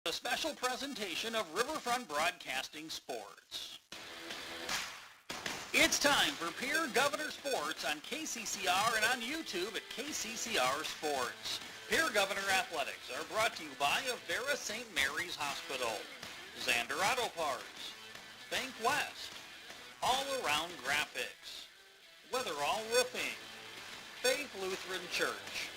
A special presentation of Riverfront Broadcasting Sports. It's time for Pierre Governor Sports on KCCR and on YouTube at KCCR Sports. Pierre Governor Athletics are brought to you by Avera St. Mary's Hospital, Zander Auto Parts, Bank West, All Around Graphics, Weatherall Roofing, Faith Lutheran Church,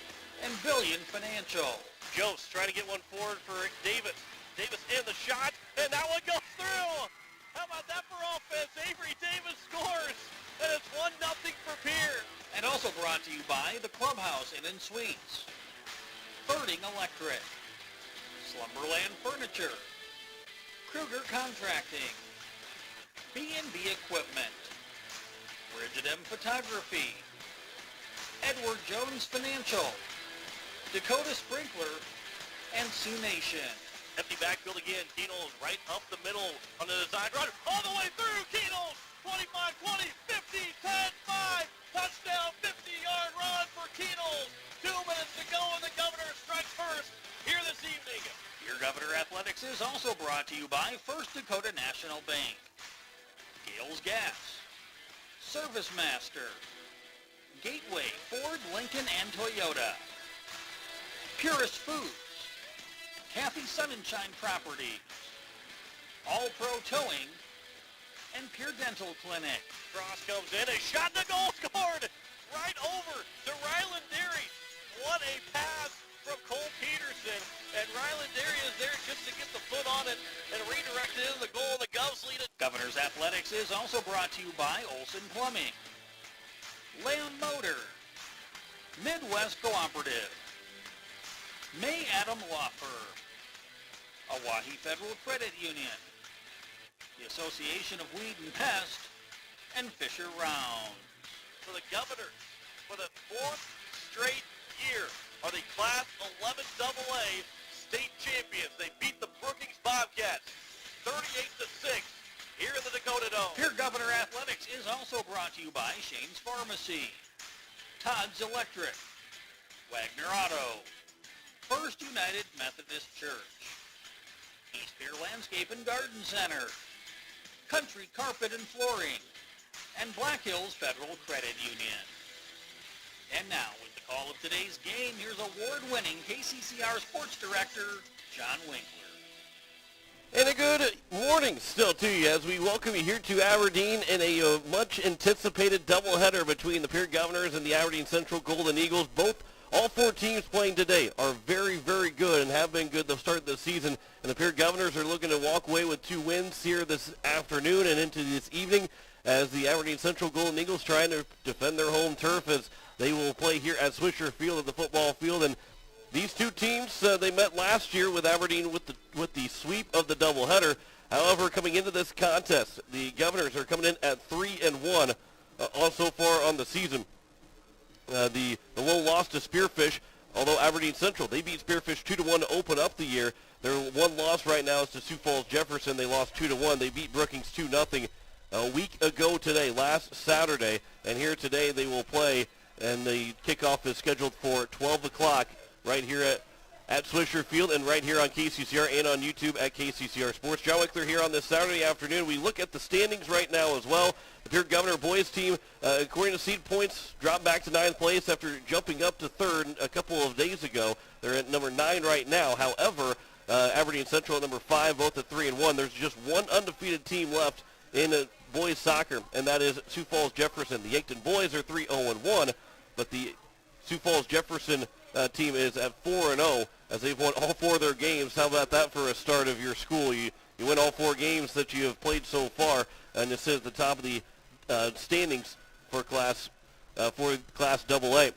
and Billion Financial. Jost trying to get one forward for Davis. Davis in the shot, and that one goes through. How about that for offense? Avery Davis scores, and it's 1-0 for Pierre. And also brought to you by the Clubhouse Inn and Suites, Birding Electric, Slumberland Furniture, Kruger Contracting, B&B Equipment, Bridget M Photography, Edward Jones Financial, Dakota Sprinkler, and Sioux Nation. Empty backfield again. Keenels right up the middle on the design run. All the way through. Keenels, 25, 20, 50, 10, 5. Touchdown, 50-yard run for Keenels. 2 minutes to go, and the Governor strikes first here this evening. Your Governor Athletics is also brought to you by First Dakota National Bank, Gales Gas, Service Master, Gateway Ford, Lincoln, and Toyota, Purist Foods, Kathy Sunshine Properties, All Pro Towing, and Pure Dental Clinic. Cross comes in, a shot, the goal scored right over to Ryland Derry. What a pass from Cole Peterson, and Ryland Derry is there just to get the foot on it and redirect it into the goal. The Govs lead it. Governor's Athletics is also brought to you by Olson Plumbing, Leon Motor, Midwest Cooperative, May Adam Law Firm, Oahe Federal Credit Union, the Association of Weed and Pest, and Fisher Round. For the Governors, for the 4th straight year, are the Class 11 AA state champions. They beat the Brookings Bobcats 38-6 here in the Dakota Dome. Pierre Governor Athletics is also brought to you by Shane's Pharmacy, Todd's Electric, Wagner Auto, First United Methodist Church, East Pierre Landscape and Garden Center, Country Carpet and Flooring, and Black Hills Federal Credit Union. And now, with the call of today's game, here's award-winning KCCR Sports Director, John Winkler. And a good morning still to you as we welcome you here to Aberdeen in a much-anticipated doubleheader between the Pierre Governors and the Aberdeen Central Golden Eagles. All 4 teams playing today are very, very good and have been good to start the season. And the Pierre Governors are looking to walk away with 2 wins here this afternoon and into this evening as the Aberdeen Central Golden Eagles trying to defend their home turf as they will play here at Swisher Field at the football field. And these 2 teams, they met last year with Aberdeen with the sweep of the doubleheader. However, coming into this contest, the Governors are coming in at 3-1 so far on the season. The lone loss to Spearfish, although Aberdeen Central, they beat Spearfish 2-1 to open up the year. Their one loss right now is to Sioux Falls Jefferson. They lost 2-1. They beat Brookings 2-0 a week ago today, last Saturday. And here today they will play, and the kickoff is scheduled for 12 o'clock right here at Swisher Field and right here on KCCR and on YouTube at KCCR Sports. John Wickler here on this Saturday afternoon. We look at the standings right now as well. The Pierre Governor boys team, according to seed points, dropped back to 9th place after jumping up to 3rd a couple of days ago. They're at number 9 right now. However, Aberdeen Central at number 5, both at 3-1. There's just one undefeated team left in boys soccer, and that is Sioux Falls Jefferson. The Yankton boys are 3-0-1, but the Sioux Falls Jefferson team is at 4-0 as they've won all 4 of their games. How about that for a start of your school? You win all 4 games that you have played so far, and this is the top of the standings for Class AA.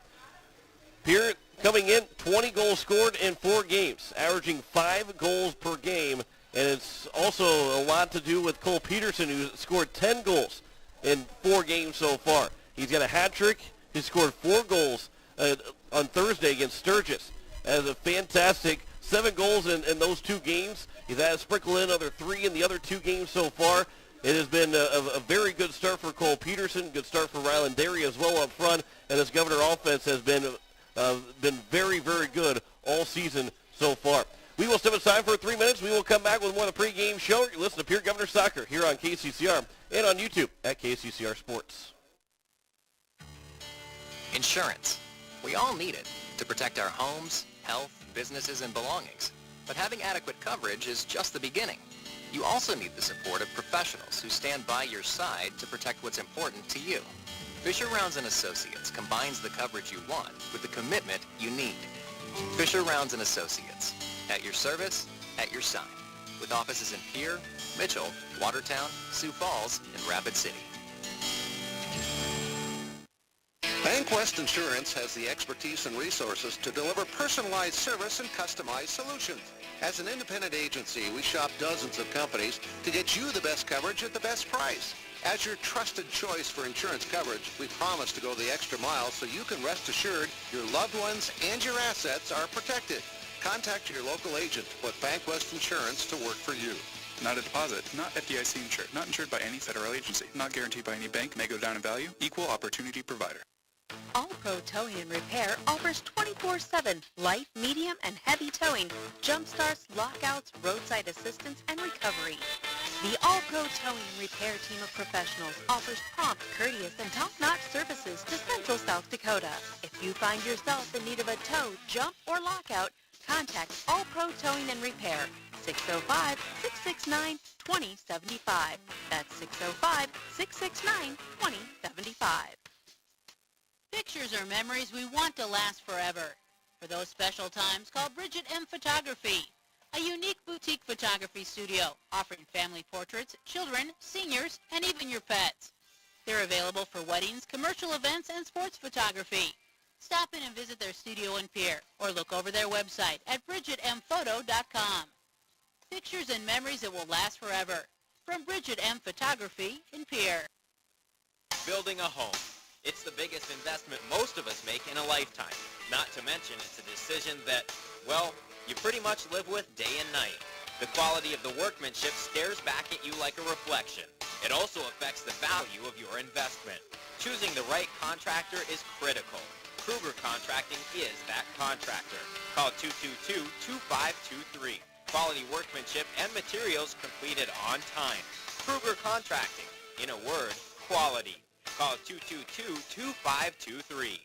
Pierre coming in, 20 goals scored in 4 games, averaging 5 goals per game, and it's also a lot to do with Cole Peterson, who scored 10 goals in 4 games so far. He's got a hat trick. He scored 4 goals on Thursday against Sturgis. As a fantastic 7 goals in those 2 games. He's had to sprinkle in another 3 in the other 2 games so far. It has been a very good start for Cole Peterson, good start for Ryland Derry as well up front, and this Governor offense has been very, very good all season so far. We will step aside for 3 minutes. We will come back with more of the pregame show. You listen to Pierre Governor Soccer here on KCCR and on YouTube at KCCR Sports. Insurance. We all need it to protect our homes, health, businesses, and belongings. But having adequate coverage is just the beginning. You also need the support of professionals who stand by your side to protect what's important to you. Fisher Rounds & Associates combines the coverage you want with the commitment you need. Fisher Rounds & Associates. At your service, at your side. With offices in Pierre, Mitchell, Watertown, Sioux Falls, and Rapid City. BankWest Insurance has the expertise and resources to deliver personalized service and customized solutions. As an independent agency, we shop dozens of companies to get you the best coverage at the best price. As your trusted choice for insurance coverage, we promise to go the extra mile so you can rest assured your loved ones and your assets are protected. Contact your local agent to put BankWest Insurance to work for you. Not a deposit, not FDIC insured, not insured by any federal agency, not guaranteed by any bank, may go down in value, equal opportunity provider. All Pro Towing and Repair offers 24/7 light, medium, and heavy towing, jump starts, lockouts, roadside assistance, and recovery. The All Pro Towing and Repair team of professionals offers prompt, courteous, and top-notch services to Central South Dakota. If you find yourself in need of a tow, jump, or lockout, contact All Pro Towing and Repair, 605-669-2075. That's 605-669-2075. Pictures are memories we want to last forever. For those special times, call Bridget M Photography, a unique boutique photography studio offering family portraits, children, seniors, and even your pets. They're available for weddings, commercial events, and sports photography. Stop in and visit their studio in Pierre or look over their website at bridgetmphoto.com. Pictures and memories that will last forever. From Bridget M Photography in Pierre. Building a home. It's the biggest investment most of us make in a lifetime. Not to mention it's a decision that, well, you pretty much live with day and night. The quality of the workmanship stares back at you like a reflection. It also affects the value of your investment. Choosing the right contractor is critical. Kruger Contracting is that contractor. Call 222-2523. Quality workmanship and materials completed on time. Kruger Contracting. In a word, quality. Call 222-2523.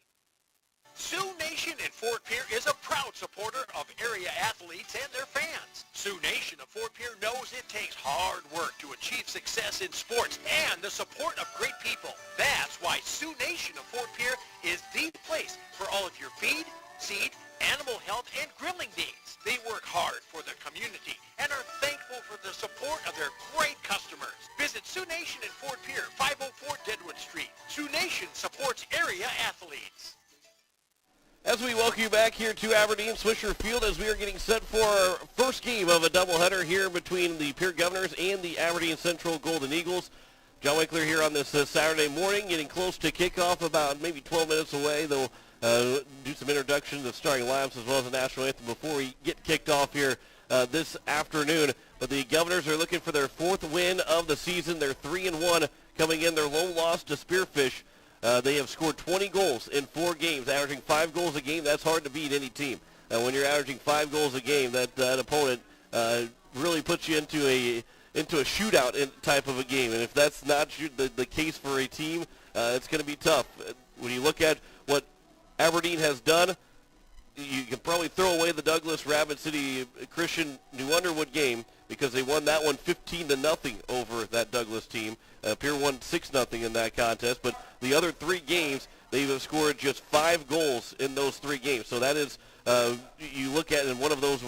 Sioux Nation in Fort Pierre is a proud supporter of area athletes and their fans. Sioux Nation of Fort Pierre knows it takes hard work to achieve success in sports and the support of great people. That's why Sioux Nation of Fort Pierre is the place for all of your feed, seed, animal health, and grilling needs. They work hard for the community and are thankful for the support of their great customers. Visit Sioux Nation in Fort Pierre, 504 Deadwood Street. Sioux Nation supports area athletes. As we welcome you back here to Aberdeen Swisher Field as we are getting set for our first game of a doubleheader here between the Pierre Governors and the Aberdeen Central Golden Eagles. John Winkler here on this Saturday morning, getting close to kickoff, about maybe 12 minutes away. They'll do some introductions of starting lineups as well as the national anthem before we get kicked off here this afternoon. But the Governors are looking for their fourth win of the season. They're 3-1 coming in. Their lone loss to Spearfish. They have scored 20 goals in 4 games, averaging 5 goals a game. That's hard to beat any team. When you're averaging 5 goals a game, that opponent really puts you into a shootout type of a game. And if that's not the case for a team, it's going to be tough. When you look at what Aberdeen has done, you can probably throw away the Douglas Rapid City Christian New Underwood game because they won that one 15-0 over that Douglas team. Pierre won 6-0 in that contest, but the other 3 games, they have scored just 5 goals in those 3 games. So that is, you look at it, and one of those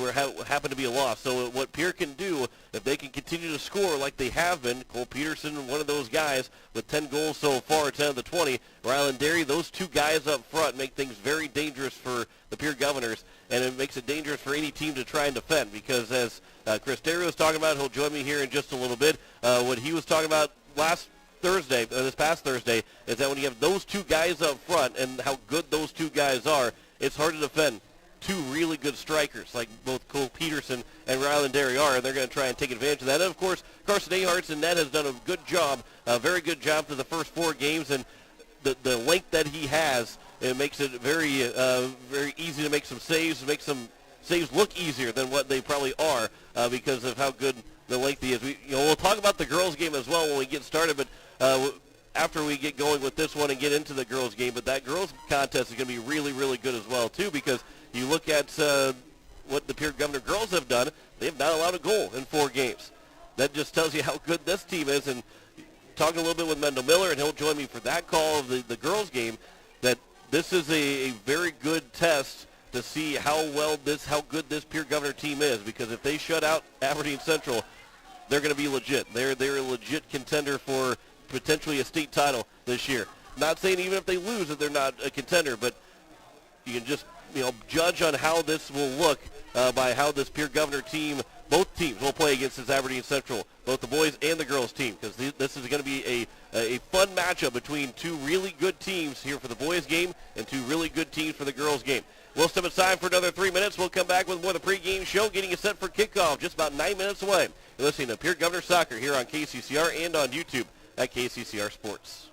happened to be a loss. So what Pierre can do, if they can continue to score like they have been, Cole Peterson, one of those guys with 10 goals so far, 10 of the 20, Ryland Derry, those 2 guys up front make things very dangerous for the Pierre Governors, and it makes it dangerous for any team to try and defend because as Chris Derry was talking about, he'll join me here in just a little bit, what he was talking about this past Thursday, is that when you have those 2 guys up front and how good those 2 guys are, it's hard to defend 2 really good strikers like both Cole Peterson and Ryland Derry are, and they're going to try and take advantage of that. And, of course, Carson Ahart's in net has done a good job, a very good job for the first 4 games, and the length that he has, it makes it very very easy to make some saves, make some saves look easier than what they probably are because of how good the lengthy is. We'll talk about the girls' game as well when we get started, but after we get going with this one and get into the girls' game. But that girls' contest is going to be really, really good as well, too, because you look at what the Pierre Governor girls have done. They have not allowed a goal in 4 games. That just tells you how good this team is. And talking a little bit with Mendel Miller, and he'll join me for that call of the girls' game, that this is a very good test to see how good this Pierre Governor team is, because if they shut out Aberdeen Central, they're going to be legit. They're a legit contender for potentially a state title this year. Not saying even if they lose that they're not a contender, but you can just judge on how this will look by how this Pierre Governor team, both teams will play against this Aberdeen Central, both the boys and the girls team, because this is going to be a fun matchup between 2 really good teams here for the boys game and 2 really good teams for the girls game. We'll step aside for another 3 minutes. We'll come back with more of the pregame show, getting you set for kickoff just about 9 minutes away. You're listening to Pierre Governor Soccer here on KCCR and on YouTube at KCCR Sports.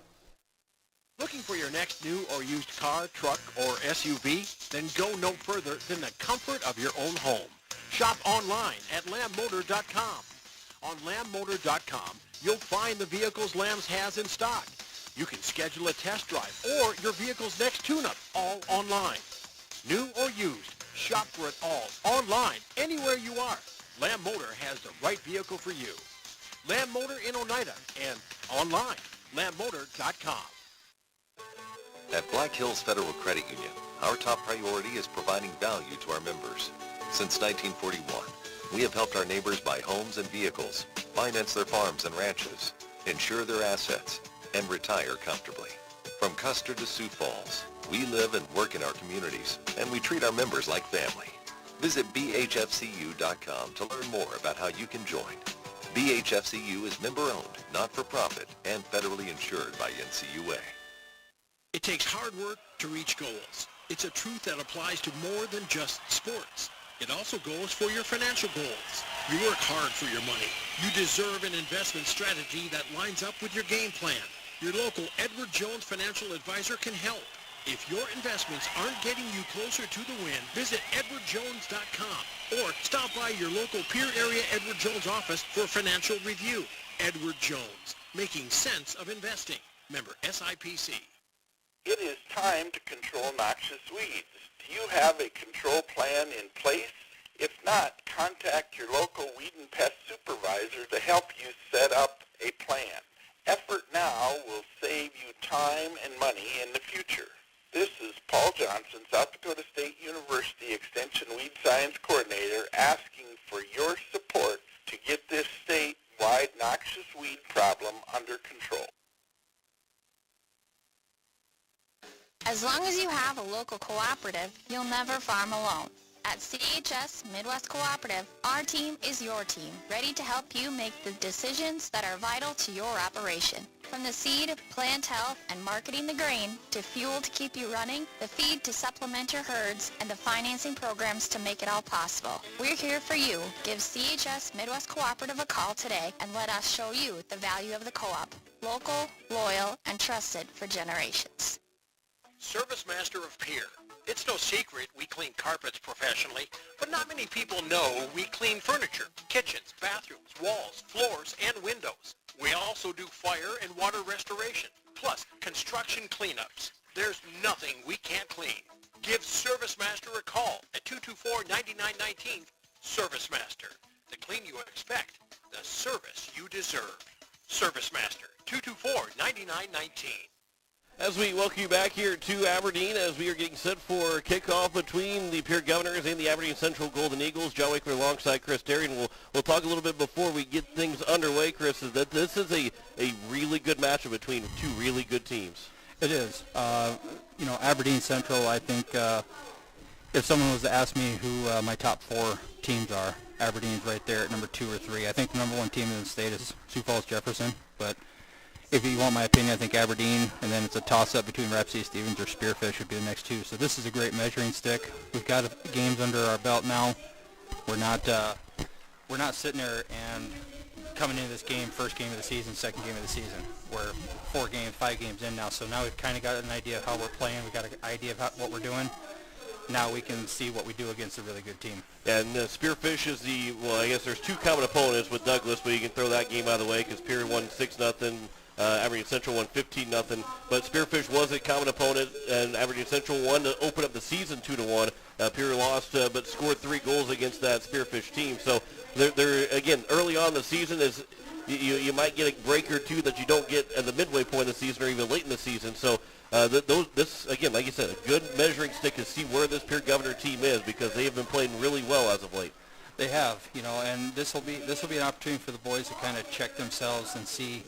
Looking for your next new or used car, truck, or SUV? Then go no further than the comfort of your own home. Shop online at lambmotor.com. On lambmotor.com, you'll find the vehicles Lambs has in stock. You can schedule a test drive or your vehicle's next tune-up, all online. New or used, shop for it all, online, anywhere you are. Lamb Motor has the right vehicle for you. Lamb Motor in Oneida and online, lambmotor.com. At Black Hills Federal Credit Union, our top priority is providing value to our members. Since 1941, we have helped our neighbors buy homes and vehicles, finance their farms and ranches, insure their assets, and retire comfortably. From Custer to Sioux Falls, we live and work in our communities, and we treat our members like family. Visit bhfcu.com to learn more about how you can join. BHFCU is member-owned, not-for-profit, and federally insured by NCUA. It takes hard work to reach goals. It's a truth that applies to more than just sports. It also goes for your financial goals. You work hard for your money. You deserve an investment strategy that lines up with your game plan. Your local Edward Jones financial advisor can help. If your investments aren't getting you closer to the win, visit edwardjones.com or stop by your local Pierre area Edward Jones office for financial review. Edward Jones, making sense of investing. Member SIPC. It is time to control noxious weeds. Do you have a control plan in place? If not, contact your local weed and pest supervisor to help you set up a plan. Effort now will save you time and money in the future. This is Paul Johnson, South Dakota State University Extension Weed Science Coordinator, asking for your support to get this statewide noxious weed problem under control. As long as you have a local cooperative, you'll never farm alone. At CHS Midwest Cooperative, our team is your team, ready to help you make the decisions that are vital to your operation. From the seed, plant health, and marketing the grain, to fuel to keep you running, the feed to supplement your herds, and the financing programs to make it all possible. We're here for you. Give CHS Midwest Cooperative a call today and let us show you the value of the co-op. Local, loyal, and trusted for generations. Service Master of Pierre. It's no secret we clean carpets professionally, but not many people know we clean furniture, kitchens, bathrooms, walls, floors, and windows. We also do fire and water restoration, plus construction cleanups. There's nothing we can't clean. Give Service Master a call at 224-9919. Service Master. The clean you expect, the service you deserve. Service Master, 224-9919. As we welcome you back here to Aberdeen, as we are getting set for kickoff between the Pierre Governors and the Aberdeen Central Golden Eagles, John Wakeman alongside Chris Darian. We'll talk a little bit before we get things underway, Chris, is that this is a really good matchup between 2 really good teams. It is. Aberdeen Central, I think, if someone was to ask me who my top 4 teams are, Aberdeen's right there at number 2 or 3. I think the number 1 team in the state is Sioux Falls Jefferson, but if you want my opinion, I think Aberdeen, and then it's a toss-up between Rapid City Stevens or Spearfish would be the next 2. So this is a great measuring stick. We've got games under our belt now. We're not sitting there and coming into this game, first game of the season, second game of the season. We're 5 games in now. So now we've kind of got an idea of how we're playing. We've got an idea of what we're doing. now we can see what we do against a really good team. And Spearfish is I guess there's two common opponents with Douglas, but you can throw that game out of the way because Pierre won 6-0. Aberdeen Central won 15-0. But Spearfish was a common opponent, and Aberdeen Central won to open up the season 2-1. Pierre lost, but scored 3 goals against that Spearfish team. So they're again, early on in the season is you might get a break or two that you don't get at the midway point of the season or even late in the season. So this, again, like you said, a good measuring stick to see where this Pierre Governor team is because they have been playing really well as of late. They have, and this will be an opportunity for the boys to kind of check themselves and see.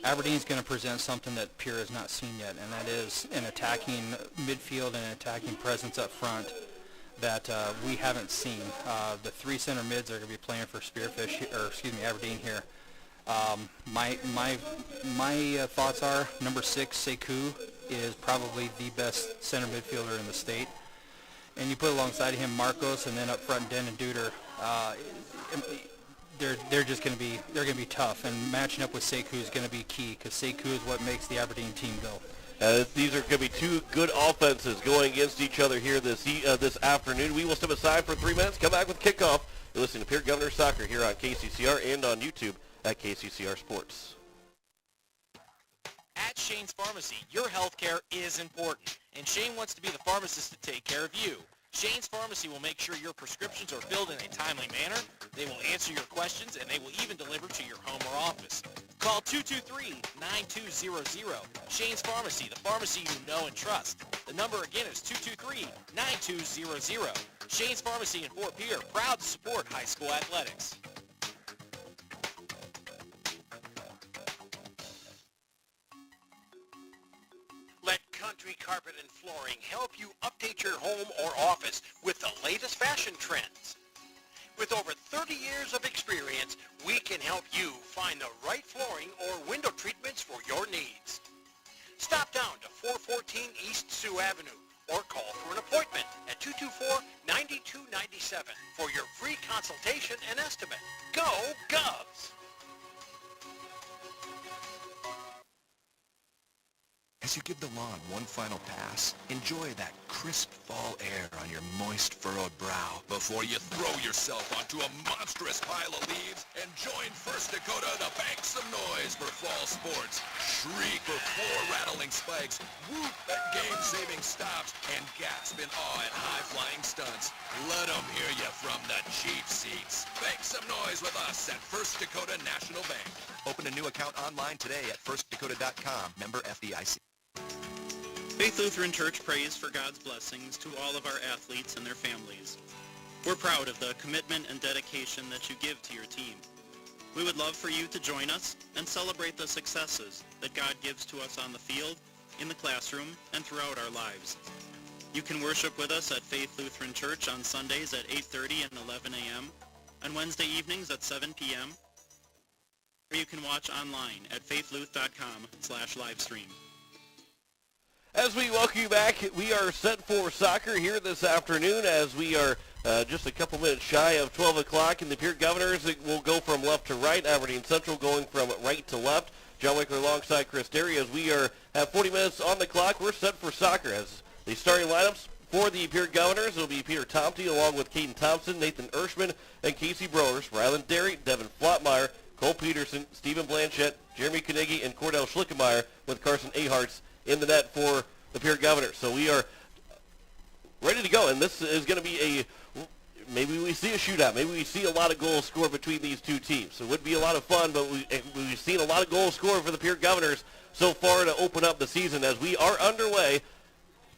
Aberdeen's going to present something that Pierre has not seen yet, and that is an attacking midfield and an attacking presence up front that we haven't seen. The 3 center mids are going to be playing for Aberdeen here. My thoughts are number 6, Sekou, is probably the best center midfielder in the state, and you put alongside him Marcos, and then up front Den and Duder. They're just going to be tough, and matching up with Sekou is going to be key because Sekou is what makes the Aberdeen team go. These are going to be 2 good offenses going against each other here this afternoon. We will step aside for 3 minutes, come back with kickoff. You're listening to Pierre Governor Soccer here on KCCR and on YouTube at KCCR Sports. At Shane's Pharmacy, your health care is important, and Shane wants to be the pharmacist to take care of you. Shane's Pharmacy will make sure your prescriptions are filled in a timely manner. They will answer your questions, and they will even deliver to your home or office. Call 223-9200. Shane's Pharmacy, the pharmacy you know and trust. The number again is 223-9200. Shane's Pharmacy in Fort Pierre, proud to support high school athletics. Let Country Carpet and Flooring help you update your home or office with the latest fashion trends. With over 30 years of experience, we can help you find the right flooring or window treatments for your needs. Stop down to 414 East Sioux Avenue or call for an appointment at 224-9297 for your free consultation and estimate. Go Govs! As you give the lawn one final pass, enjoy that crisp fall air on your moist, furrowed brow before you throw yourself onto a monstrous pile of leaves and join First Dakota to bank some noise for fall sports. Shriek for 4 rattling spikes, whoop at game-saving stops, and gasp in awe at high-flying stunts. Let them hear you from the cheap seats. Bank some noise with us at First Dakota National Bank. Open a new account online today at firstdakota.com. Member FDIC. Faith Lutheran Church prays for God's blessings to all of our athletes and their families. We're proud of the commitment and dedication that you give to your team. We would love for you to join us and celebrate the successes that God gives to us on the field, in the classroom, and throughout our lives. You can worship with us at Faith Lutheran Church on Sundays at 8:30 and 11 a.m., on Wednesday evenings at 7 p.m., or you can watch online at faithluth.com/livestream. As we welcome you back, we are set for soccer here this afternoon as we are just a couple minutes shy of 12 o'clock, and the Pierre Governors will go from left to right, Aberdeen Central going from right to left. John Wickler alongside Chris Derry as we have 40 minutes on the clock. We're set for soccer as the starting lineups for the Pierre Governors will be Peter Tomte along with Caden Thompson, Nathan Ershman, and Casey Browers, Ryland Derry, Devin Flotmeyer, Cole Peterson, Stephen Blanchett, Jeremy Knigge, and Cordell Schlickemeyer with Carson Aharts in the net for the Pierre Governors. So we are ready to go, and this is going to be maybe we see a shootout. Maybe we see a lot of goals scored between these two teams. So it would be a lot of fun, but we've seen a lot of goals scored for the Pierre Governors so far to open up the season as we are underway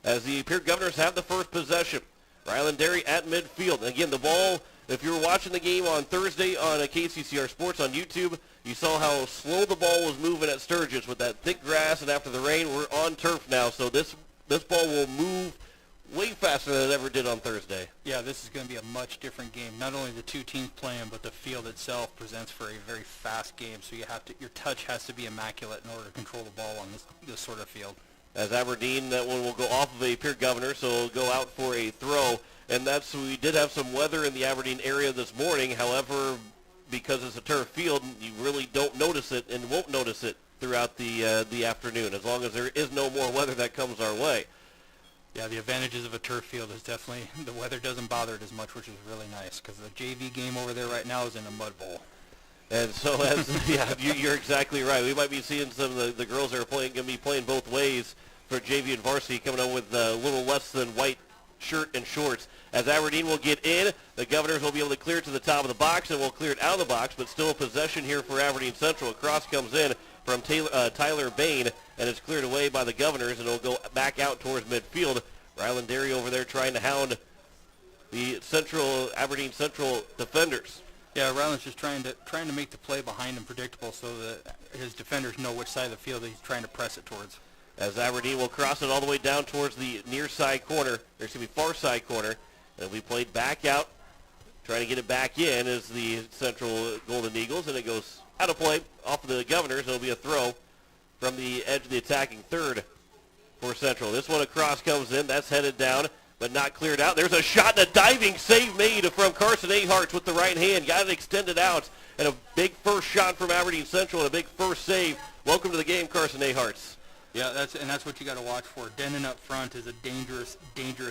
as the Pierre Governors have the first possession. Ryland Derry at midfield. And again, the ball, if you were watching the game on Thursday on KCCR Sports on YouTube, you saw how slow the ball was moving at Sturgis with that thick grass, and after the rain, we're on turf now, so this ball will move way faster than it ever did on Thursday. Yeah, this is going to be a much different game. Not only the two teams playing, but the field itself presents for a very fast game, so your touch has to be immaculate in order to control the ball on this sort of field. As Aberdeen, that one will go off of a Pierre Governor, so it'll go out for a throw, and we did have some weather in the Aberdeen area this morning. However, because it's a turf field, you really don't notice it and won't notice it throughout the afternoon, as long as there is no more weather that comes our way. Yeah, the advantages of a turf field is definitely the weather doesn't bother it as much, which is really nice, because the JV game over there right now is in a mud bowl. And so, yeah, you're exactly right. We might be seeing some of the girls that are going to be playing both ways for JV and varsity, coming up with a little less than white shirt and shorts. As Aberdeen will get in, the Governors will be able to clear it to the top of the box, and will clear it out of the box, but still a possession here for Aberdeen Central. A cross comes in from Tyler Bain, and it's cleared away by the Governors, and it'll go back out towards midfield. Ryland Derry over there trying to hound the Aberdeen Central defenders. Yeah, Ryland's just trying to make the play behind him predictable so that his defenders know which side of the field he's trying to press it towards. As Aberdeen will cross it all the way down towards the near side corner, there's going to be far side corner, and it'll be played back out. Trying to get it back in is the Central Golden Eagles, and it goes out of play off of the Governors. It'll be a throw from the edge of the attacking third for Central. This one across comes in. That's headed down, but not cleared out. There's a shot and a diving save made from Carson Aharts with the right hand. Got it extended out, and a big first shot from Aberdeen Central and a big first save. Welcome to the game, Carson Aharts. Yeah, that's what you got to watch for. Denon up front is a dangerous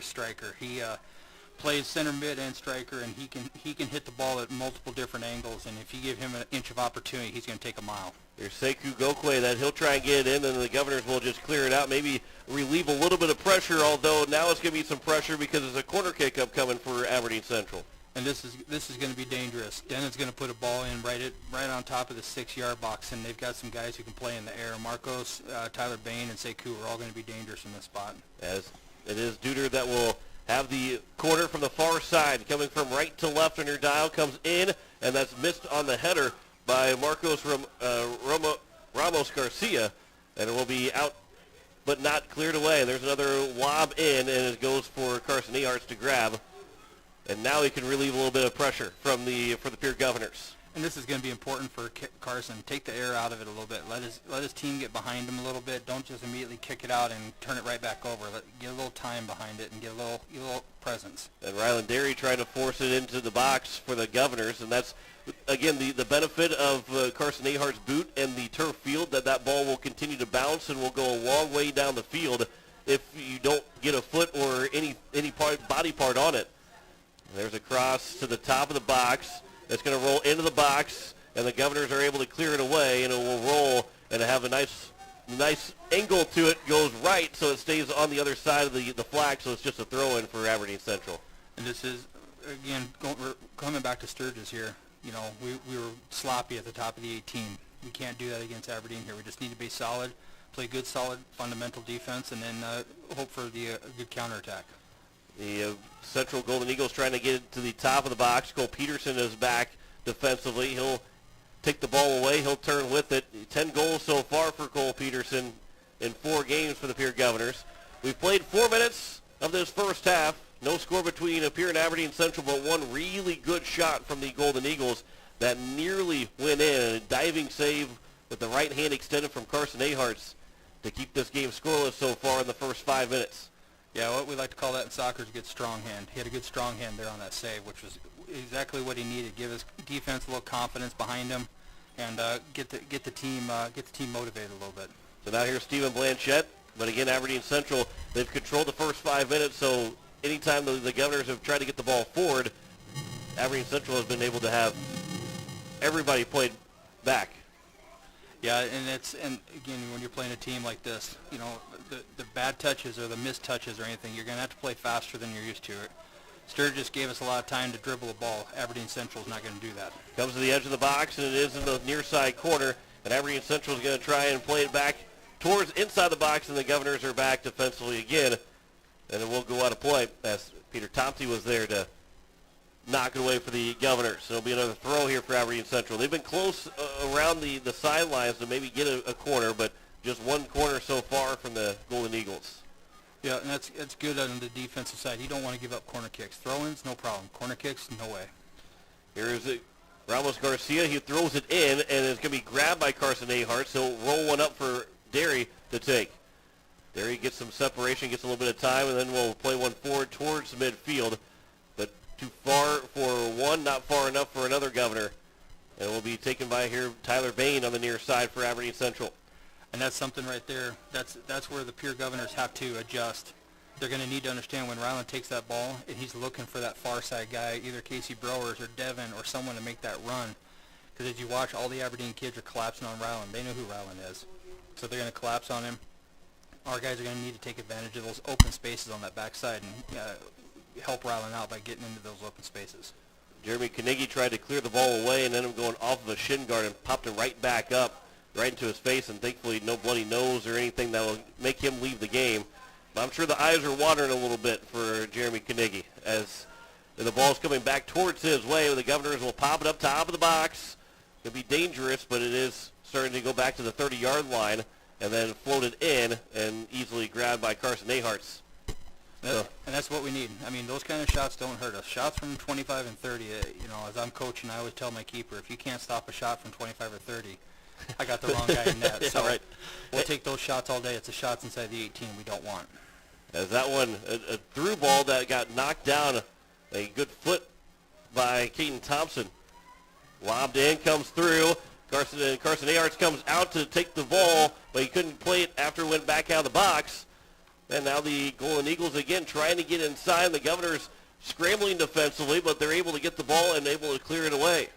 striker. He plays center mid and striker, and he can hit the ball at multiple different angles. And if you give him an inch of opportunity, he's going to take a mile. There's Sekou Gokwe that he'll try and get it in, and the Governors will just clear it out. Maybe relieve a little bit of pressure, although now it's going to be some pressure because there's a corner kick up coming for Aberdeen Central. And this is going to be dangerous. Denon's going to put a ball in right on top of the 6-yard box, and they've got some guys who can play in the air. Marcos, Tyler Bain, and Sekou are all going to be dangerous in this spot. As it is Duder that will have the corner from the far side, coming from right to left on your dial, comes in, and that's missed on the header by Marcos Ramos Garcia, and it will be out but not cleared away. There's another lob in, and it goes for Carson Eharts to grab. And now he can relieve a little bit of pressure for the Pierre Governors. And this is going to be important for Carson. Take the air out of it a little bit. Let his team get behind him a little bit. Don't just immediately kick it out and turn it right back over. Get a little time behind it and get a little presence. And Ryland Derry trying to force it into the box for the Governors, and that's again the benefit of Carson Ahart's boot and the turf field, that ball will continue to bounce and will go a long way down the field if you don't get a foot or any body part on it. There's a cross to the top of the box. It's going to roll into the box, and the Governors are able to clear it away, and it will roll and have a nice angle to it. Goes right, so it stays on the other side of the flag, so it's just a throw-in for Aberdeen Central. And this is, again, we're coming back to Sturgis here. You know, we were sloppy at the top of the 18. We can't do that against Aberdeen here. We just need to be solid, play good, solid, fundamental defense, and then hope for the good counterattack. The Central Golden Eagles trying to get it to the top of the box. Cole Peterson is back defensively. He'll take the ball away. He'll turn with it. 10 goals so far for Cole Peterson in 4 games for the Pierre Governors. We've played 4 minutes of this first half. No score between Pierre and Aberdeen Central, but one really good shot from the Golden Eagles that nearly went in. A diving save with the right hand extended from Carson Aharts to keep this game scoreless so far in the first 5 minutes. Yeah, what we like to call that in soccer is a good strong hand. He had a good strong hand there on that save, which was exactly what he needed. Give his defense a little confidence behind him, and get the team motivated a little bit. So now here's Stephen Blanchette, but again, Aberdeen Central, they've controlled the first 5 minutes. So anytime the Governors have tried to get the ball forward, Aberdeen Central has been able to have everybody played back. Yeah, and again, when you're playing a team like this, you know, the bad touches or the missed touches or anything, you're going to have to play faster than you're used to. Sturgis gave us a lot of time to dribble the ball. Aberdeen Central is not going to do that. Comes to the edge of the box, and it is in the near side corner, and Aberdeen Central is going to try and play it back towards inside the box, and the Governors are back defensively again, and it will go out of play as Peter Tomty was there to knock it away for the Governors. So it'll be another throw here for Aberdeen Central. They've been close around the sidelines to maybe get a corner, but just one corner so far from the Golden Eagles. Yeah, and that's good on the defensive side. You don't want to give up corner kicks. Throw-ins, no problem. Corner kicks, no way. Here's Ramos Garcia. He throws it in, and it's going to be grabbed by Carson Aharts. He'll roll one up for Derry to take. Derry gets some separation, gets a little bit of time, and then we'll play one forward towards midfield. But too far for one, not far enough for another Governor. And it will be taken by here Tyler Bain on the near side for Aberdeen Central. And that's something right there. That's where the Pierre Governors have to adjust. they're going to need to understand when Ryland takes that ball and he's looking for that far side guy, either Casey Browers or Devin or someone to make that run. Because as you watch, all the Aberdeen kids are collapsing on Ryland. They know who Ryland is. So they're going to collapse on him. Our guys are going to need to take advantage of those open spaces on that backside and help Ryland out by getting into those open spaces. Jeremy Carnegie tried to clear the ball away and ended up going off of a shin guard and popped it right back up, right into his face, and thankfully no bloody nose or anything that will make him leave the game. But I'm sure the eyes are watering a little bit for Jeremy Carnegie as the ball's coming back towards his way. The Governors will pop it up top of the box. It'll be dangerous, but it is starting to go back to the 30-yard line and then floated in and easily grabbed by Carson Aharts. And that's what we need. I mean, those kind of shots don't hurt us. Shots from 25 and 30, as I'm coaching, I always tell my keeper, if you can't stop a shot from 25 or 30, I got the wrong guy in net. Yeah, so right. We'll take those shots all day. It's the shots inside the 18 we don't want. As that one, a through ball that got knocked down, a good foot by Keaton Thompson. Lobbed in, comes through. Carson Aharts comes out to take the ball, but he couldn't play it after it went back out of the box. And now the Golden Eagles again trying to get inside. The Governors scrambling defensively, but they're able to get the ball and able to clear it away.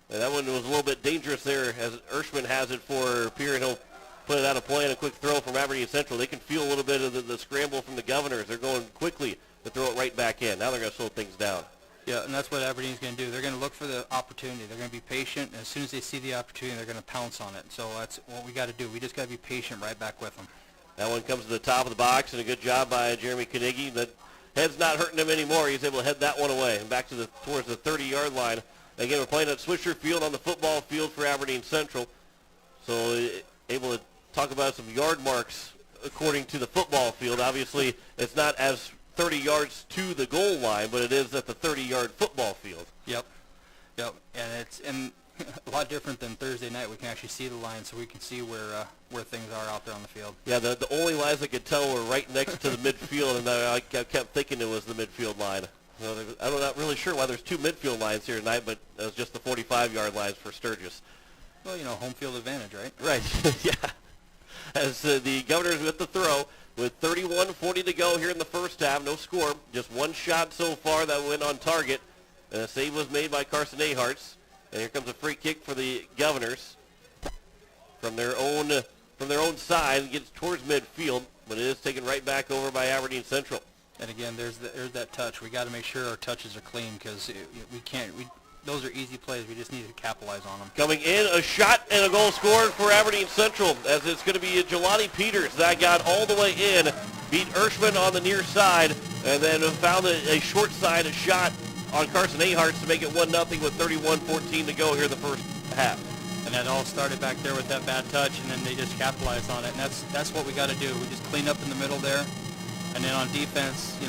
And that one was a little bit dangerous there as Ershman has it for Pierre, and he'll put it out of play and a quick throw from Aberdeen Central. They can feel a little bit of the scramble from the Governors. They're going quickly to throw it right back in. Now they're going to slow things down. Yeah, and that's what Aberdeen's going to do. They're going to look for the opportunity. They're going to be patient, and as soon as they see the opportunity, they're going to pounce on it. So that's what we got to do. We just got to be patient right back with them. That one comes to the top of the box, and a good job by Jeremy Carnegie. The head's not hurting him anymore. He's able to head that one away and back to towards the 30-yard line. Again, we're playing at Swisher Field on the football field for Aberdeen Central. So able to talk about some yard marks according to the football field. Obviously, it's not as 30 yards to the goal line, but it is at the 30-yard football field. Yep. And it's a lot different than Thursday night. We can actually see the line, so we can see where things are out there on the field. Yeah, the only lines I could tell were right next to the midfield, and I kept thinking it was the midfield line. I'm not really sure why there's two midfield lines here tonight, but it was just the 45-yard lines for Sturgis. Well, home field advantage, right? Right, yeah. As the Governors with the throw, with 31:40 to go here in the first half, no score, just one shot so far that went on target. And a save was made by Carson Aharts. And here comes a free kick for the Governors from their own side. It gets towards midfield, but it is taken right back over by Aberdeen Central. And again, there's that touch. We got to make sure our touches are clean because we can't. Those are easy plays. We just need to capitalize on them. Coming in, a shot and a goal scored for Aberdeen Central, as it's going to be Jelani Peters that got all the way in, beat Ershman on the near side, and then found a short side shot on Carson Aharts to make it 1-0 with 31:14 to go here in the first half. And that all started back there with that bad touch, and then they just capitalized on it. And that's what we got to do. We just clean up in the middle there, and then on defense, we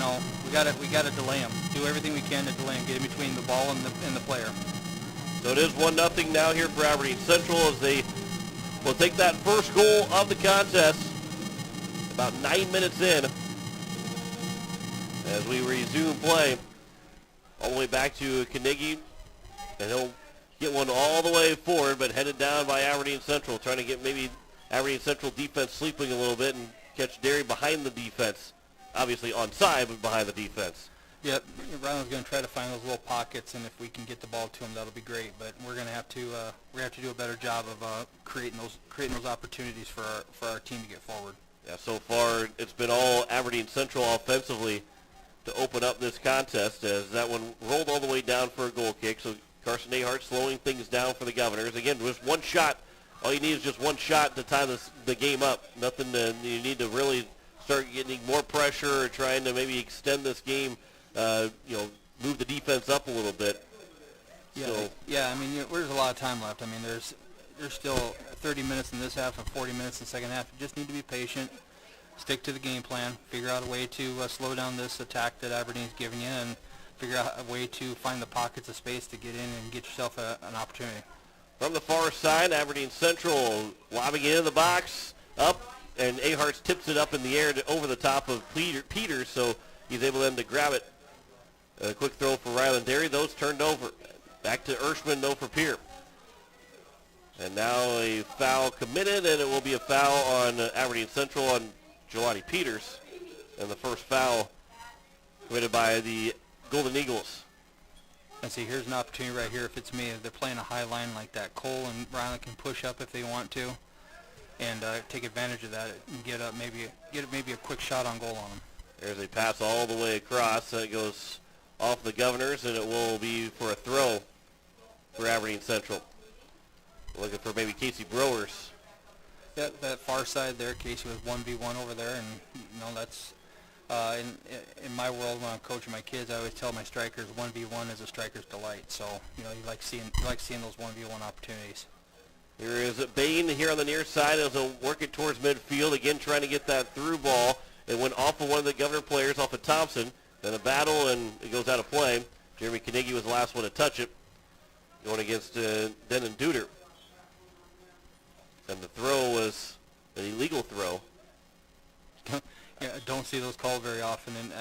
got to delay them. Do everything we can to delay them, get in between the ball and the player. So it is 1-0 now here for Aberdeen Central as they will take that first goal of the contest about 9 minutes in as we resume play. All the way back to Carnegie, and he'll get one all the way forward, but headed down by Aberdeen Central, trying to get maybe Aberdeen Central defense sleeping a little bit and catch Derry behind the defense. Obviously onside, but behind the defense. Yep, Ryland's going to try to find those little pockets, and if we can get the ball to him, that'll be great. But we're going to have to do a better job of creating those opportunities for our team to get forward. Yeah, so far it's been all Aberdeen Central offensively to open up this contest, as that one rolled all the way down for a goal kick. So Carson Aharts slowing things down for the Governors. Again, just one shot. All you need is just one shot to tie the game up. Nothing you need to really start getting more pressure or trying to maybe extend this game, move the defense up a little bit. Yeah, I mean, there's a lot of time left. I mean, there's still 30 minutes in this half and 40 minutes in the second half. You just need to be patient. Stick to the game plan, figure out a way to slow down this attack that Aberdeen's giving you, and figure out a way to find the pockets of space to get in and get yourself an opportunity. From the far side, Aberdeen Central lobbing it into the box, up, and Aharts tips it up in the air over the top of Peters, so he's able then to grab it. A quick throw for Ryland Derry. Those turned over. Back to Ershman, though, for Pierre. And now a foul committed, and it will be a foul on Aberdeen Central on Jelani Peters. And the first foul committed by the Golden Eagles. And see, here's an opportunity right here. If it's me, if they're playing a high line like that, Cole and Ryland can push up if they want to, and take advantage of that and get maybe a quick shot on goal on them. There's a pass all the way across. It goes off the Governors, and it will be for a throw for Aberdeen Central. Looking for maybe Casey Browers. That far side there, Casey was 1v1 over there, and that's in my world when I'm coaching my kids, I always tell my strikers 1v1 is a striker's delight. So you like seeing those 1v1 opportunities. Here is Bain here on the near side as a working towards midfield again, trying to get that through ball. It went off of one of the Governor players, off of Thompson. Then a battle, and it goes out of play. Jeremy Carnegie was the last one to touch it, going against Denon Duder. And the throw was an illegal throw. Yeah, I don't see those called very often. And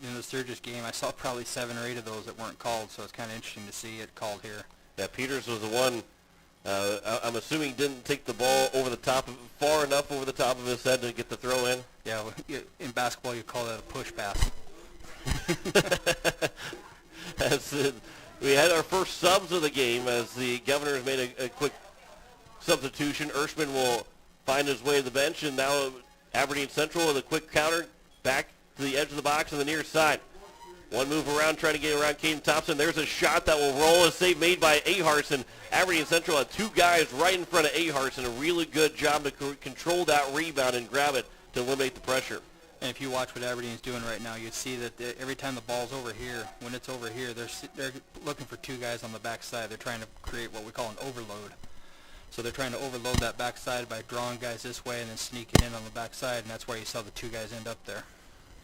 in the Sturgis game, I saw probably 7 or 8 of those that weren't called, so it's kind of interesting to see it called here. Yeah, Peters was the one, I'm assuming didn't take the ball over the top, far enough over the top of his head to get the throw in. Yeah, in basketball you call that a push pass. We had our first subs of the game as the Governors made a quick substitution. Ershman will find his way to the bench, and now Aberdeen Central with a quick counter back to the edge of the box on the near side. One move around, trying to get around Caden Thompson. There's a shot that will roll. A save made by Aharson. Aberdeen Central had 2 guys right in front of Aharson. A really good job to control that rebound and grab it to eliminate the pressure. And if you watch what Aberdeen's doing right now, you see that every time the ball's over here, when it's over here, they're looking for 2 guys on the backside. They're trying to create what we call an overload. So they're trying to overload that backside by drawing guys this way and then sneaking in on the backside, and that's why you saw the 2 guys end up there.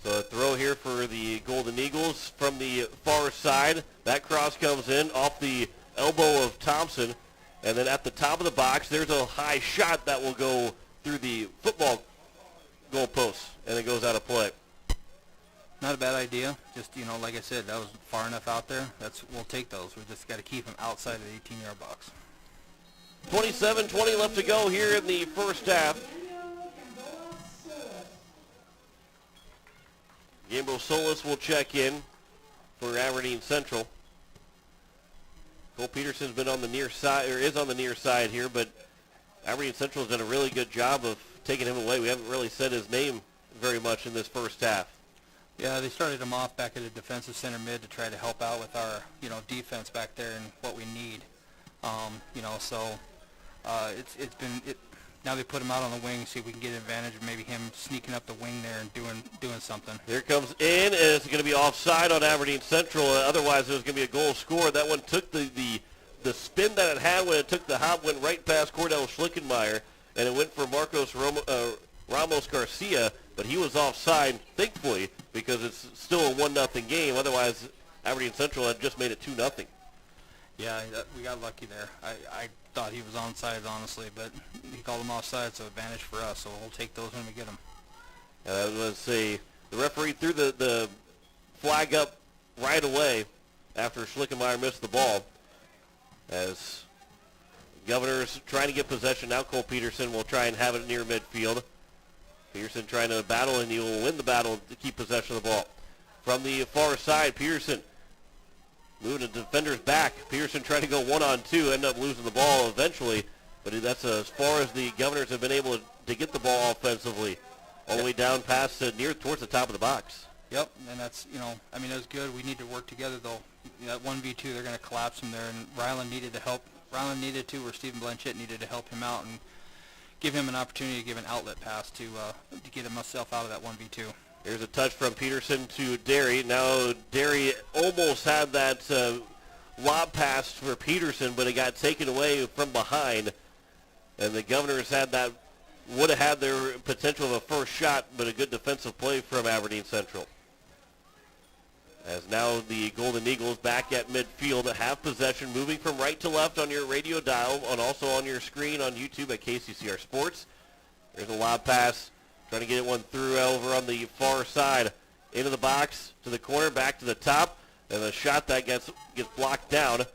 So a throw here for the Golden Eagles from the far side. That cross comes in off the elbow of Thompson. And then at the top of the box, there's a high shot that will go through the football goalpost, and it goes out of play. Not a bad idea. Just, like I said, that was far enough out there. We'll take those. We just got to keep them outside of the 18-yard box. 27-20 left to go here in the first half. Gambo Solis will check in for Aberdeen Central. Cole Peterson's been on the near side, or is on the near side here, but Aberdeen Central has done a really good job of taking him away. We haven't really said his name very much in this first half. Yeah, they started him off back at a defensive center mid to try to help out with our, defense back there and what we need. It's been now they put him out on the wing, see if we can get advantage of maybe him sneaking up the wing there and doing something. Here comes in, and it's going to be offside on Aberdeen Central. Otherwise, there was going to be a goal scored. That one took the spin that it had when it took the hop, went right past Cordell Schlickenmeyer, and it went for Marcos Ramos Garcia, but he was offside, thankfully, because it's still a 1-0 game. Otherwise, Aberdeen Central had just made it 2-0. Yeah, we got lucky there. I thought he was onside, honestly, but he called him offside, so advantage for us. So we'll take those when we get them. Let's see. The referee threw the flag up right away after Schlickenmeyer missed the ball. As Governors trying to get possession. Now Cole Peterson will try and have it near midfield. Peterson trying to battle, and he will win the battle to keep possession of the ball. From the far side, Peterson moving the defenders back. Peterson trying to go 1-on-2, end up losing the ball eventually, but that's as far as the Governors have been able to get the ball offensively, all the way down past near towards the top of the box. Yep, and that's, it was good. We need to work together, though. That 1v2, they're going to collapse him there, and Ryland needed to help. Ryland needed to, or Stephen Blanchett needed to help him out and give him an opportunity to give an outlet pass to get himself out of that 1v2. Here's a touch from Peterson to Derry. Now Derry almost had that lob pass for Peterson, but it got taken away from behind. And the Governors would have had their potential of a first shot, but a good defensive play from Aberdeen Central. As now the Golden Eagles back at midfield have possession, moving from right to left on your radio dial, and also on your screen on YouTube at KCCR Sports. There's a lob pass. Trying to get one through over on the far side. Into the box, to the corner, back to the top. And the shot that gets blocked down.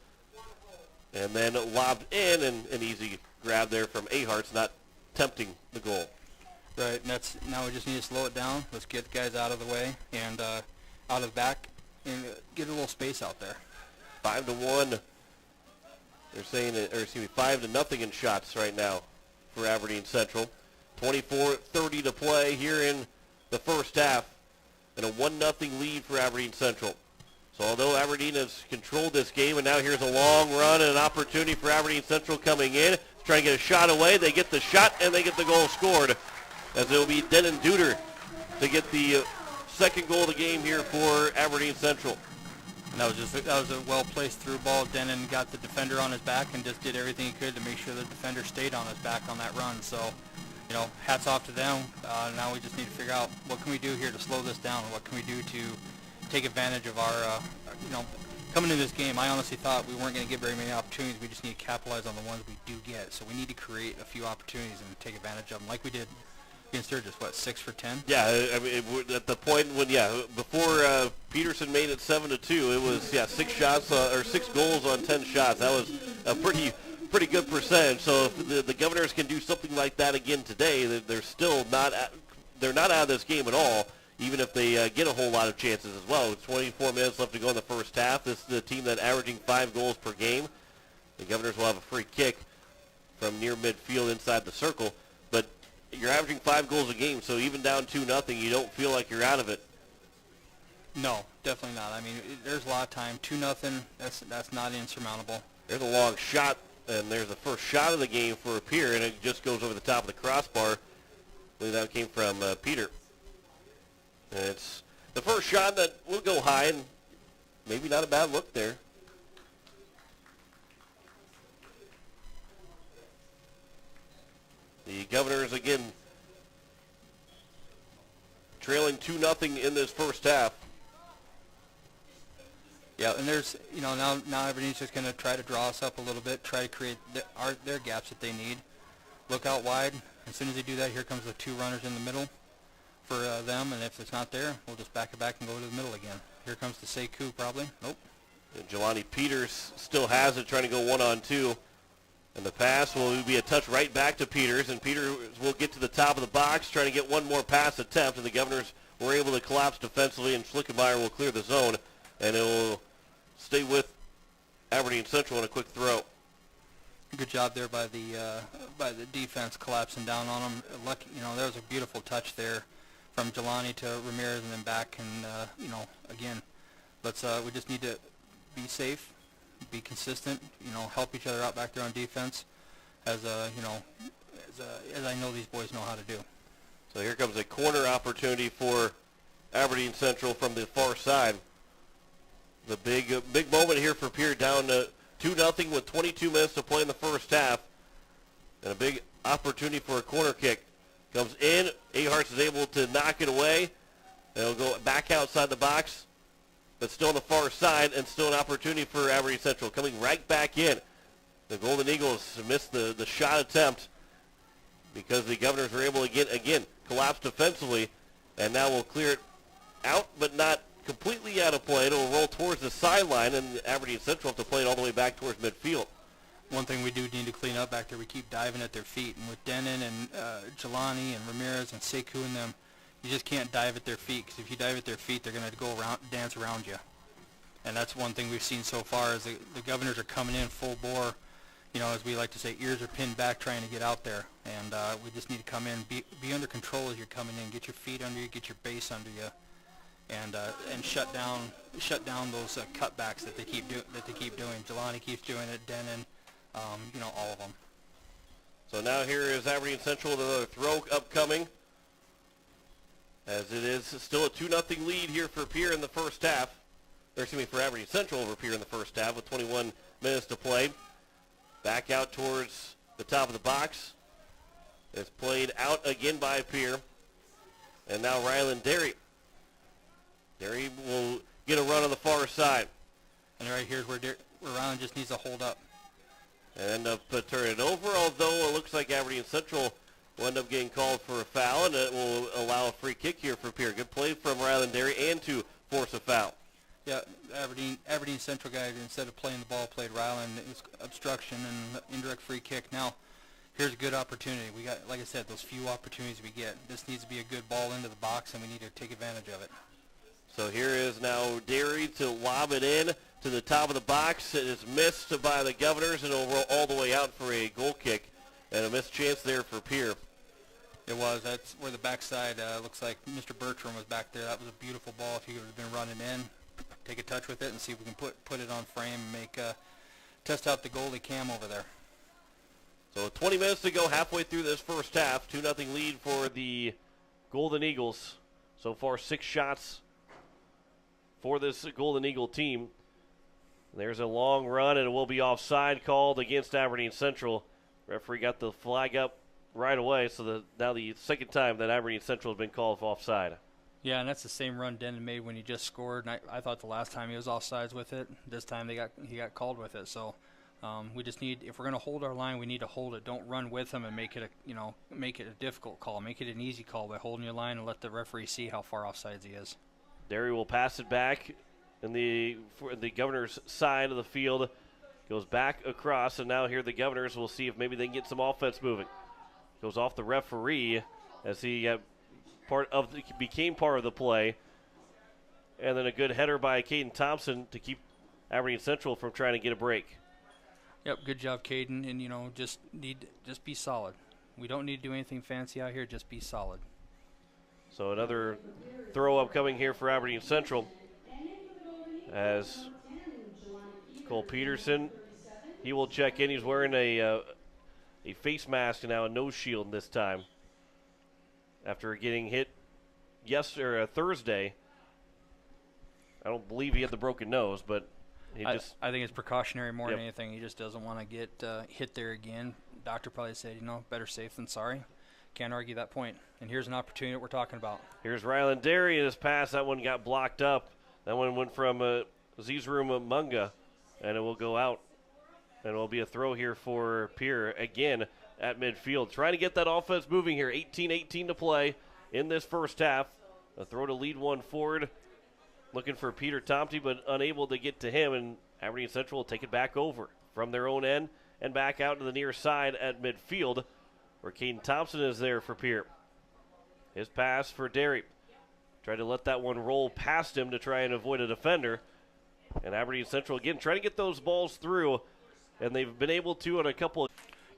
And then lobbed in, and an easy grab there from Ahart's, not tempting the goal. Right, and now we just need to slow it down. Let's get guys out of the way and out of the back and get a little space out there. 5-1. They're saying, or excuse me, 5-0 in shots right now for Aberdeen Central. 24:30 to play here in the first half, and a 1-0 lead for Aberdeen Central. So although Aberdeen has controlled this game, and now here's a long run and an opportunity for Aberdeen Central coming in, trying to get a shot away. They get the shot and they get the goal scored, as it will be Denon Duder to get the second goal of the game here for Aberdeen Central. And that was a well-placed through ball. Denon got the defender on his back and just did everything he could to make sure the defender stayed on his back on that run. So, you know, hats off to them. Now we just need to figure out what can we do here to slow this down. What can we do to take advantage of our, you know, coming into this game, I honestly thought we weren't going to get very many opportunities. We just need to capitalize on the ones we do get. So we need to create a few opportunities and take advantage of them like we did against Sturgis, what, 6 for 10? Yeah, I mean, at the point when, before Peterson made it 7-2, it was, 6 shots, or 6 goals on 10 shots. That was a pretty good percentage. So if the Governors can do something like that again today, they're still not out of this game at all, even if they get a whole lot of chances as well. With 24 minutes left to go in the first half, this is the team that averaging 5 goals per game. The Governors will have a free kick from near midfield inside the circle, but you're averaging 5 goals a game, so even down 2-0, you don't feel like you're out of it. No, definitely not. I mean, there's a lot of time. 2-0, that's not insurmountable. There's a long shot, and there's the first shot of the game for Pierre, and it just goes over the top of the crossbar. I believe that came from Peter. And it's the first shot that will go high, and maybe not a bad look there. The Governors, again, trailing 2-0 in this first half. Yeah, and there's, you know, now Aberdeen's just going to try to draw us up a little bit, try to create their gaps that they need. Look out wide. As soon as they do that, here comes the 2 runners in the middle for them, and if it's not there, we'll just back it back and go to the middle again. Here comes the Sekou probably. Nope. And Jelani Peters still has it, trying to go 1-on-2. And the pass will be a touch right back to Peters, and Peters will get to the top of the box, trying to get one more pass attempt, and the Governors were able to collapse defensively, and Schlickenmeyer will clear the zone, and it will stay with Aberdeen Central on a quick throw. Good job there by the defense collapsing down on them. Lucky, you know, there was a beautiful touch there from Jelani to Ramirez and then back, and you know, again, we just need to be safe, be consistent, you know, help each other out back there on defense, as you know, as I know these boys know how to do. So here comes a corner opportunity for Aberdeen Central from the far side. The big moment here for Pierre, down 2-0 with 22 minutes to play in the first half, and a big opportunity for a corner kick. Comes in, Aharts is able to knock it away, and it'll go back outside the box, but still on the far side, and still an opportunity for Aberdeen Central. Coming right back in. The Golden Eagles missed the shot attempt because the Governors were able to again collapse defensively, and now we'll clear it out, but not completely out of play. It'll roll towards the sideline, and Aberdeen Central have to play it all the way back towards midfield. One thing we do need to clean up back there, we keep diving at their feet, and with Denon and Jelani and Ramirez and Sekou and them, you just can't dive at their feet, because if you dive at their feet, they're going to go around, dance around you. And that's one thing we've seen so far is the Governors are coming in full bore, you know, as we like to say, ears are pinned back trying to get out there. And we just need to come in, be under control as you're coming in, get your feet under you, get your base under you, and shut down those cutbacks that they keep doing. Jelani keeps doing it, Denon, you know, all of them. So now here is Aberdeen Central with another throw upcoming, as it is still a 2-0 lead here for Pierre in the first half. For Aberdeen Central over Pierre in the first half with 21 minutes to play. Back out towards the top of the box. It's played out again by Pierre. And now Ryland Derry. Derry will get a run on the far side. And right here's where Ryland just needs to hold up. And end up turning it over, although it looks like Aberdeen Central will end up getting called for a foul, and it will allow a free kick here for Pierre. Good play from Ryland Derry and to force a foul. Yeah, Aberdeen Central guy, instead of playing the ball, played Ryland. It was obstruction and indirect free kick. Now, here's a good opportunity. We got, like I said, those few opportunities we get. This needs to be a good ball into the box, and we need to take advantage of it. So here is now Derry to lob it in to the top of the box. It is missed by the Governors, and it'll roll all the way out for a goal kick, and a missed chance there for Pierre. It was. That's where the backside looks like Mr. Bertram was back there. That was a beautiful ball. If he would have been running in, take a touch with it and see if we can put it on frame and make test out the goalie cam over there. So 20 minutes to go, halfway through this first half. 2-0 lead for the Golden Eagles. So far, 6 shots for this Golden Eagle team. There's a long run, and it will be offside called against Aberdeen Central. Referee got the flag up right away, so now the second time that Aberdeen Central has been called offside. Yeah, and that's the same run Denton made when he just scored. And I thought the last time he was offsides with it. This time he got called with it. So we just need, if we're going to hold our line, we need to hold it. Don't run with him and make it a difficult call. Make it an easy call by holding your line and let the referee see how far offsides he is. Derry will pass it back in the Governors' side of the field. Goes back across, and now here the Governors will see if maybe they can get some offense moving. Goes off the referee as he became part of the play. And then a good header by Caden Thompson to keep Aberdeen Central from trying to get a break. Yep, good job, Caden. And, just be solid. We don't need to do anything fancy out here. Just be solid. So another throw up coming here for Aberdeen Central as Cole Peterson, he will check in. He's wearing a face mask now, a nose shield this time, after getting hit Thursday. I don't believe he had the broken nose, but I think it's precautionary more than anything. He just doesn't want to get hit there again. Doctor probably said, better safe than sorry. Can't argue that point. And here's an opportunity that we're talking about. Here's Ryland Derry in his pass. That one got blocked up. That one went from Zizrum Munga, and it will go out. And it will be a throw here for Pierre again at midfield. Trying to get that offense moving here. 18-18 to play in this first half. A throw to lead one forward. Looking for Peter Tomte, but unable to get to him. And Aberdeen Central will take it back over from their own end and back out to the near side at midfield, where Caden Thompson is there for Pierre. His pass for Derry. Tried to let that one roll past him to try and avoid a defender. And Aberdeen Central, again, trying to get those balls through, and they've been able to on a couple of...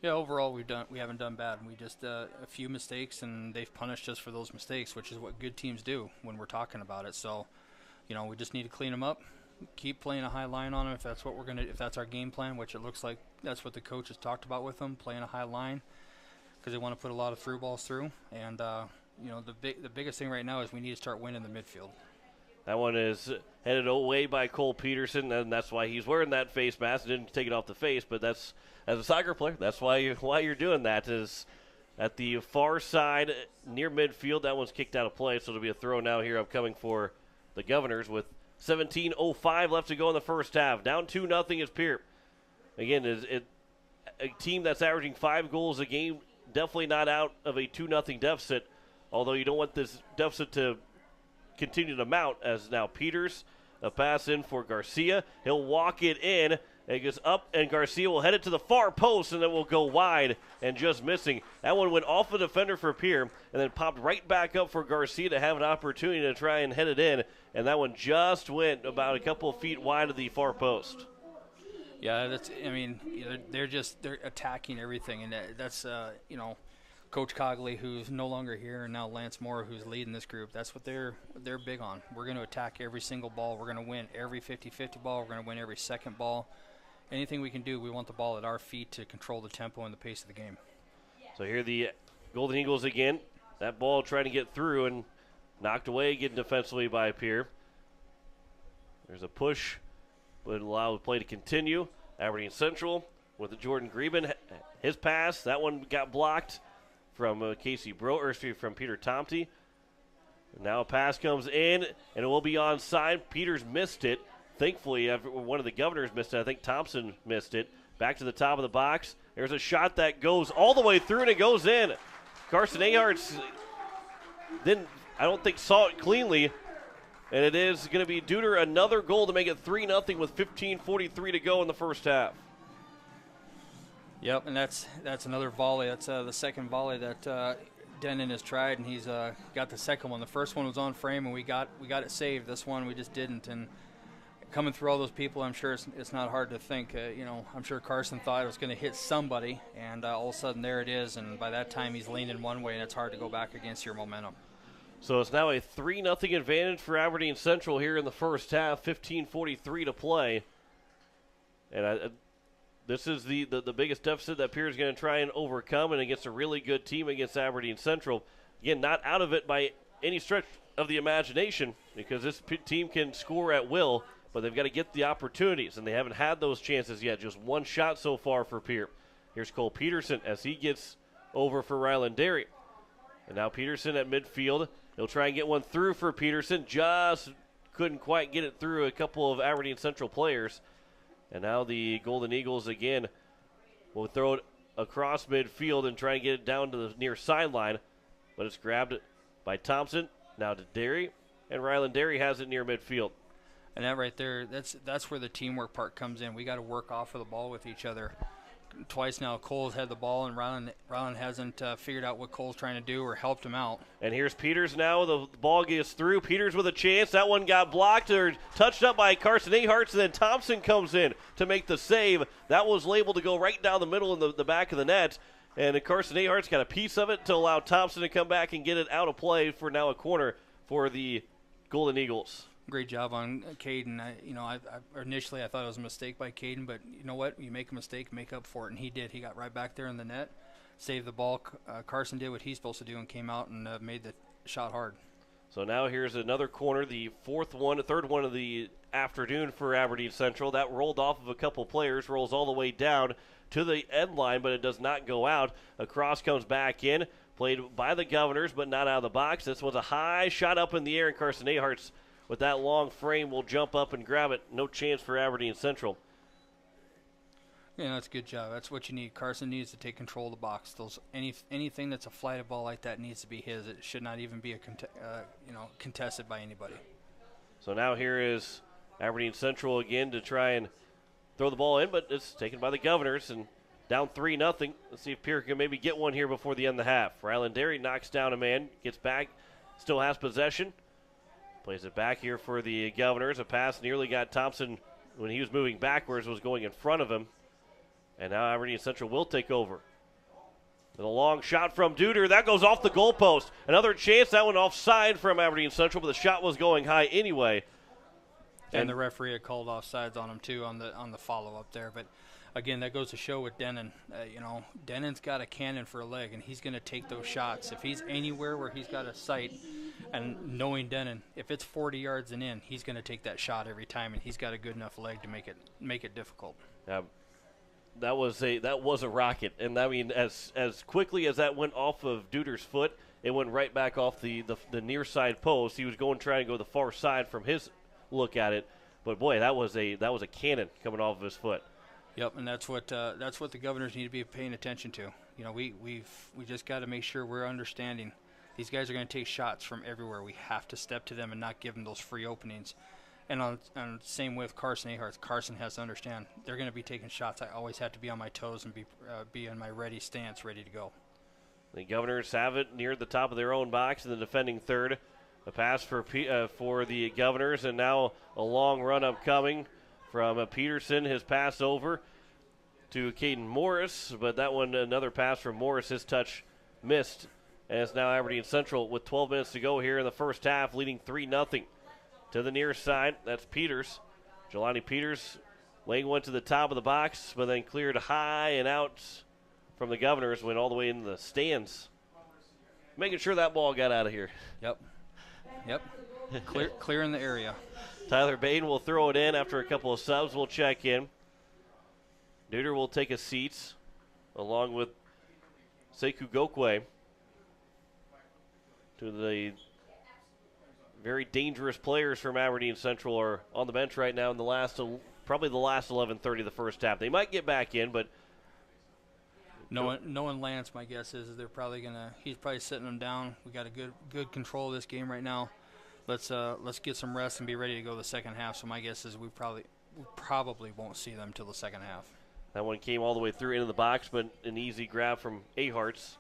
Yeah, overall we haven't done bad. We just a few mistakes, and they've punished us for those mistakes, which is what good teams do when we're talking about it. So, we just need to clean them up, keep playing a high line on them if that's what if that's our game plan, which it looks like that's what the coach has talked about with them, playing a high line, because they want to put a lot of through balls through. And the biggest thing right now is we need to start winning the midfield. That one is headed away by Cole Peterson, and that's why he's wearing that face mask. Didn't take it off the face, but that's, as a soccer player, that's why you're doing that, is at the far side near midfield. That one's kicked out of play, so it'll be a throw now here upcoming for the Governors with 17:05 left to go in the first half. Down 2-0 is Pierre. Again, a team that's averaging 5 goals a game, definitely not out of a 2-0 deficit, although you don't want this deficit to continue to mount, as now Peters, a pass in for Garcia. He'll walk it in. It goes up, and Garcia will head it to the far post, and then will go wide and just missing. That one went off the defender for Pierre and then popped right back up for Garcia to have an opportunity to try and head it in, and that one just went about a couple of feet wide of the far post. Yeah, they're attacking everything, and that's Coach Cogley, who's no longer here, and now Lance Moore, who's leading this group. That's what they're big on. We're going to attack every single ball. We're going to win every 50-50 ball. We're going to win every second ball. Anything we can do, we want the ball at our feet to control the tempo and the pace of the game. So here the Golden Eagles again. That ball trying to get through and knocked away again defensively by Pierre. There's a push, but allow the play to continue. Aberdeen Central with the Jordan Greben. His pass, that one got blocked from from Peter Tomte. Now a pass comes in, and it will be onside. Peters missed it. Thankfully, one of the Governors missed it. I think Thompson missed it. Back to the top of the box. There's a shot that goes all the way through, and it goes in. Carson Aharts I don't think saw it cleanly, and it is going to be Duder another goal to make it 3-0 with 15:43 to go in the first half. Yep, and that's another volley. That's the second volley that Denon has tried, and he's got the second one. The first one was on frame, and we got it saved. This one we just didn't. And coming through all those people, I'm sure it's not hard to think. I'm sure Carson thought it was going to hit somebody, and all of a sudden there it is. And by that time he's leaning one way, and it's hard to go back against your momentum. So it's now a 3-0 advantage for Aberdeen Central here in the first half. 15:43 to play, and this is the biggest deficit that Pierre is going to try and overcome, and against a really good team against Aberdeen Central. Again, not out of it by any stretch of the imagination, because this team can score at will, but they've got to get the opportunities, and they haven't had those chances yet. Just one shot so far for Pierre. Here's Cole Peterson as he gets over for Ryland Derry. And now Peterson at midfield. He'll try and get one through for Peterson. Just couldn't quite get it through a couple of Aberdeen Central players. And now the Golden Eagles again will throw it across midfield and try and get it down to the near sideline. But it's grabbed by Thompson. Now to Derry. And Ryland Derry has it near midfield. And that right there, that's where the teamwork part comes in. We got to work off of the ball with each other. Twice now, Cole's had the ball, and Ryland hasn't figured out what Cole's trying to do or helped him out. And here's Peters now. The ball gets through. Peters with a chance. That one got blocked or touched up by Carson Aharts, and then Thompson comes in to make the save. That was labeled to go right down the middle in the back of the net. And Carson Aharts got a piece of it to allow Thompson to come back and get it out of play for now a corner for the Golden Eagles. Great job on Caden. Initially I thought it was a mistake by Caden, but you know what? You make a mistake, make up for it, and he did. He got right back there in the net, saved the ball. Carson did what he's supposed to do and came out and made the shot hard. So now here's another corner, the third one of the afternoon for Aberdeen Central. That rolled off of a couple players, rolls all the way down to the end line, but it does not go out. A cross comes back in, played by the Governors, but not out of the box. This was a high shot up in the air, and Carson Aharts with that long frame will jump up and grab it. No chance for Aberdeen Central. Yeah, that's a good job. That's what you need. Carson needs to take control of the box. Anything that's a flighted ball like that needs to be his. It should not even be contested by anybody. So now here is Aberdeen Central again to try and throw the ball in, but it's taken by the Governors and down 3-0. Let's see if Pierre can maybe get one here before the end of the half. Ryland Derry knocks down a man, gets back, still has possession. Plays it back here for the Governors. A pass nearly got Thompson when he was moving backwards, was going in front of him. And now Aberdeen Central will take over. With a long shot from Duder. That goes off the goalpost. Another chance. That one offside from Aberdeen Central, but the shot was going high anyway. And the referee had called offsides on him, too, on the follow-up there. But, again, that goes to show with Denon. Denon's got a cannon for a leg, and he's going to take those shots. If he's anywhere where he's got a sight, and knowing Denon, if it's 40 yards and in, he's going to take that shot every time, and he's got a good enough leg to make it difficult. That was a rocket, and I mean, as quickly as that went off of Duder's foot, it went right back off the near side post. He was trying to go the far side from his look at it, but boy, that was a cannon coming off of his foot. Yep, and that's what the Governors need to be paying attention to. We just got to make sure we're understanding. These guys are going to take shots from everywhere. We have to step to them and not give them those free openings. And on same with Carson Aharts, Carson has to understand they're going to be taking shots. I always have to be on my toes and be in my ready stance, ready to go. The Governors have it near the top of their own box in the defending third. A pass for the Governors, and now a long run up coming from Peterson. His pass over to Caden Morris, but that one, another pass from Morris, his touch missed. And it's now Aberdeen Central with 12 minutes to go here in the first half, leading 3-0. To the near side, that's Peters. Jelani Peters laying one to the top of the box, but then cleared high and out from the Governors, went all the way in the stands. Making sure that ball got out of here. Yep. Clearing the area. Tyler Bain will throw it in after a couple of subs. We'll check in. Duder will take a seat along with Sekou Gokwe. To the very dangerous players from Aberdeen Central are on the bench right now in probably the last 11:30 of the first half. They might get back in, but knowing Lance, my guess is they're probably he's probably sitting them down. We got a good control of this game right now. Let's get some rest and be ready to go the second half. So my guess is we probably won't see them till the second half. That one came all the way through into the box, but an easy grab from Aharts.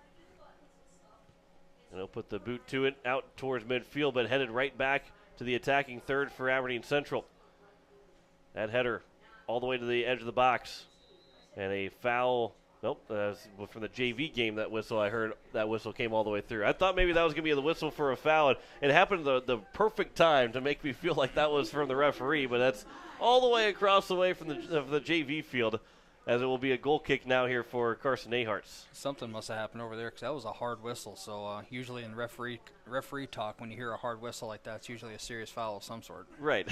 And he'll put the boot to it out towards midfield, but headed right back to the attacking third for Aberdeen Central. That header all the way to the edge of the box. And a foul. Nope, from the JV game, that whistle, I heard that whistle came all the way through. I thought maybe that was going to be the whistle for a foul, and it happened the perfect time to make me feel like that was from the referee, but that's all the way across the way from the JV field, as it will be a goal kick now here for Carson Aharts. Something must have happened over there because that was a hard whistle. So usually in referee talk, when you hear a hard whistle like that, it's usually a serious foul of some sort. Right.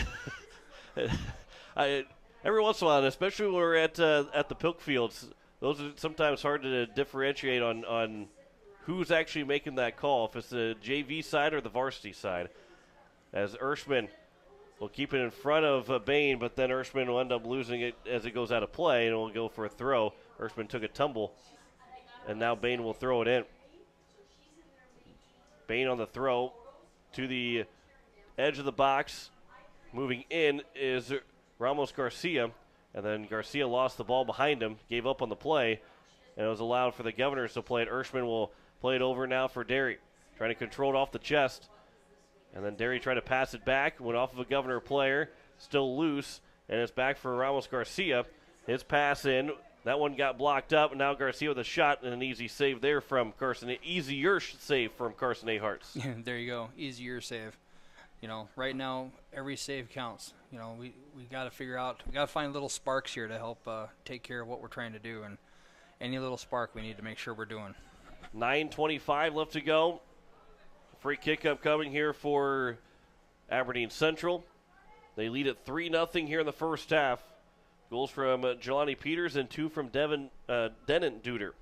Every once in a while, and especially when we're at the Pilk Fields, those are sometimes hard to differentiate on who's actually making that call, if it's the JV side or the varsity side. As Ershman will keep it in front of Bain, but then Ershman will end up losing it as it goes out of play, and will go for a throw. Ershman took a tumble, and now Bain will throw it in. Bain on the throw to the edge of the box. Moving in is Ramos Garcia, and then Garcia lost the ball behind him, gave up on the play, and it was allowed for the Governors to play it. Ershman will play it over now for Derry, trying to control it off the chest. And then Derry tried to pass it back, went off of a Governor player, still loose, and it's back for Ramos Garcia. His pass in, that one got blocked up, and now Garcia with a shot and an easy save there from Carson. Easier save from Carson Aharts. There you go, easier save. You know, right now every save counts. You know, we got to figure out, we got to find little sparks here to help take care of what we're trying to do, and any little spark we need to make sure we're doing. 9:25 left to go. Free kick upcoming here for Aberdeen Central. They lead at 3-0 here in the first half. Goals from Jelani Peters and 2 from Denon Duder.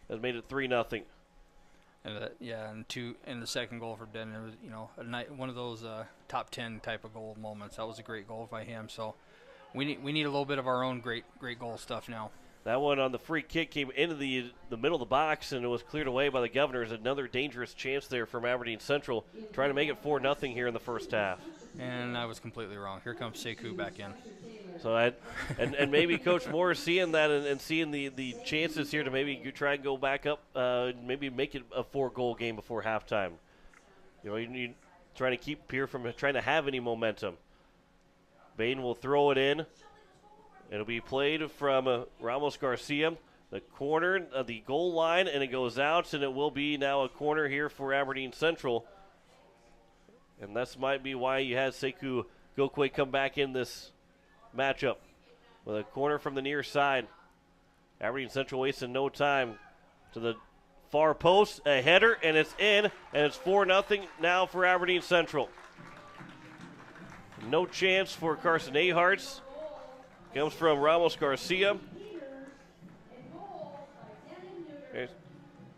That made it 3-0. And 2 in the second goal for Denon. Was, you know, one of those top 10 type of goal moments. That was a great goal by him. So we need a little bit of our own great goal stuff now. That one on the free kick came into the middle of the box, and it was cleared away by the Governors. Another dangerous chance there from Aberdeen Central, trying to make it 4-0 here in the first half. And I was completely wrong. Here comes Sekou back in. So and maybe Coach Moore is seeing that and seeing the chances here to maybe try and go back up, maybe make it a 4-goal game before halftime. You know, you trying to keep Pierre from trying to have any momentum. Bain will throw it in. It'll be played from Ramos Garcia, the corner of the goal line, and it goes out, and it will be now a corner here for Aberdeen Central. And this might be why you had Sekou Gokwe come back in this matchup with a corner from the near side. Aberdeen Central wasting no time to the far post, a header, and it's in, and it's 4-0 now for Aberdeen Central. No chance for Carson Aharts. Comes from Ramos Garcia.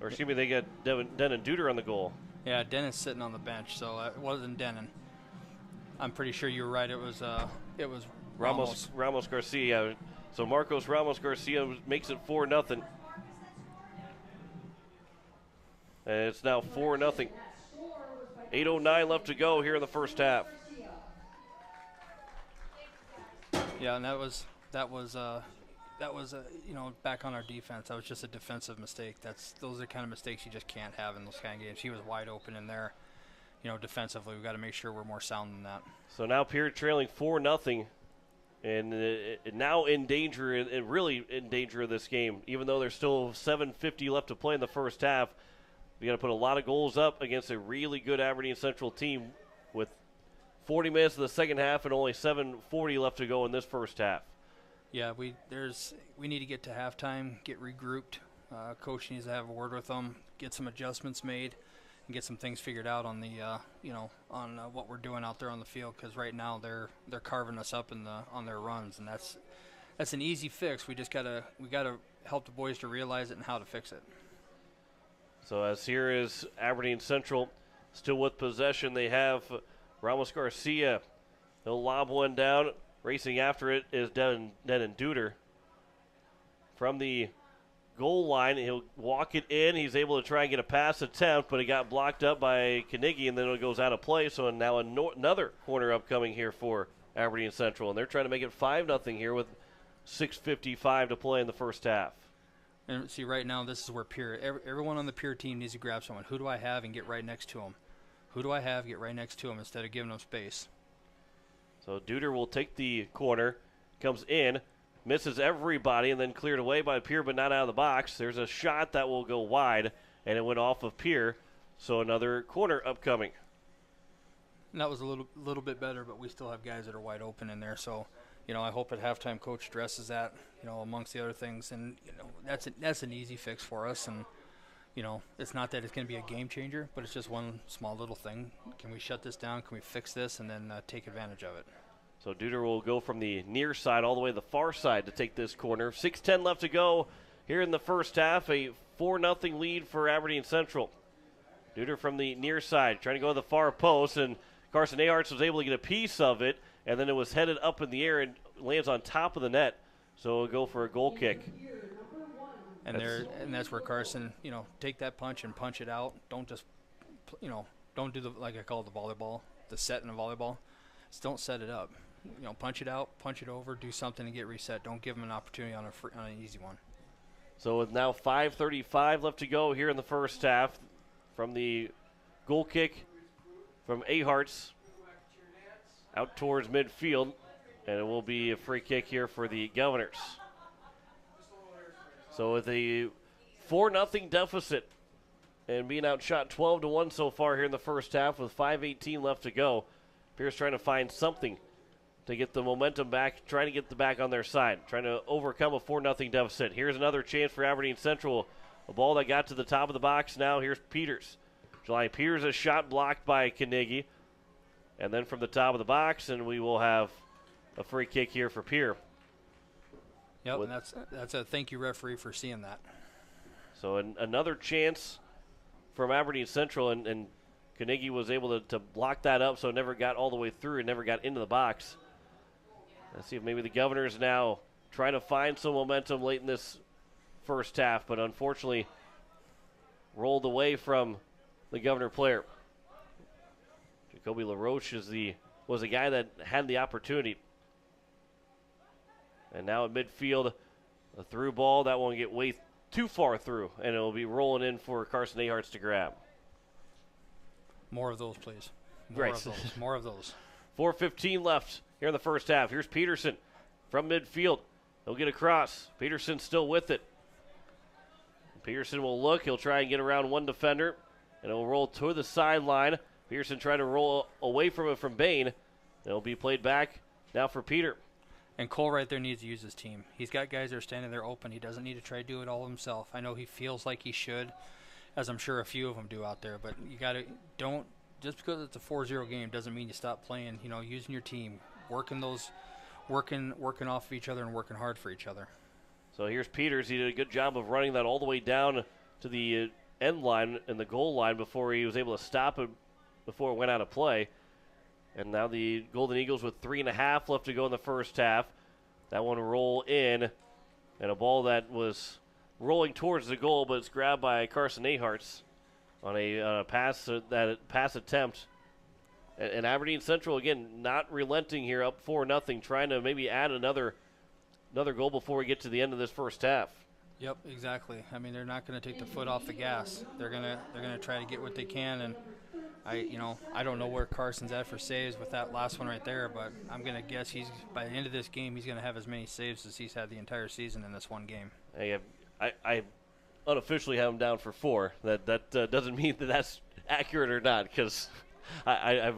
Or excuse me, they got Denon Duder on the goal. Yeah, Denon's sitting on the bench, so it wasn't Denon. I'm pretty sure you were right. It was Ramos Garcia. So Marcos Ramos Garcia makes it 4-0. And it's now 4-0. 8:09 left to go here in the first half. Yeah, and that was you know, back on our defense. That was just a defensive mistake. Those are the kind of mistakes you just can't have in those kind of games. He was wide open in there. You know, defensively, we've got to make sure we're more sound than that. So now Pierre trailing 4-0, and now in danger, and really in danger of this game. Even though there's still 7:50 left to play in the first half, we got to put a lot of goals up against a really good Aberdeen Central team with 40 minutes of the second half and only 7:40 left to go in this first half. Yeah, we need to get to halftime, get regrouped. Coach needs to have a word with them, get some adjustments made, and get some things figured out on the on what we're doing out there on the field. Because right now they're carving us up on their runs, and that's an easy fix. We gotta help the boys to realize it and how to fix it. So as here is Aberdeen Central still with possession. They have Ramos Garcia. He'll lob one down. Racing after it is Denon Duder. From the goal line, he'll walk it in. He's able to try and get a pass attempt, but it got blocked up by Carnegie, and then it goes out of play. So now another corner upcoming here for Aberdeen Central. And they're trying to make it 5-0 here with 6:55 to play in the first half. And see, right now, this is where Pierre, everyone on the Pierre team needs to grab someone. Who do I have and get right next to him? Who do I have, get right next to him instead of giving them space? So Duder will take the corner, comes in, misses everybody, and then cleared away by Pierre, but not out of the box. There's a shot that will go wide, and it went off of Pierre. So another corner upcoming. And that was a little bit better, but we still have guys that are wide open in there. So, I hope at halftime coach addresses that, amongst the other things. And, that's an easy fix for us. And, it's not that it's going to be a game changer, but it's just one small little thing. Can we shut this down? Can we fix this? And then take advantage of it. So Duder will go from the near side all the way to the far side to take this corner. 6:10 left to go here in the first half. A 4-0 lead for Aberdeen Central. Duder from the near side trying to go to the far post, and Carson Aharts was able to get a piece of it, and then it was headed up in the air and lands on top of the net. So it'll go for a goal kick. And that's where Carson, take that punch and punch it out. Don't just, don't do like I call it the volleyball, the set in a volleyball. Just don't set it up. Punch it out, punch it over, do something to get reset. Don't give them an opportunity on an easy one. So with now 5:35 left to go here in the first half, from the goal kick from Aharts out towards midfield, and it will be a free kick here for the Governors. So with a 4-0 deficit and being outshot 12-1 so far here in the first half with 5:18 left to go, Pierce trying to find something to get the momentum back, trying to get the back on their side, trying to overcome a 4-0 deficit. Here's another chance for Aberdeen Central. A ball that got to the top of the box. Now here's Peters. July Peters, a shot blocked by Carnegie. And then from the top of the box, and we will have a free kick here for Pierre. Yep, and that's a thank you, referee, for seeing that. So another chance from Aberdeen Central, and Carnegie was able to block that up, so it never got all the way through and never got into the box. Let's see if maybe the Governors now trying to find some momentum late in this first half, but unfortunately rolled away from the Governor player. Jacoby LaRoche was the guy that had the opportunity. And now at midfield, a through ball. That won't get way too far through, and it will be rolling in for Carson Aharts to grab. More of those, please. More of those. 4:15 left here in the first half. Here's Peterson from midfield. He'll get across. Peterson's still with it. Peterson will look. He'll try and get around one defender, and it will roll to the sideline. Peterson trying to roll away from it from Bain. It'll be played back now for Peter. And Cole right there needs to use his team. He's got guys that are standing there open. He doesn't need to try to do it all himself. I know he feels like he should, as I'm sure a few of them do out there. But you got to just because it's a 4-0 game doesn't mean you stop playing. Using your team, working off of each other and working hard for each other. So here's Peters. He did a good job of running that all the way down to the end line and the goal line before he was able to stop it before it went out of play. And now the Golden Eagles with 3.5 left to go in the first half. That one roll in, and a ball that was rolling towards the goal, but it's grabbed by Carson Aharts on a pass attempt. And Aberdeen Central, again, not relenting here, up 4-0, trying to maybe add another goal before we get to the end of this first half. Yep, exactly. I mean, they're not going to take the foot off the gas. They're gonna try to get what they can, and I don't know where Carson's at for saves with that last one right there, but I'm going to guess by the end of this game he's going to have as many saves as he's had the entire season in this one game. I unofficially have him down for 4. That doesn't mean that that's accurate or not, because I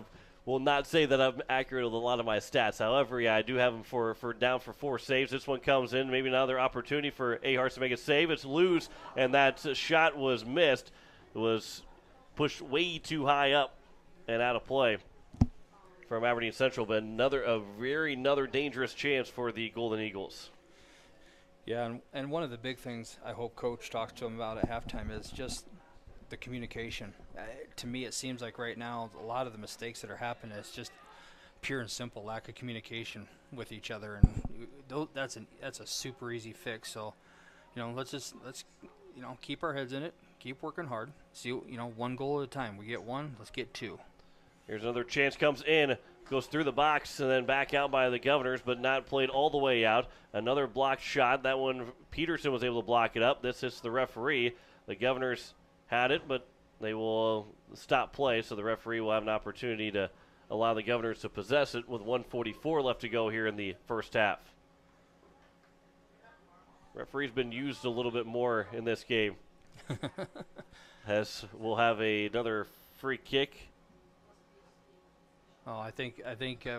will not say that I'm accurate with a lot of my stats. However, I do have him for down for 4 saves. This one comes in, maybe another opportunity for Aharts to make a save. It's loose, and that shot was missed. It was pushed way too high up and out of play from Aberdeen Central, but another dangerous chance for the Golden Eagles. Yeah, and one of the big things I hope Coach talks to him about at halftime is just the communication. To me, it seems like right now a lot of the mistakes that are happening is just pure and simple lack of communication with each other, and that's a super easy fix. So, let's keep our heads in it. Keep working hard. See, one goal at a time. We get 1, let's get 2. Here's another chance, comes in, goes through the box, and then back out by the Governors, but not played all the way out. Another blocked shot. That one, Peterson was able to block it up. This is the referee. The Governors had it, but they will stop play, so the referee will have an opportunity to allow the Governors to possess it with 1:44 left to go here in the first half. Referee's been used a little bit more in this game. As we'll have another free kick. Oh, I think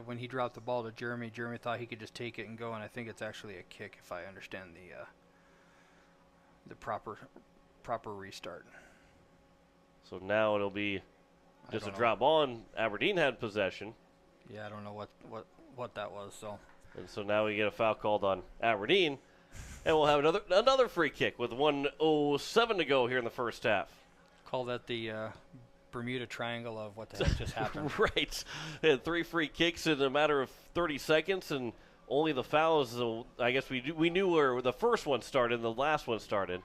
when he dropped the ball to Jeremy thought he could just take it and go, and I think it's actually a kick if I understand the proper restart. So now it'll be just a drop ball, and Aberdeen had possession. Yeah, I don't know what that was. And so now we get a foul called on Aberdeen, and we'll have another free kick with 1:07 to go here in the first half. Call that the Bermuda Triangle of what the heck just happened. Right. They had 3 free kicks in a matter of 30 seconds, and only the fouls. I guess we knew where the first one started and the last one started.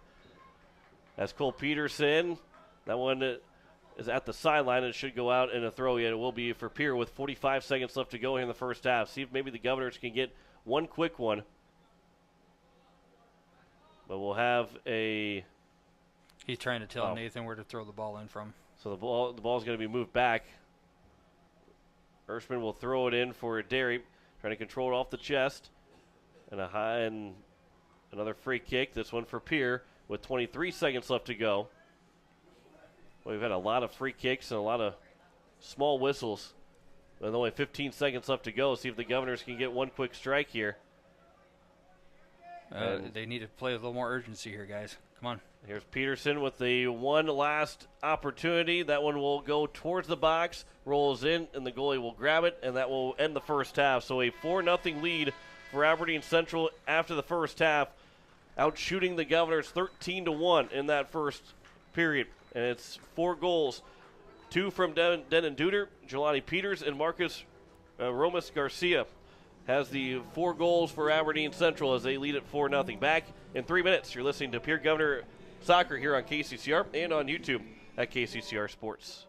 That's Cole Peterson. That one is at the sideline and should go out in a throw. Yet it will be for Pierre with 45 seconds left to go here in the first half. See if maybe the Governors can get one quick one. But we'll have a... He's trying to tell Nathan where to throw the ball in from. So the ball's going to be moved back. Ershman will throw it in for Derry, trying to control it off the chest. And another free kick. This one for Pierre with 23 seconds left to go. Well, we've had a lot of free kicks and a lot of small whistles. With only 15 seconds left to go. See if the Governors can get one quick strike here. They need to play with a little more urgency here, guys. Come on. Here's Peterson with the one last opportunity. That one will go towards the box, rolls in, and the goalie will grab it, and that will end the first half. So a 4-0 lead for Aberdeen Central after the first half, out shooting the Governors 13-1 in that first period. And it's 4 goals, 2 from Denon Duder, Jelani Peters, and Marcus Romas Garcia has the 4 goals for Aberdeen Central as they lead at 4-0. Back in 3 minutes, you're listening to Pierre Governor Soccer here on KCCR and on YouTube at KCCR Sports.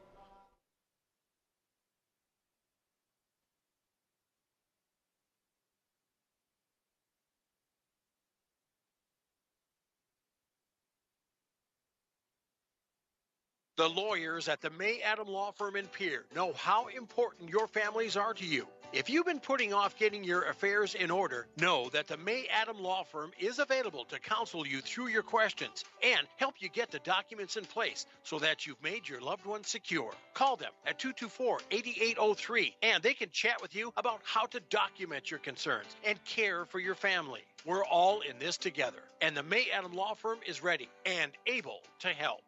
The lawyers at the May Adam Law Firm in Pierre know how important your families are to you. If you've been putting off getting your affairs in order, know that the May Adam Law Firm is available to counsel you through your questions and help you get the documents in place so that you've made your loved ones secure. Call them at 224-8803 and they can chat with you about how to document your concerns and care for your family. We're all in this together, and the May Adam Law Firm is ready and able to help.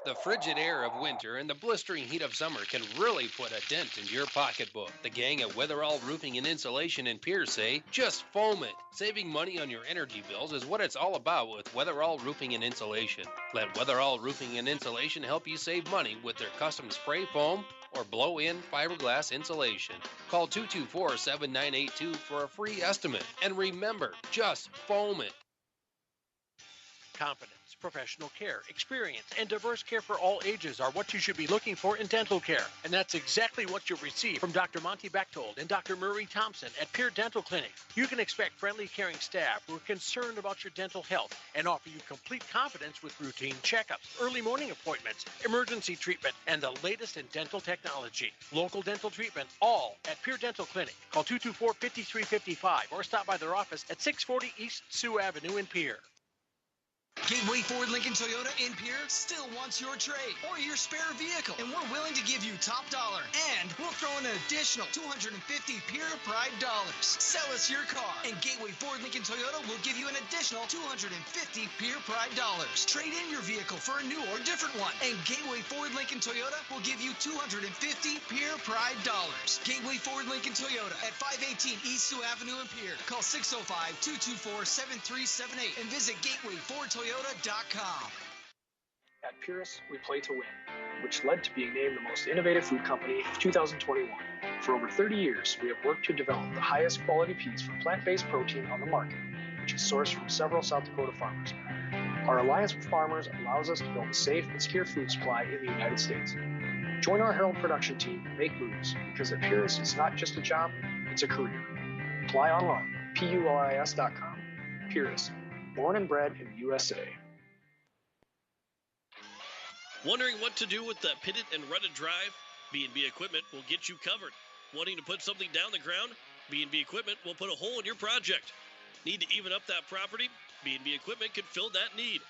The frigid air of winter and the blistering heat of summer can really put a dent in your pocketbook. The gang at Weatherall Roofing and Insulation in Pierre say, just foam it. Saving money on your energy bills is what it's all about with Weatherall Roofing and Insulation. Let Weatherall Roofing and Insulation help you save money with their custom spray foam or blow-in fiberglass insulation. Call 224-7982 for a free estimate. And remember, just foam it. Confidence, professional care, experience, and diverse care for all ages are what you should be looking for in dental care. And that's exactly what you'll receive from Dr. Monty Bechtold and Dr. Murray Thompson at Pierre Dental Clinic. You can expect friendly, caring staff who are concerned about your dental health and offer you complete confidence with routine checkups, early morning appointments, emergency treatment, and the latest in dental technology. Local dental treatment, all at Pierre Dental Clinic. Call 224-5355 or stop by their office at 640 East Sioux Avenue in Pierre. Gateway Ford Lincoln Toyota in Pierre still wants your trade or your spare vehicle, and we're willing to give you top dollar. And we'll throw in an additional $250 Pierre Pride dollars. Sell us your car, and Gateway Ford Lincoln Toyota will give you an additional $250 Pierre Pride dollars. Trade in your vehicle for a new or different one, and Gateway Ford Lincoln Toyota will give you $250 Pierre Pride dollars. Gateway Ford Lincoln Toyota at 518 East Sioux Avenue in Pierre. Call 605-224-7378 and visit GatewayFordToyota.com. At Purus, we play to win, which led to being named the most innovative food company of 2021. For over 30 years, we have worked to develop the highest quality peas from plant-based protein on the market, which is sourced from several South Dakota farmers. Our alliance with farmers allows us to build a safe and secure food supply in the United States. Join our Herald production team and make moves, because at Pierce, it's not just a job, it's a career. Apply online, PULIS.com. Pierce, born and bred in the USA. Wondering what to do with the pitted and rutted drive? B&B Equipment will get you covered. Wanting to put something down the ground? B&B Equipment will put a hole in your project. Need to even up that property? B&B Equipment can fill that need.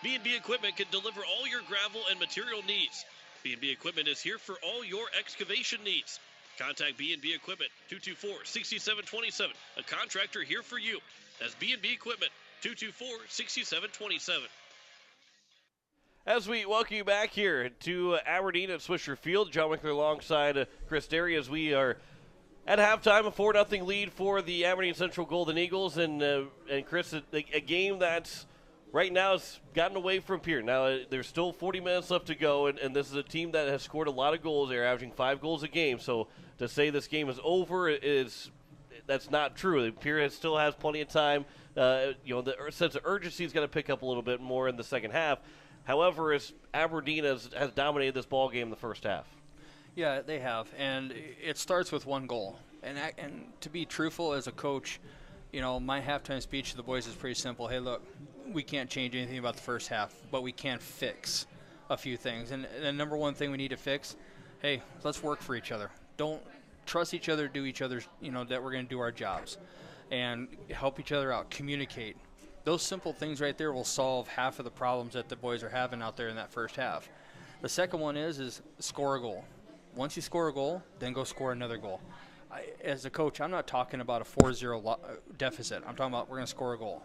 B&B Equipment can deliver all your gravel and material needs. B&B Equipment is here for all your excavation needs. Contact B&B Equipment, 224-6727, a contractor here for you. That's B&B Equipment, 224-6727. As we welcome you back here to Aberdeen at Swisher Field, John Wickler alongside Chris Derry as we are at halftime, a 4-0 lead for the Aberdeen Central Golden Eagles. And Chris, a game that's right now has gotten away from Pierre. Now, there's still 40 minutes left to go, and this is a team that has scored a lot of goals. They're averaging 5 goals a game. So to say this game is over that's not true. Pierre still has plenty of time. The sense of urgency is going to pick up a little bit more in the second half. However, as Aberdeen has dominated this ball game in the first half. Yeah, they have, and it starts with one goal. And to be truthful as a coach, my halftime speech to the boys is pretty simple. Hey, look, we can't change anything about the first half, but we can fix a few things. And the number one thing we need to fix, hey, let's work for each other. Don't trust each other, do each other's, that we're going to do our jobs, and help each other out, communicate. Those simple things right there will solve half of the problems that the boys are having out there in that first half. The second one is score a goal. Once you score a goal, then go score another goal. As a coach, I'm not talking about a 4-0 deficit. I'm talking about we're going to score a goal.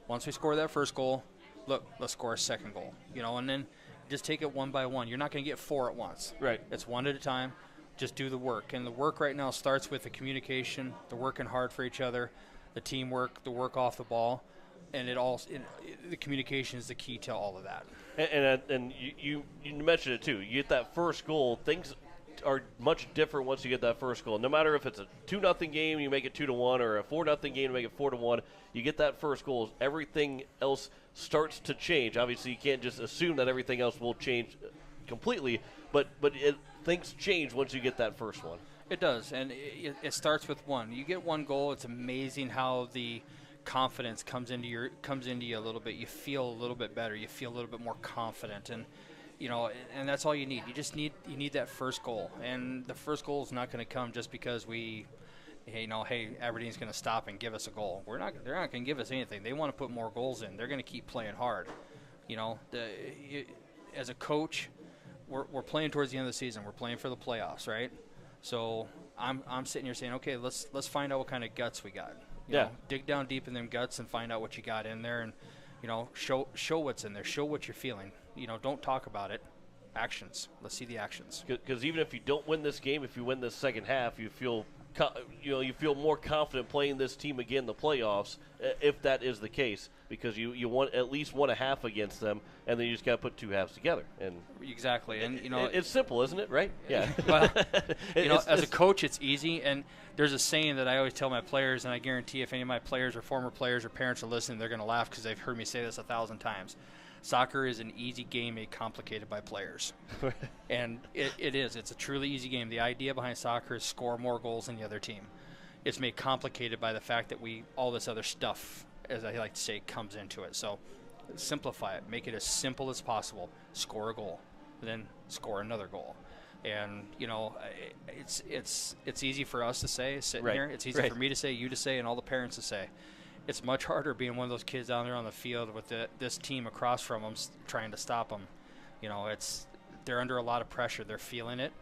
Once we score that first goal, look, let's score a second goal. And then just take it one by one. You're not going to get 4 at once. Right. It's one at a time. Just do the work. And the work right now starts with the communication, the working hard for each other, the teamwork, the work off the ball. And the communication is the key to all of that. And you mentioned it too. You get that first goal, things are much different once you get that first goal. No matter if it's a 2-0 game, you make it 2-1, or a 4-0 game, you make it 4-1. You get that first goal, everything else starts to change. Obviously, you can't just assume that everything else will change completely, but things change once you get that first one. It does, and it starts with one. You get one goal. It's amazing how the confidence comes into you a little bit. You feel a little bit better. You feel a little bit more confident, and and that's all you need. You need that first goal, and the first goal is not going to come just because hey, Aberdeen's going to stop and give us a goal. They're not going to give us anything. They want to put more goals in. They're going to keep playing hard. As a coach, we're playing towards the end of the season. We're playing for the playoffs, right? So I'm sitting here saying, okay, let's find out what kind of guts we got. Dig down deep in them guts and find out what you got in there, and show what's in there. Show what you're feeling. Don't talk about it. Actions. Let's see the actions. Because even if you don't win this game, if you win this second half, you feel more confident playing this team again in the playoffs, if that is the case, because you want at least won a half against them, and then you just got to put 2 halves together. And exactly, and it's simple, isn't it? Right? Yeah. Well, as a coach, it's easy, and there's a saying that I always tell my players, and I guarantee if any of my players or former players or parents are listening, they're going to laugh because they've heard me say this 1,000 times. Soccer is an easy game made complicated by players. And it is. It's a truly easy game. The idea behind soccer is score more goals than the other team. It's made complicated by the fact that all this other stuff, as I like to say, comes into it. So simplify it. Make it as simple as possible. Score a goal. Then score another goal. And, it's easy for us to say, sitting here. It's easy for me to say, you to say, and all the parents to say. It's much harder being one of those kids down there on the field with this team across from them trying to stop them. They're under a lot of pressure. They're feeling it.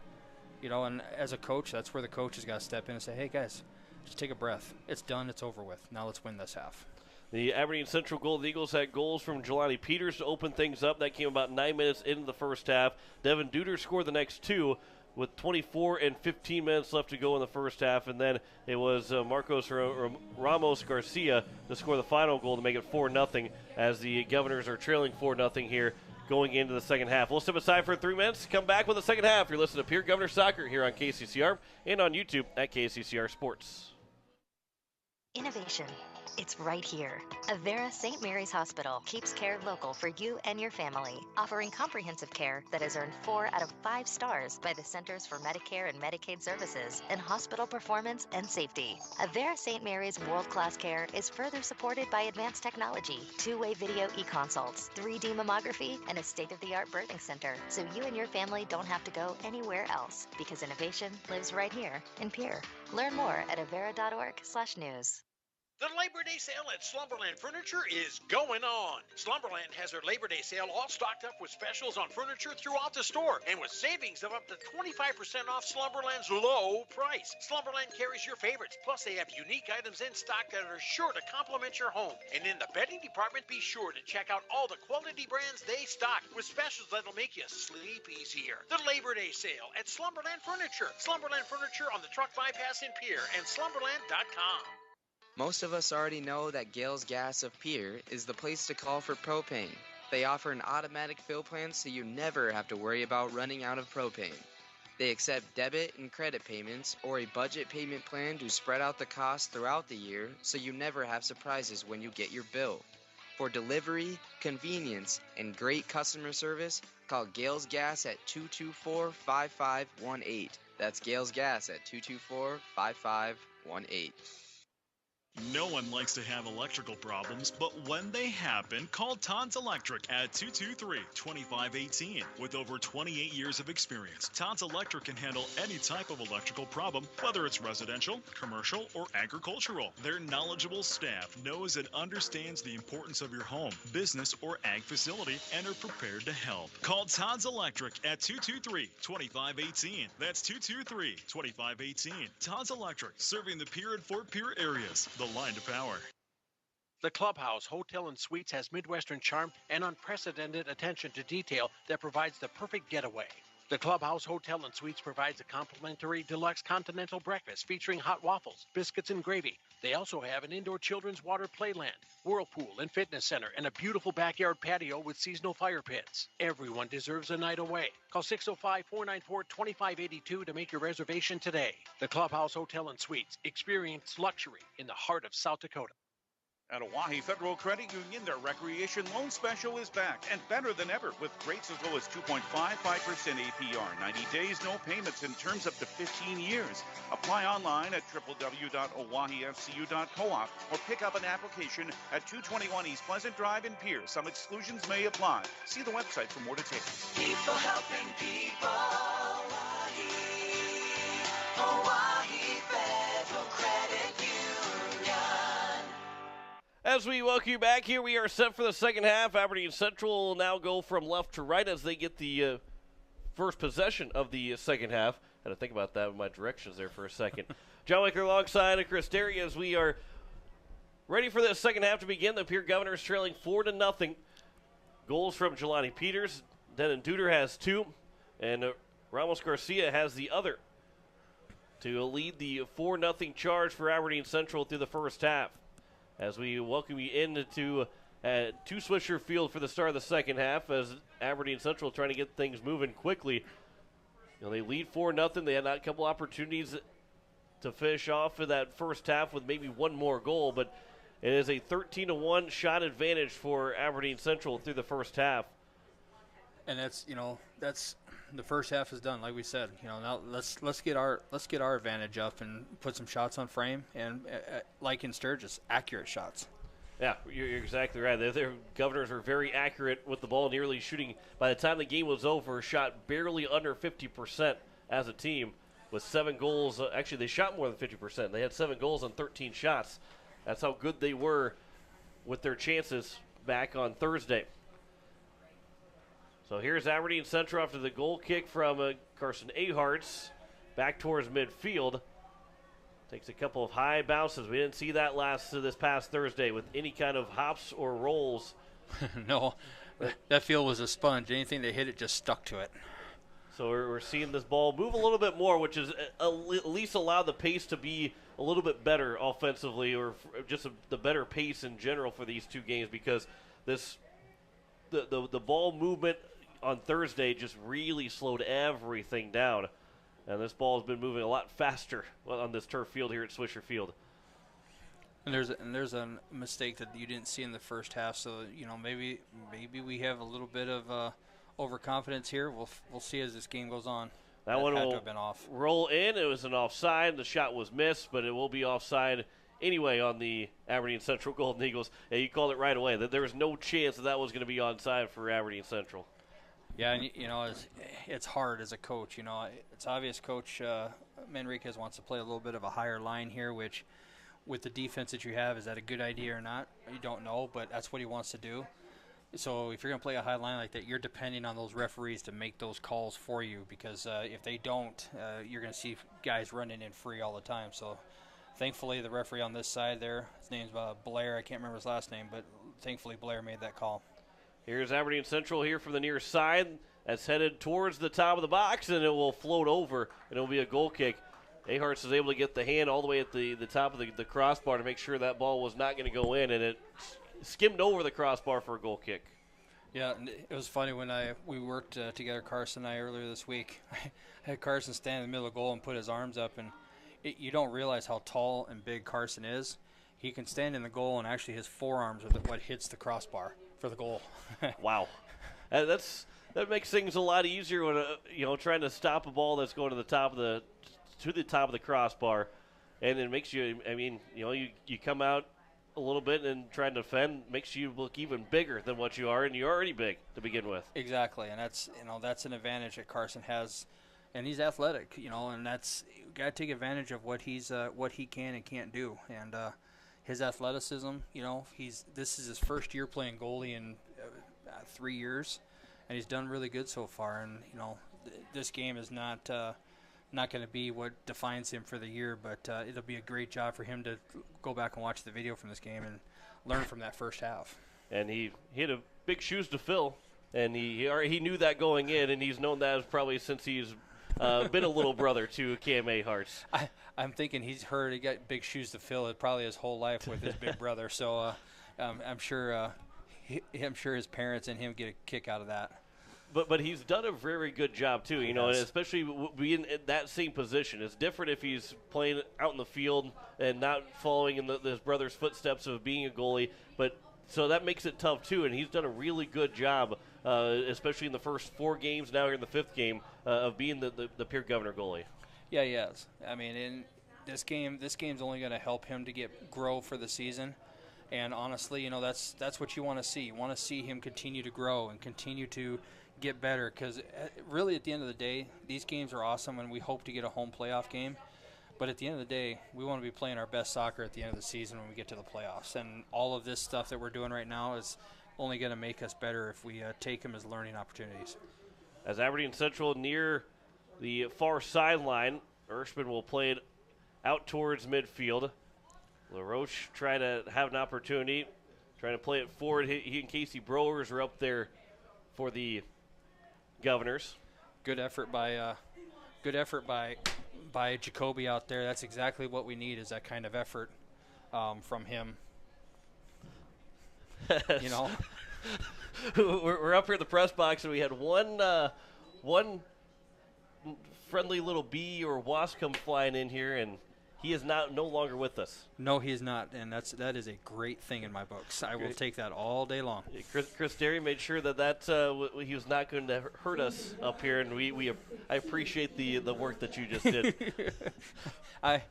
And as a coach, that's where the coach has got to step in and say, hey, guys, just take a breath. It's done. It's over with. Now let's win this half. The Aberdeen Central Golden Eagles had goals from Jelani Peters to open things up. That came about 9 minutes into the first half. Devin Duder scored the next 2 with 24 and 15 minutes left to go in the first half. And then it was Marcos Ramos Garcia to score the final goal to make it 4-0 as the Governors are trailing 4-0 here going into the second half. We'll step aside for 3 minutes, come back with the second half. You're listening to Pierre Governor Soccer here on KCCR and on YouTube at KCCR Sports. Innovation, It's right here. Avera St. Mary's Hospital keeps care local for you and your family, offering comprehensive care that has earned 4 out of 5 stars by the Centers for Medicare and Medicaid Services in hospital performance and safety. Avera St. Mary's world-class care is further supported by advanced technology, 2-way video e-consults, 3D mammography, and a state-of-the-art birthing center, so you and your family don't have to go anywhere else, because innovation lives right here in Pierre. Learn more at avera.org/news. The Labor Day sale at Slumberland Furniture is going on. Slumberland has their Labor Day sale all stocked up with specials on furniture throughout the store and with savings of up to 25% off Slumberland's low price. Slumberland carries your favorites, plus they have unique items in stock that are sure to complement your home. And in the bedding department, be sure to check out all the quality brands they stock with specials that'll make you sleep easier. The Labor Day sale at Slumberland Furniture. Slumberland Furniture on the truck bypass in Pierre and slumberland.com. Most of us already know that Gales Gas of Pierre is the place to call for propane. They offer an automatic fill plan so you never have to worry about running out of propane. They accept debit and credit payments or a budget payment plan to spread out the cost throughout the year so you never have surprises when you get your bill. For delivery, convenience, and great customer service, call Gales Gas at 224-5518. That's Gales Gas at 224-5518. No one likes to have electrical problems, but when they happen, call Todd's Electric at 223-2518. With over 28 years of experience, Todd's Electric can handle any type of electrical problem, whether it's residential, commercial, or agricultural. Their knowledgeable staff knows and understands the importance of your home, business, or ag facility and are prepared to help. Call Todd's Electric at 223-2518. That's 223-2518. Todd's Electric, serving the Pierre and Fort Pierre areas. The line to power. The Clubhouse Hotel and Suites has Midwestern charm and unprecedented attention to detail that provides the perfect getaway. The Clubhouse Hotel and Suites provides a complimentary deluxe continental breakfast featuring hot waffles, biscuits, and gravy. They also have an indoor children's water playland, whirlpool, and fitness center, and a beautiful backyard patio with seasonal fire pits. Everyone deserves a night away. Call 605-494-2582 to make your reservation today. The Clubhouse Hotel and Suites. Experience luxury in the heart of South Dakota. At Oahe Federal Credit Union, their recreation loan special is back and better than ever with rates as low as 2.55% APR. 90 days, no payments, and terms up to 15 years. Apply online at www.oahefcu.coop or pick up an application at 221 East Pleasant Drive in Pierre. Some exclusions may apply. See the website for more details. People helping people. Oahe Federal Credit Union. As we welcome you back here, we are set for the second half. Aberdeen Central will now go from left to right as they get the first possession of the second half. I had to think about that with my directions there for a second. John Wicker alongside Chris Derry as we are ready for the second half to begin. The Pierre Governors trailing 4-0. Goals from Jelani Peters. Denon Duder has 2, and Ramos Garcia has the other to lead the 4-0 charge for Aberdeen Central through the first half. As we welcome you into to Swisher Field for the start of the second half, as Aberdeen Central trying to get things moving quickly. They lead 4-0. They had a couple opportunities to finish off for that first half with maybe one more goal, but it is a 13-1 shot advantage for Aberdeen Central through the first half. And that's the first half is done, like we said. Now let's get our advantage up and put some shots on frame, and like in Sturgis, accurate shots. Yeah, you're exactly right. Their Governors were very accurate with the ball, nearly shooting, by the time the game was over, shot barely under 50% as a team with 7 goals. Actually, they shot more than 50%. They had 7 goals on 13 shots. That's how good they were with their chances back on Thursday. So here's Aberdeen Central after the goal kick from Carson Aharts back towards midfield. Takes a couple of high bounces. We didn't see that this past Thursday with any kind of hops or rolls. No, that field was a sponge. Anything they hit, it just stuck to it. So we're seeing this ball move a little bit more, which is at least allow the pace to be a little bit better offensively, or just the better pace in general for these two games, because the ball movement on Thursday just really slowed everything down. And this ball has been moving a lot faster on this turf field here at Swisher Field. And there's a mistake that you didn't see in the first half. So maybe we have a little bit of overconfidence here. We'll see as this game goes on. That one had will to have been off. Roll in. It was an offside. The shot was missed, but it will be offside anyway on the Aberdeen Central Golden Eagles. Yeah, you called it right away. That there was no chance that was going to be onside for Aberdeen Central. Yeah, and it's hard as a coach. It's obvious Coach Manriquez wants to play a little bit of a higher line here, which with the defense that you have, is that a good idea or not? You don't know, but that's what he wants to do. So if you're going to play a high line like that, you're depending on those referees to make those calls for you, because if they don't, you're going to see guys running in free all the time. So thankfully the referee on this side there, his name's Blair, I can't remember his last name, but thankfully Blair made that call. Here's Aberdeen Central here from the near side. That's headed towards the top of the box, and it will float over, and it will be a goal kick. Aharts is able to get the hand all the way at the top of the crossbar to make sure that ball was not going to go in, and it skimmed over the crossbar for a goal kick. Yeah, and it was funny when we worked together, Carson and I, earlier this week. I had Carson stand in the middle of the goal and put his arms up, and you don't realize how tall and big Carson is. He can stand in the goal, and actually his forearms are what hits the crossbar for the goal. Wow, that makes things a lot easier when trying to stop a ball that's going to the top of the crossbar, and it makes you. I mean, you come out a little bit and try to defend, makes you look even bigger than what you are, and you're already big to begin with. Exactly, and that's an advantage that Carson has, and he's athletic, and that's you got to take advantage of what he can and can't do, and his athleticism. This is his first year playing goalie in 3 years, and he's done really good so far. And this game is not going to be what defines him for the year, but it'll be a great job for him to go back and watch the video from this game and learn from that first half. And he had a big shoes to fill, and he knew that going in, and he's known that probably since he's been a little brher to Cam Aharts. I'm thinking he got big shoes to fill probably his whole life with his big brother, so I'm sure his parents and him get a kick out of that. But he's done a very good job, too, and especially being in that same position. It's different if he's playing out in the field and not following in his brother's footsteps of being a goalie. But so that makes it tough, too, and he's done a really good job, especially in the first 4 games, now here in the 5th game, of being the Pierre Governor goalie. Yeah, he has. I mean, in this game's only going to help him to grow for the season. And honestly, that's what you want to see. You want to see him continue to grow and continue to get better, because really at the end of the day, these games are awesome, and we hope to get a home playoff game. But at the end of the day, we want to be playing our best soccer at the end of the season when we get to the playoffs. And all of this stuff that we're doing right now is only going to make us better if we take them as learning opportunities. As Aberdeen Central near the far sideline, Ershman will play it out towards midfield. LaRoche trying to have an opportunity, trying to play it forward. He and Casey Browers are up there for the Governors. Good effort by Jacoby out there. That's exactly what we need, is that kind of effort from him. We're up here in the press box, and we had one friendly little bee or wasp come flying in here, and he is no longer with us. No, he is not, and that is a great thing in my books. I will take that all day long. Chris Derry made sure that he was not going to hurt us up here, and I appreciate the work that you just did. I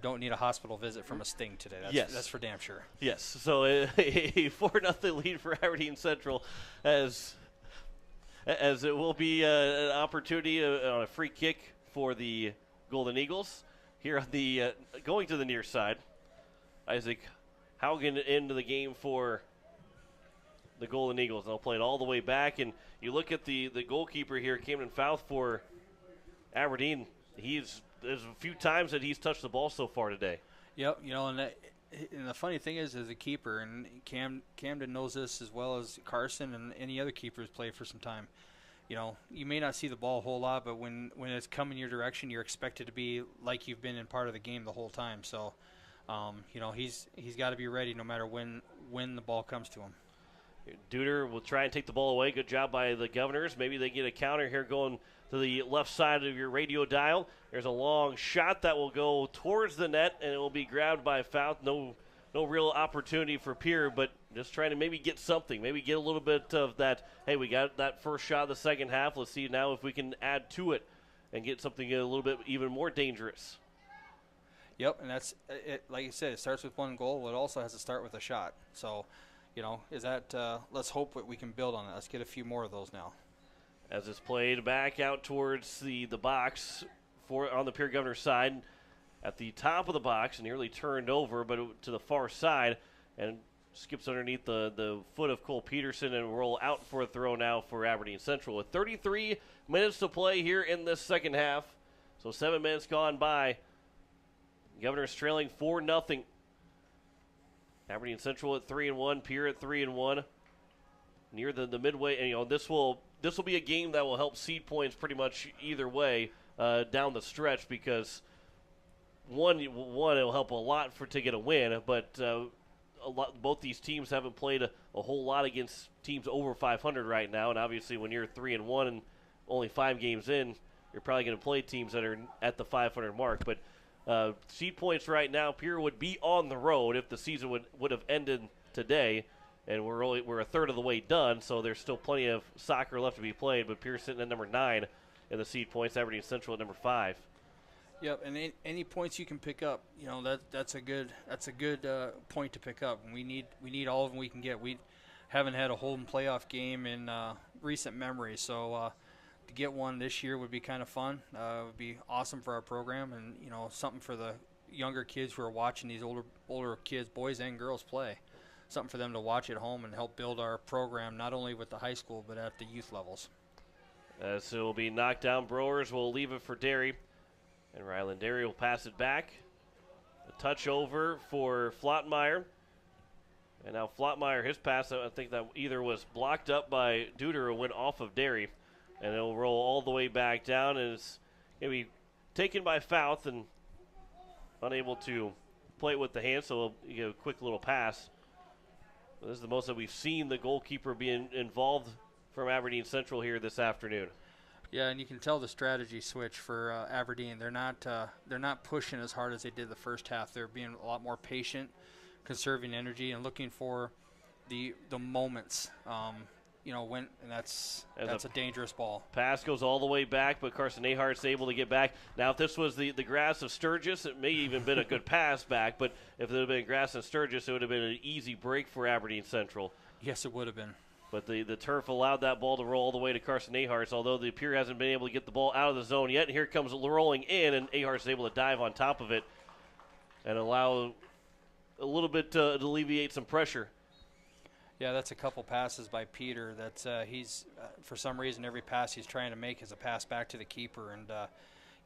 don't need a hospital visit from a sting today. That's for damn sure. Yes, so a 4-0 lead for Aberdeen Central, as it will be an opportunity on a free kick for the Golden Eagles. Here on the going to the near side, Isaac Haugen into the game for the Golden Eagles. They'll play it all the way back, and you look at the goalkeeper here, Camden Fouth for Aberdeen. There's a few times that he's touched the ball so far today. Yep, and the funny thing is, as a keeper, and Camden knows this as well as Carson and any other keepers played for some time. You may not see the ball a whole lot, but when it's coming your direction, you're expected to be like you've been in part of the game the whole time. So, he's got to be ready no matter when the ball comes to him. Duder will try and take the ball away. Good job by the Governors. Maybe they get a counter here going to the left side of your radio dial. There's a long shot that will go towards the net, and it will be grabbed by Fouth. No real opportunity for Pierre, but just trying to maybe get something. Maybe get a little bit of that, hey, we got that first shot of the second half. Let's see now if we can add to it and get something a little bit even more dangerous. Yep, and that's it. Like you said, it starts with one goal. It also has to start with a shot. So, is that let's hope that we can build on it. Let's get a few more of those now. As it's played back out towards the box on the Pierre Governor side, at the top of the box, nearly turned over, but to the far side, and skips underneath the foot of Cole Peterson and roll out for a throw now for Aberdeen Central. With 33 minutes to play here in this second half, so 7 minutes gone by. Governor's trailing 4-0. Aberdeen Central at 3-1, Pierre at 3-1. Near the midway, and this will be a game that will help seed points pretty much either way down the stretch, because one it'll help a lot to get a win, but both these teams haven't played a whole lot against teams over 500 right now, and obviously when you're 3-1 and only 5 games in, you're probably going to play teams that are at the 500 mark. But seed points right now, Pierre would be on the road if the season would have ended today, and we're a third of the way done, so there's still plenty of soccer left to be played. But Pierre's sitting at number 9 in the seed points, Aberdeen Central at number 5. Yep, and any points you can pick up, that's a good point to pick up. And we need all of them we can get. We haven't had a home playoff game in recent memory, so to get one this year would be kind of fun. It would be awesome for our program, and something for the younger kids who are watching these older kids, boys and girls, play. Something for them to watch at home and help build our program, not only with the high school but at the youth levels. So it will be knocked down. Brewers will leave it for Derry. And Ryland Derry will pass it back. A touch over for Flottmeyer. And now Flottmeyer, his pass, I think that either was blocked up by Duder or went off of Derry. And it'll roll all the way back down, and it's going to be taken by Fouth and unable to play it with the hand, so you get a quick little pass. This is the most that we've seen the goalkeeper being involved from Aberdeen Central here this afternoon. Yeah, and you can tell the strategy switch for Aberdeen. They're not pushing as hard as they did the first half. They're being a lot more patient, conserving energy, and looking for the moments. And that's a dangerous ball. Pass goes all the way back, but Carson Ahart's able to get back. Now, if this was the grass of Sturgis, it may even been a good pass back, but if it had been grass of Sturgis, it would have been an easy break for Aberdeen Central. Yes, it would have been. But the turf allowed that ball to roll all the way to Carson Ahart's, although the Pierre hasn't been able to get the ball out of the zone yet. And here it comes rolling in, and Ahart's able to dive on top of it and allow a little bit to alleviate some pressure. Yeah, that's a couple passes by Peter. That's he's for some reason every pass he's trying to make is a pass back to the keeper, and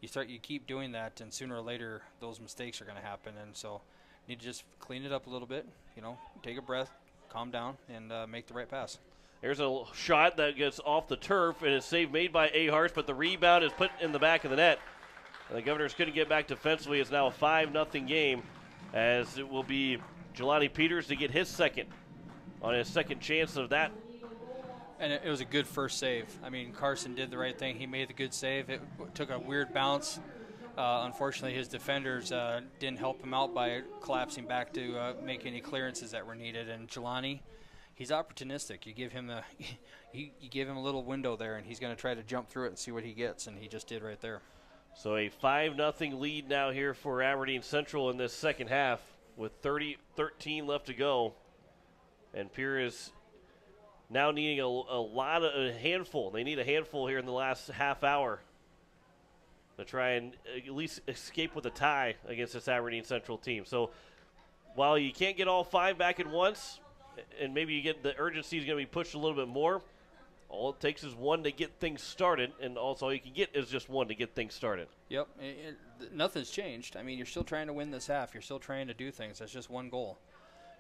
you keep doing that, and sooner or later those mistakes are going to happen. And so you need to just clean it up a little bit. Take a breath, calm down, and make the right pass. There's a shot that gets off the turf, and it's save made by Aharts, but the rebound is put in the back of the net. And the Governors couldn't get back defensively. It's now a 5-0 game, as it will be Jelani Peters to get his second on his second chance of that. And it was a good first save. I mean, Carson did the right thing. He made the good save. It took a weird bounce. Unfortunately, his defenders didn't help him out by collapsing back to make any clearances that were needed. And Jelani, he's opportunistic. You give him you give him a little window there, and he's going to try to jump through it and see what he gets, and he just did right there. So a 5-0 lead now here for Aberdeen Central in this second half with 13 left to go. And Pierre is now needing a handful. They need a handful here in the last half hour to try and at least escape with a tie against this Aberdeen Central team. So while you can't get all 5 back at once, and maybe you get the urgency is going to be pushed a little bit more, all it takes is 1 to get things started, and also all you can get is just 1 to get things started. Yep, nothing's changed. I mean, you're still trying to win this half. You're still trying to do things. That's just 1 goal.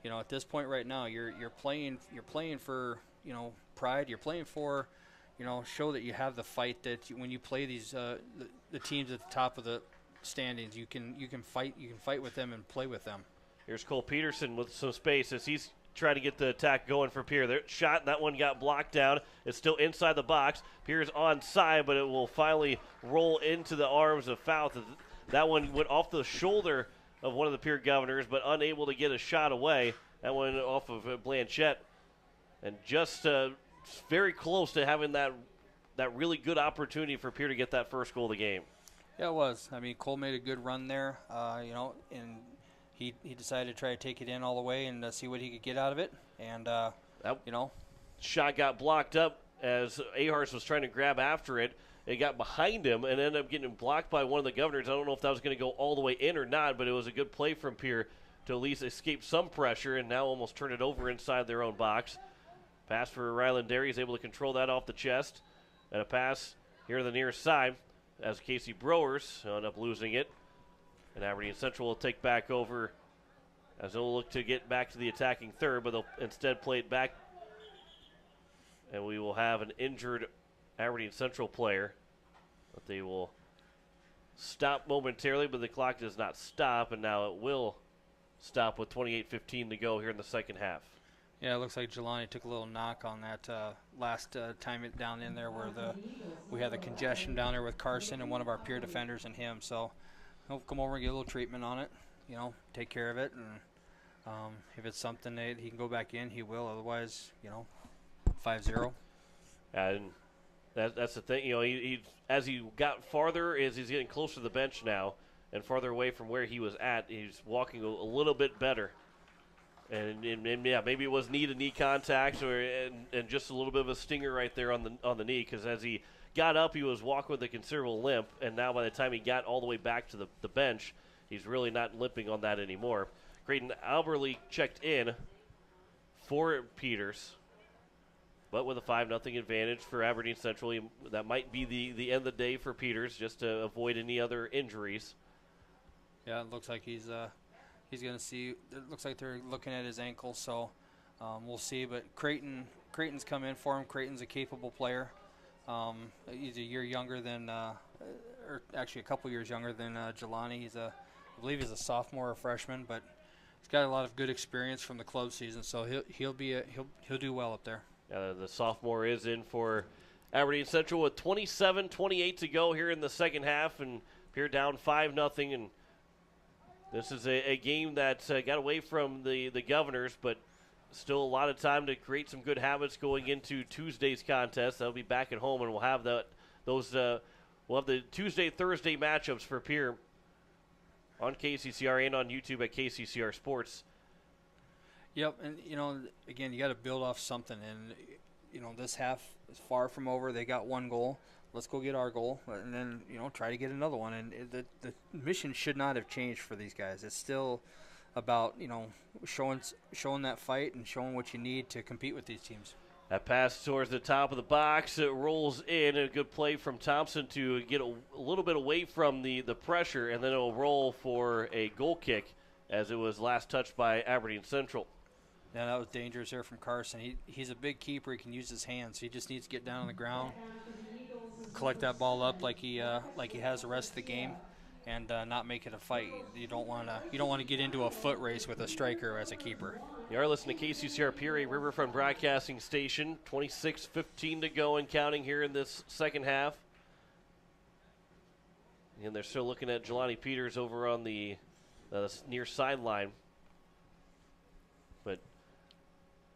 At this point right now, you're playing for pride. You're playing for show that you have the fight, that when you play these the teams at the top of the standings, you can fight with them and play with them. Here's Cole Peterson with some space as he's try to get the attack going for Pierre. Their shot, that one got blocked down. It's still inside the box. Pierre's onside, but it will finally roll into the arms of Fouth. That one went off the shoulder of one of the Pierre Governors, but unable to get a shot away. That one off of Blanchette. And just very close to having that really good opportunity for Pierre to get that first goal of the game. Yeah, it was. I mean, Cole made a good run there, and he decided to try to take it in all the way and see what he could get out of it. And, shot got blocked up as Ahars was trying to grab after it. It got behind him and ended up getting blocked by one of the Governors. I don't know if that was going to go all the way in or not, but it was a good play from Pierre to at least escape some pressure and now almost turn it over inside their own box. Pass for Ryland Derry. He's able to control that off the chest. And a pass here on the near side as Casey Brewers end up losing it. And Aberdeen Central will take back over as they'll look to get back to the attacking third, but they'll instead play it back. And we will have an injured Aberdeen Central player. But they will stop momentarily, but the clock does not stop, and now it will stop with 28:15 to go here in the second half. Yeah, it looks like Jelani took a little knock on that last time it down in there where we had the congestion down there with Carson and one of our peer defenders and him. So he'll come over and get a little treatment on it, take care of it. And if it's something that he can go back in, he will. Otherwise, 5-0. And that's the thing. He as he got farther, as he's getting closer to the bench now and farther away from where he was at, he's walking a little bit better. And yeah, maybe it was knee-to-knee contact and just a little bit of a stinger right there on the knee, because as he got up, he was walking with a considerable limp, and now by the time he got all the way back to the bench, he's really not limping on that anymore. Creighton Alberly checked in for Peters, but with a 5-0 advantage for Aberdeen Central. That might be the end of the day for Peters, just to avoid any other injuries. Yeah, it looks like he's going to see. It looks like they're looking at his ankle, so we'll see. But Creighton's come in for him. Creighton's a capable player. He's a year younger than, or actually a couple years younger than Jelani. I believe he's a sophomore or freshman, but he's got a lot of good experience from the club season, so he'll do well up there. The sophomore is in for Aberdeen Central with 27-28 to go here in the second half, and Pierre down 5-0. And this is a game that got away from the Governors, but still a lot of time to create some good habits going into Tuesday's contest. That'll be back at home, and we'll have we'll have the Tuesday-Thursday matchups for Pierre on KCCR and on YouTube at KCCR Sports. Yep, and again, you got to build off something, and this half is far from over. They got one goal. Let's go get our goal, and then try to get another one. And the mission should not have changed for these guys. It's still about showing that fight and showing what you need to compete with these teams. That pass towards the top of the box, it rolls in. A good play from Thompson to get a little bit away from the pressure, and then it will roll for a goal kick as it was last touched by Aberdeen Central. Yeah, that was dangerous there from Carson. He's a big keeper. He can use his hands. He just needs to get down on the ground, collect that ball up like he has the rest of the game, and not make it a fight. You don't want to get into a foot race with a striker as a keeper. You are listening to KCCR Pierre Riverfront Broadcasting Station. 26:15 to go and counting here in this second half. And they're still looking at Jelani Peters over on the near sideline. But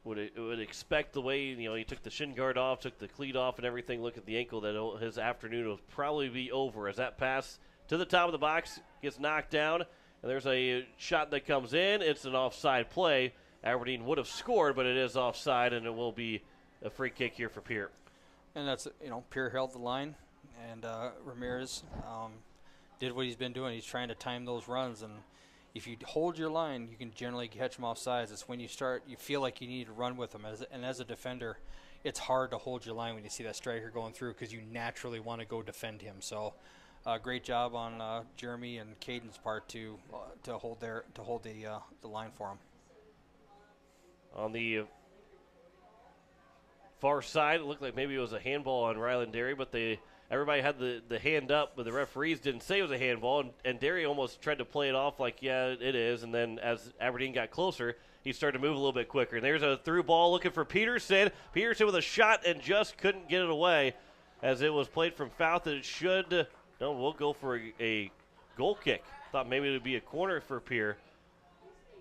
would expect the way he took the shin guard off, took the cleat off, and everything. Look at the ankle, that his afternoon will probably be over as that pass to the top of the box gets knocked down, and there's a shot that comes in. It's an offside play. Aberdeen would have scored, but it is offside, and it will be a free kick here for Pierre. And that's Pierre held the line, and Ramirez did what he's been doing. He's trying to time those runs, and if you hold your line, you can generally catch them off sides. It's when you feel like you need to run with them. And as a defender, it's hard to hold your line when you see that striker going through, because you naturally want to go defend him. So, great job on Jeremy and Caden's part to hold the line for him. On the far side. It looked like maybe it was a handball on Ryland Derry, but everybody had the hand up, but the referees didn't say it was a handball, and Derry almost tried to play it off like, yeah, it is, and then as Aberdeen got closer, he started to move a little bit quicker. And there's a through ball looking for Peterson. Peterson with a shot and just couldn't get it away as it was played from foul that it should. No, we'll go for a goal kick. Thought maybe it would be a corner for Pierre,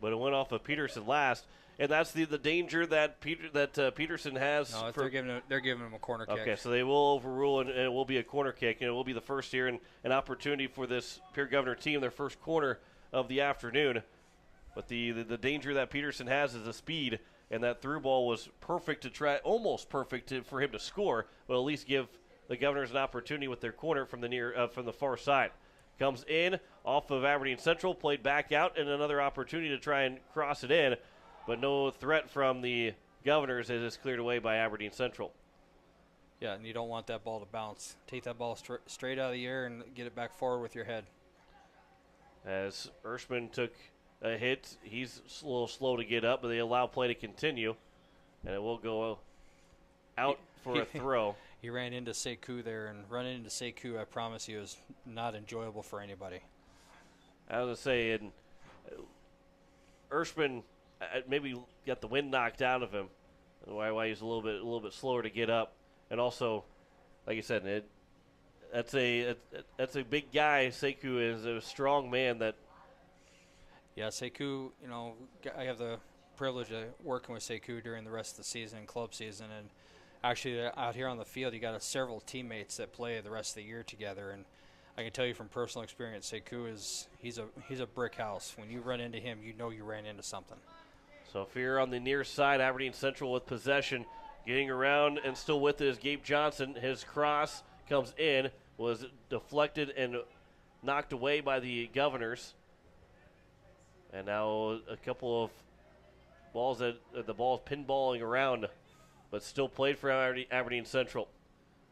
but it went off of Peterson last. And that's the danger that Peterson has. No, they're giving him a corner kick. Okay, so they will overrule, and it will be a corner kick, and it will be the first here and an opportunity for this Pierre Governor team, their first corner of the afternoon. But the danger that Peterson has is the speed, and that through ball was perfect to try, almost perfect for him to score, but at least give the Governors an opportunity with their corner from the far side. Comes in off of Aberdeen Central, played back out, and another opportunity to try and cross it in. But no threat from the Governors as it's cleared away by Aberdeen Central. Yeah, and you don't want that ball to bounce. Take that ball straight out of the air and get it back forward with your head. As Ershman took a hit, he's a little slow to get up, but they allow play to continue. And it will go out for a throw. He ran into Sekou there, and running into Sekou, I promise you, is not enjoyable for anybody. I was going to say, and Ershman maybe got the wind knocked out of him, why he's a little bit slower to get up, and also, like you said, that's a big guy. Sekou is a strong man. Yeah, Sekou. I have the privilege of working with Sekou during the rest of the season, club season, and actually out here on the field, you got several teammates that play the rest of the year together, and I can tell you from personal experience, Sekou he's a brick house. When you run into him, you know you ran into something. So Fear on the near side, Aberdeen Central with possession. Getting around and still with it is Gabe Johnson. His cross comes in, was deflected and knocked away by the Governors. And now a couple of balls the ball's pinballing around, but still played for Aberdeen Central.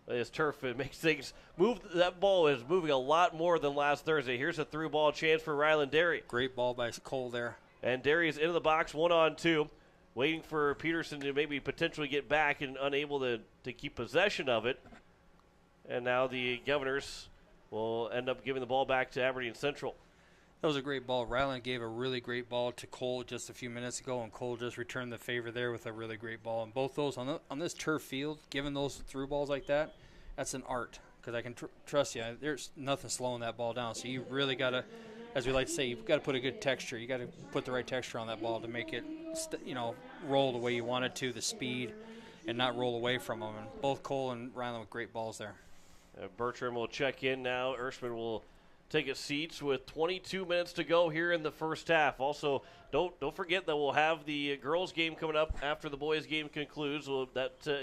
His turf, it makes things move. That ball is moving a lot more than last Thursday. Here's a through ball chance for Ryland Derry. Great ball by Cole there. And Derry is into the box 1-on-2, waiting for Peterson to maybe potentially get back and unable to keep possession of it. And now the Governors will end up giving the ball back to Aberdeen Central. That was a great ball. Ryland gave a really great ball to Cole just a few minutes ago, and Cole just returned the favor there with a really great ball. And both those on this turf field, giving those through balls like that, that's an art. Because I can trust you, there's nothing slowing that ball down. So you really got to, as we like to say, you've got to put a good texture. You got to put the right texture on that ball to make it, roll the way you want it to, the speed, and not roll away from them. And both Cole and Ryland with great balls there. Bertram will check in now. Ershman will take his seats with 22 minutes to go here in the first half. Also, don't forget that we'll have the girls' game coming up after the boys' game concludes.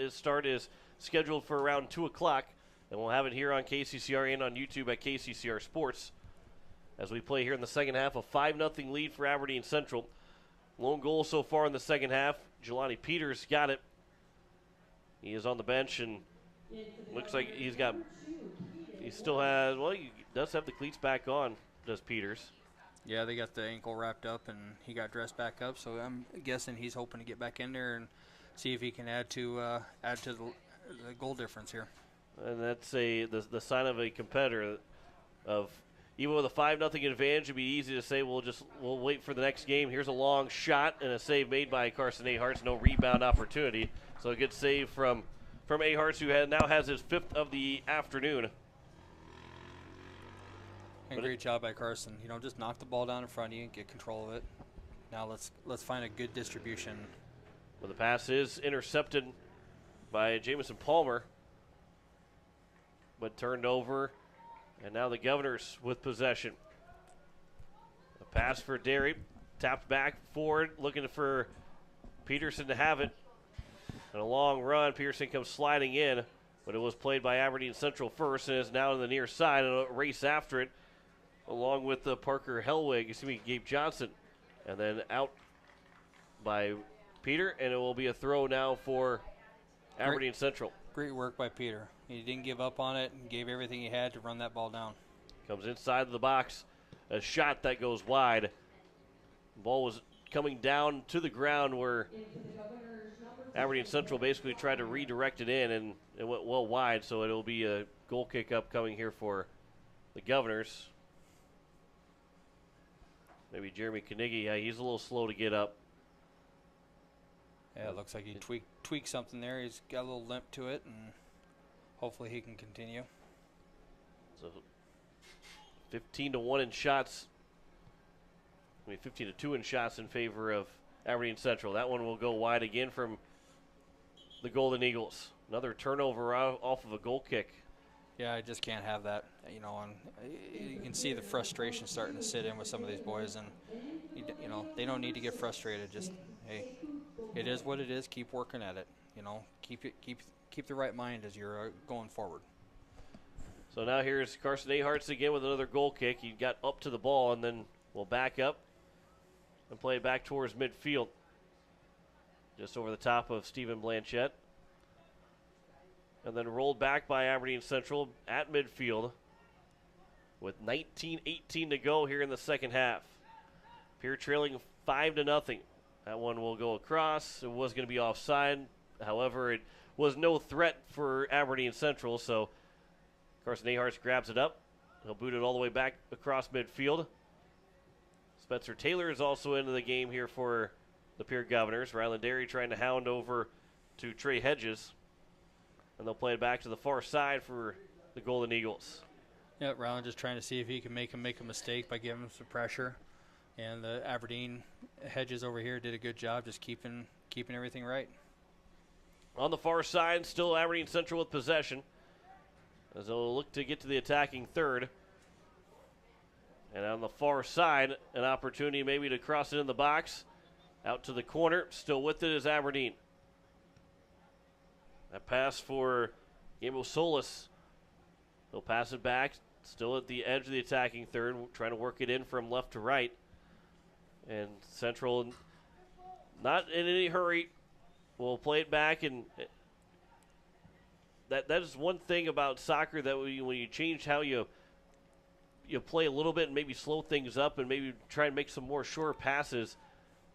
Start is scheduled for around 2 o'clock, and we'll have it here on KCCR and on YouTube at KCCR Sports as we play here in the second half. A 5-0 lead for Aberdeen Central. Lone goal so far in the second half. Jelani Peters got it. He is on the bench, and looks like he does have the cleats back on, does Peters. Yeah, they got the ankle wrapped up, and he got dressed back up, so I'm guessing he's hoping to get back in there and see if he can add to the goal difference here. And that's the sign of a competitor. Of even with a 5-0 advantage, it'd be easy to say we'll wait for the next game. Here's a long shot and a save made by Carson Aharts. No rebound opportunity, so a good save from Aharts, who now has his 5th of the afternoon. And great job by Carson. Just knock the ball down in front of you and get control of it. Now let's find a good distribution. Well, the pass is intercepted by Jamison Palmer, but turned over, and now the Governors with possession. A pass for Derry, tapped back forward, looking for Peterson to have it. And a long run, Peterson comes sliding in, but it was played by Aberdeen Central first and is now on the near side and a race after it, along with Parker Gabe Johnson, and then out by Peter, and it will be a throw now for Aberdeen Central. Great work by Peter. He didn't give up on it and gave everything he had to run that ball down. Comes inside the box, a shot that goes wide. The ball was coming down to the ground where Aberdeen Central basically tried to redirect it in, and it went well wide, so it'll be a goal kick upcoming here for the Governors. Maybe Jeremy Knigge, he's a little slow to get up. Yeah, it looks like he tweaked something there. He's got a little limp to it, and hopefully he can continue. So 15-1 in shots. 15-2 in shots in favor of Aberdeen Central. That one will go wide again from the Golden Eagles. Another turnover off of a goal kick. Yeah, I just can't have that, and you can see the frustration starting to sit in with some of these boys, and they don't need to get frustrated. Just, hey, it is what it is. Keep working at it. Keep the right mind as you're going forward. So now here's Carson Aharts again with another goal kick. He got up to the ball and then will back up and play it back towards midfield, just over the top of Stephen Blanchette. And then rolled back by Aberdeen Central at midfield with 19:18 to go here in the second half. Pierre trailing 5-0. That one will go across. It was going to be offside. However, it was no threat for Aberdeen Central, so Carson Aharts grabs it up. He'll boot it all the way back across midfield. Spencer Taylor is also into the game here for the Pierre Governors. Ryland Derry trying to hound over to Trey Hedges. And they'll play it back to the far side for the Golden Eagles. Yeah, Ryland just trying to see if he can make a mistake by giving him some pressure. And the Aberdeen Hedges over here did a good job just keeping everything right. On the far side, still Aberdeen Central with possession, as they'll look to get to the attacking third. And on the far side, an opportunity maybe to cross it in the box. Out to the corner, still with it is Aberdeen. That pass for Gabo Solis. They'll pass it back, still at the edge of the attacking third, trying to work it in from left to right. And Central, not in any hurry, will play it back. And that is one thing about soccer, that when you change how you play a little bit and maybe slow things up and maybe try and make some more short passes,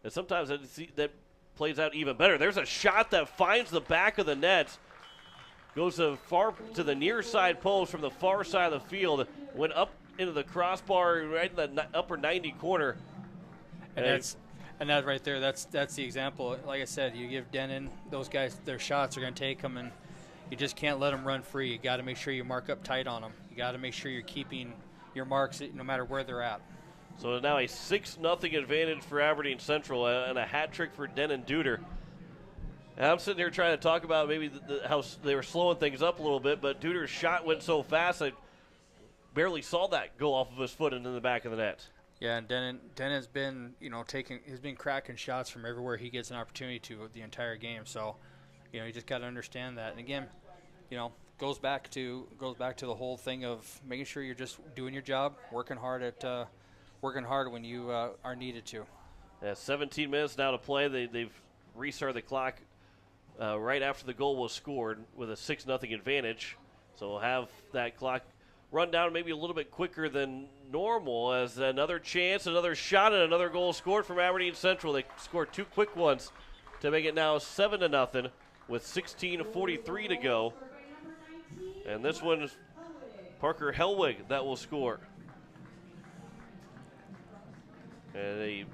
and sometimes that plays out even better. There's a shot that finds the back of the net, goes far to the near side post from the far side of the field, went up into the crossbar right in the upper 90 corner. And that right there, that's the example. Like I said, you give Denon, those guys, their shots are going to take them, and you just can't let them run free. You got to make sure you mark up tight on them. You got to make sure you're keeping your marks no matter where they're at. So now a 6-0 advantage for Aberdeen Central and a hat trick for Denon Duder. And I'm sitting here trying to talk about maybe how they were slowing things up a little bit, but Duder's shot went so fast I barely saw that go off of his foot into the back of the net. Yeah, and Denon's been he's been cracking shots from everywhere he gets an opportunity to the entire game. So, you just got to understand that. And again, goes back to the whole thing of making sure you're just doing your job, working hard when you are needed to. Yeah, 17 minutes now to play. They've restarted the clock right after the goal was scored with a 6-0 advantage. So we'll have that clock run down maybe a little bit quicker than normal, as another chance, another shot, and another goal scored from Aberdeen Central. They scored two quick ones to make it now 7-0 with 16:43 to go. And this one's Parker Helwig that will score. And a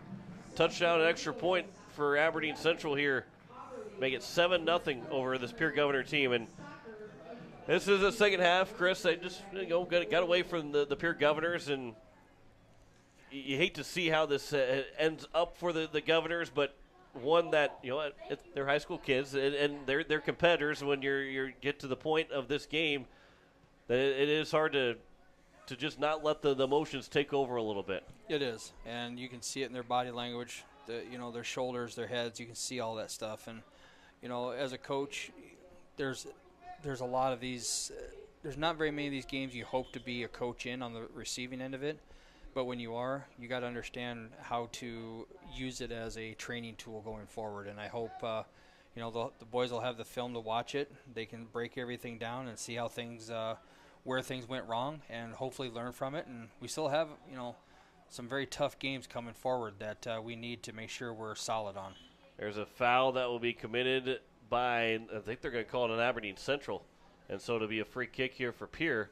touchdown and extra point for Aberdeen Central here. Make it 7-0 over this Pierre Governor team. And this is the second half, Chris. They just got away from the Pierre Governors, and you hate to see how this ends up for the Governors, but one that they're high school kids and they're competitors. When you get to the point of this game, that it is hard to just not let the emotions take over a little bit. It is, and you can see it in their body language, their shoulders, their heads. You can see all that stuff, and as a coach, there's a lot of these. There's not very many of these games you hope to be a coach in on the receiving end of it, but when you are, you got to understand how to use it as a training tool going forward. And I hope the boys will have the film to watch it. They can break everything down and see how things where things went wrong, and hopefully learn from it. And we still have some very tough games coming forward that we need to make sure we're solid on. There's a foul that will be committed by, I think they're going to call it an Aberdeen Central. And so it'll be a free kick here for Pierre.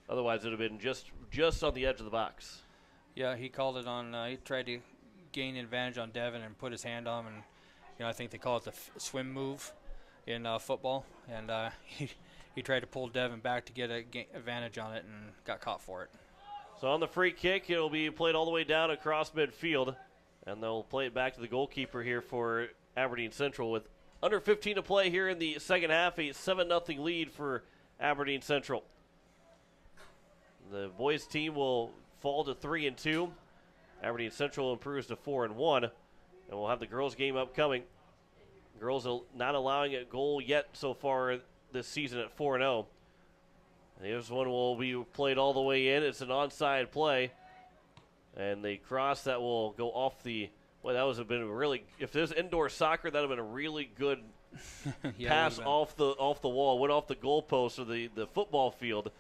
Otherwise, it would have been just on the edge of the box. Yeah, he called it on, he tried to gain advantage on Devin and put his hand on him. And, I think they call it the swim move in football. And he tried to pull Devin back to get an advantage on it and got caught for it. So on the free kick, it'll be played all the way down across midfield. And they'll play it back to the goalkeeper here for Aberdeen Central with under 15 to play here in the second half. A 7-0 lead for Aberdeen Central. The boys team will fall to 3-2. Aberdeen Central improves to 4-1. And we'll have the girls game upcoming. Girls are not allowing a goal yet so far this season at 4-0. This one will be played all the way in. It's an onside play. And the cross that will go off the, well, that was been a really, if this indoor soccer, that would have been a really good pass off the wall. Went off the goalpost of the football field.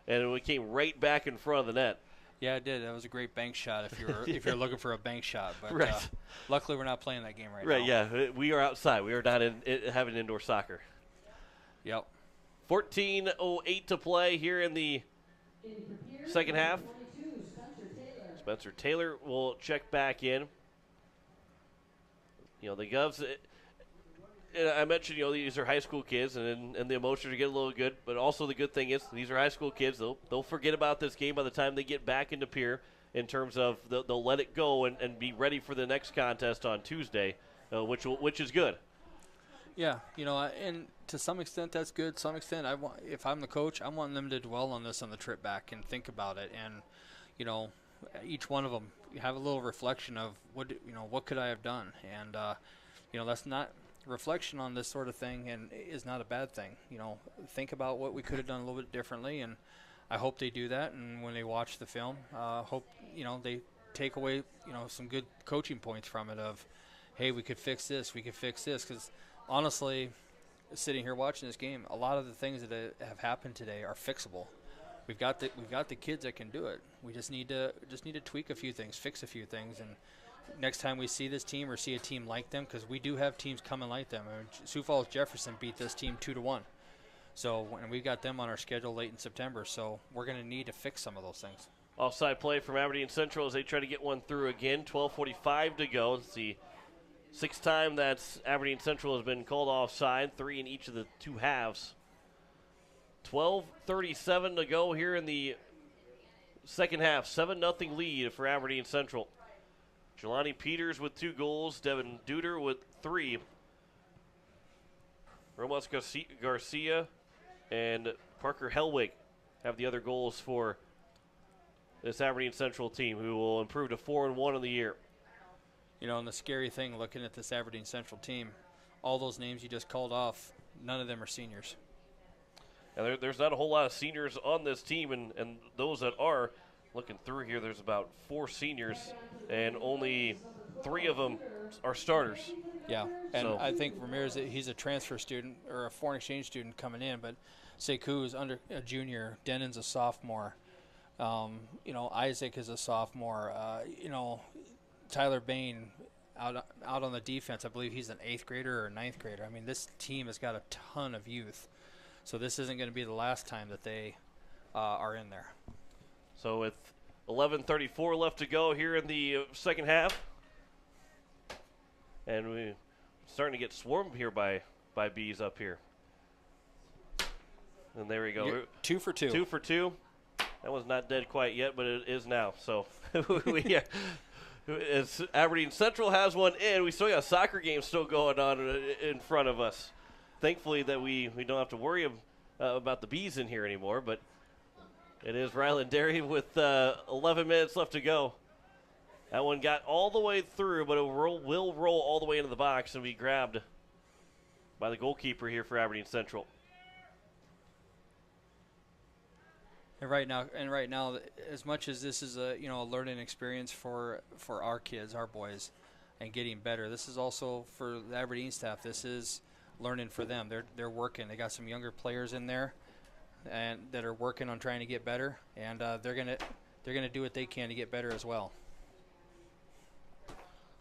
And it came right back in front of the net. Yeah, it did. That was a great bank shot if you're looking for a bank shot. But right. Luckily, we're not playing that game right now. Right, yeah. We are outside. We are not having indoor soccer. Yep. 14:08 to play here in the second half. Spencer Taylor will check back in. The Govs, I mentioned, these are high school kids, and the emotions are getting a little good. But also the good thing is these are high school kids. They'll forget about this game by the time they get back into Pierre in terms of they'll let it go and be ready for the next contest on Tuesday, which is good. Yeah, and to some extent that's good. To some extent, if I'm the coach, I want them to dwell on this on the trip back and think about it. And, each one of them have a little reflection of what could I have done? And, that's not reflection on this sort of thing and is not a bad thing. Think about what we could have done a little bit differently, and I hope they do that. And when they watch the film, hope they take away some good coaching points from it of, hey, we could fix this, because honestly, sitting here watching this game, a lot of the things that have happened today are fixable. We've got the kids that can do it. We just need to tweak a few things, fix a few things, and next time we see this team or see a team like them, because we do have teams coming like them. Sioux Falls Jefferson beat this team 2-1. So, and we've got them on our schedule late in September. So we're going to need to fix some of those things. Offside play from Aberdeen Central as they try to get one through again. 12:45 to go. It's the sixth time that Aberdeen Central has been called offside, 3 in each of the two halves. 12:37 to go here in the second half. 7-0 lead for Aberdeen Central. Jelani Peters with 2 goals. Devin Duder with 3. Ramos Garcia and Parker Helwig have the other goals for this Aberdeen Central team, who will improve to 4-1 in the year. And the scary thing looking at this Aberdeen Central team, all those names you just called off, none of them are seniors. And there's not a whole lot of seniors on this team, and those that are, looking through here, there's about 4 seniors, and only 3 of them are starters. Yeah, and so I think Ramirez, he's a transfer student or a foreign exchange student coming in, but Sekou is a junior, Denon's a sophomore, Isaac is a sophomore, Tyler Bain out on the defense, I believe he's an 8th grader or a 9th grader. I mean, this team has got a ton of youth. So this isn't going to be the last time that they are in there. So with 11:34 left to go here in the second half, and we're starting to get swarmed here by bees up here. And there we go. You're 2 for 2. 2 for 2. That one's not dead quite yet, but it is now. So as Aberdeen Central has one in, we still got a soccer game still going on in front of us. Thankfully that we don't have to worry about the bees in here anymore, but it is Ryland Dairy with 11 minutes left to go. That one got all the way through, but it will roll all the way into the box and be grabbed by the goalkeeper here for Aberdeen Central. And right now, as much as this is a learning experience for our kids, our boys, and getting better, this is also for the Aberdeen staff. This is learning for them. They're working. They got some younger players in there, and that are working on trying to get better, and they're gonna do what they can to get better as well.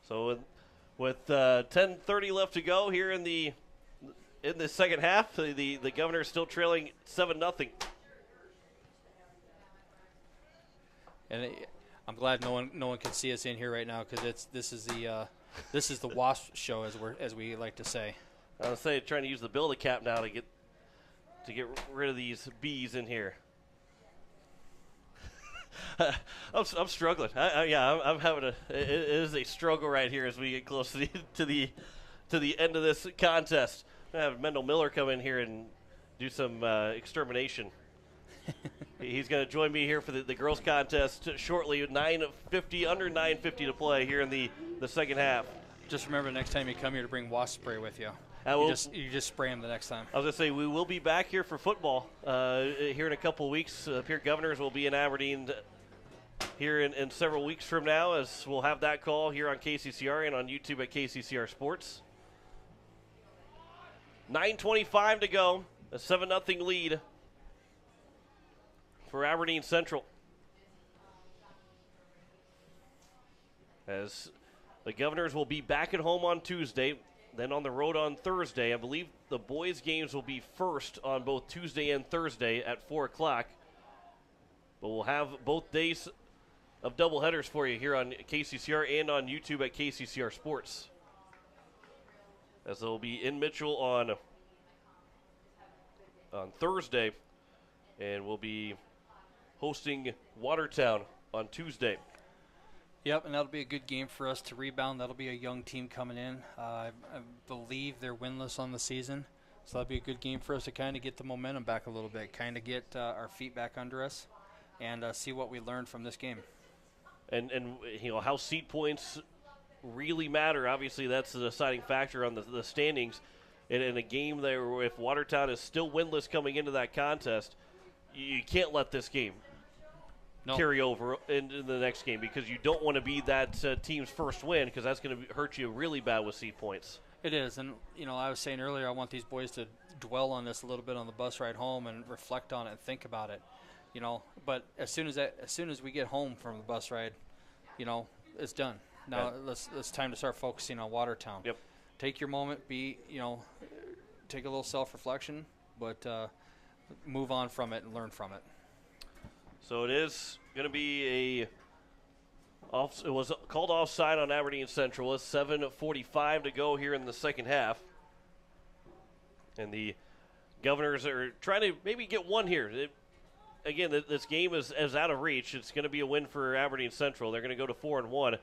So with 10:30 left to go here in the in the second half. The Governors still trailing 7-0. And I'm glad no one can see us in here right now because this is the WASP show as we like to say. I was saying trying to use the build a cap now to get rid of these bees in here. I'm struggling. I'm having it is a struggle right here as we get close to the end of this contest. I'm gonna have Mendel Miller come in here and do some extermination. He's going to join me here for the girls contest shortly. 9:50, under 9:50 to play here in the second half. Just remember next time you come here to bring wasp spray with you. You just spray them the next time. I was going to say, we will be back here for football here in a couple of weeks. Pierre Governors will be in Aberdeen here in several weeks from now, as we'll have that call here on KCCR and on YouTube at KCCR Sports. 9:25 to go, a 7-0 lead for Aberdeen Central, as the Governors will be back at home on Tuesday, then on the road on Thursday. I believe the boys' games will be first on both Tuesday and Thursday at 4 o'clock. But we'll have both days of doubleheaders for you here on KCCR and on YouTube at KCCR Sports, as they'll be in Mitchell on Thursday, and we'll be hosting Watertown on Tuesday. Yep, and that'll be a good game for us to rebound. That'll be a young team coming in. I believe they're winless on the season, so that'll be a good game for us to kind of get the momentum back a little bit, kind of get our feet back under us, and see what we learned from this game. And how seed points really matter. Obviously, that's the deciding factor on the standings. And in a game there, if Watertown is still winless coming into that contest, you can't let this game carry over into the next game, because you don't want to be that team's first win, because that's going to hurt you really bad with seed points. It is, and I was saying earlier, I want these boys to dwell on this a little bit on the bus ride home and reflect on it and think about it, But as soon as we get home from the bus ride, it's done. Now it's time to start focusing on Watertown. Yep. Take your moment, take a little self-reflection, but move on from it and learn from it. So it is going to be it was called offside on Aberdeen Central. It's 7:45 to go here in the second half. And the Governors are trying to maybe get one here. Again, this game is out of reach. It's going to be a win for Aberdeen Central. They're going to go to 4-1.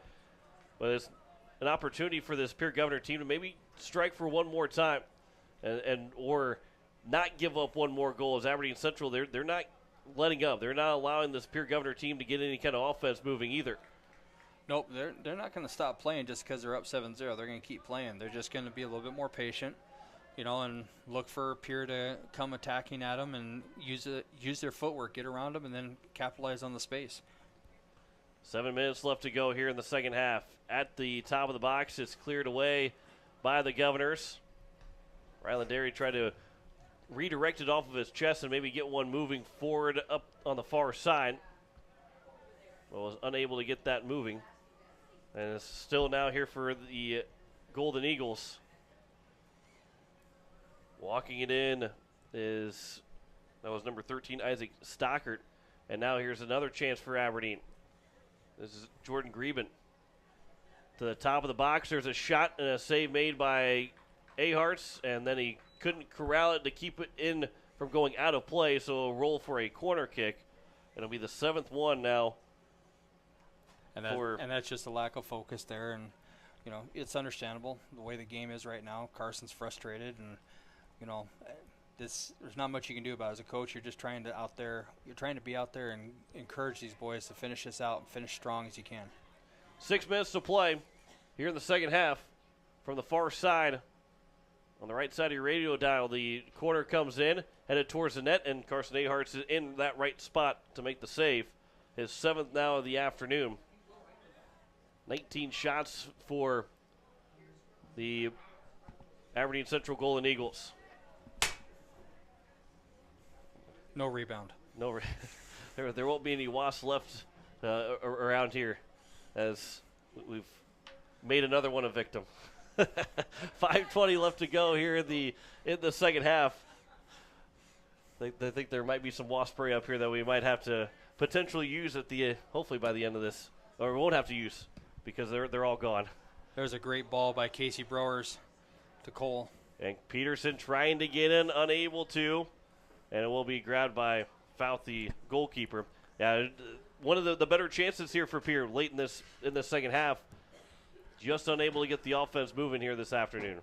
But it's an opportunity for this Pierre Governor team to maybe strike for one more time or not give up one more goal. As Aberdeen Central, they're not letting up. They're not allowing this Pierre Governor team to get any kind of offense moving either. Nope, they're not going to stop playing just because they're up 7-0. They're going to keep playing. They're just going to be a little bit more patient, and look for Pierre to come attacking at them and use their footwork, get around them, and then capitalize on the space. 7 minutes left to go here in the second half. At the top of the box, it's cleared away by the Governors. Ryland Derry tried to redirect it off of his chest and maybe get one moving forward up on the far side. But was unable to get that moving. And it's still now here for the Golden Eagles. Walking it in that was number 13, Isaac Stockert. And now here's another chance for Aberdeen. This is Jordan Greben. To the top of the box, there's a shot and a save made by Aharts, and then he couldn't corral it to keep it in from going out of play, so a roll for a corner kick. And it'll be the 7th one now. And that's just a lack of focus there, and it's understandable the way the game is right now. Carson's frustrated, and there's not much you can do about it. As a coach, you're just trying to be out there and encourage these boys to finish this out and finish strong as you can. 6 minutes to play here in the second half. From the far side, on the right side of your radio dial, the corner comes in, headed towards the net, and Carson Aharts is in that right spot to make the save. His 7th now of the afternoon. 19 shots for the Aberdeen Central Golden Eagles. No rebound. There won't be any wasps left around here, as we've made another one a victim. 5:20 left to go here in the second half. They think there might be some wasp spray up here that we might have to potentially use at the hopefully by the end of this, or we won't have to use because they're all gone. There's a great ball by Casey Browers to Cole. And Peterson trying to get in, unable to, and it will be grabbed by Fouth, the goalkeeper. Yeah, one of the better chances here for Pierre late in this second half. Just unable to get the offense moving here this afternoon.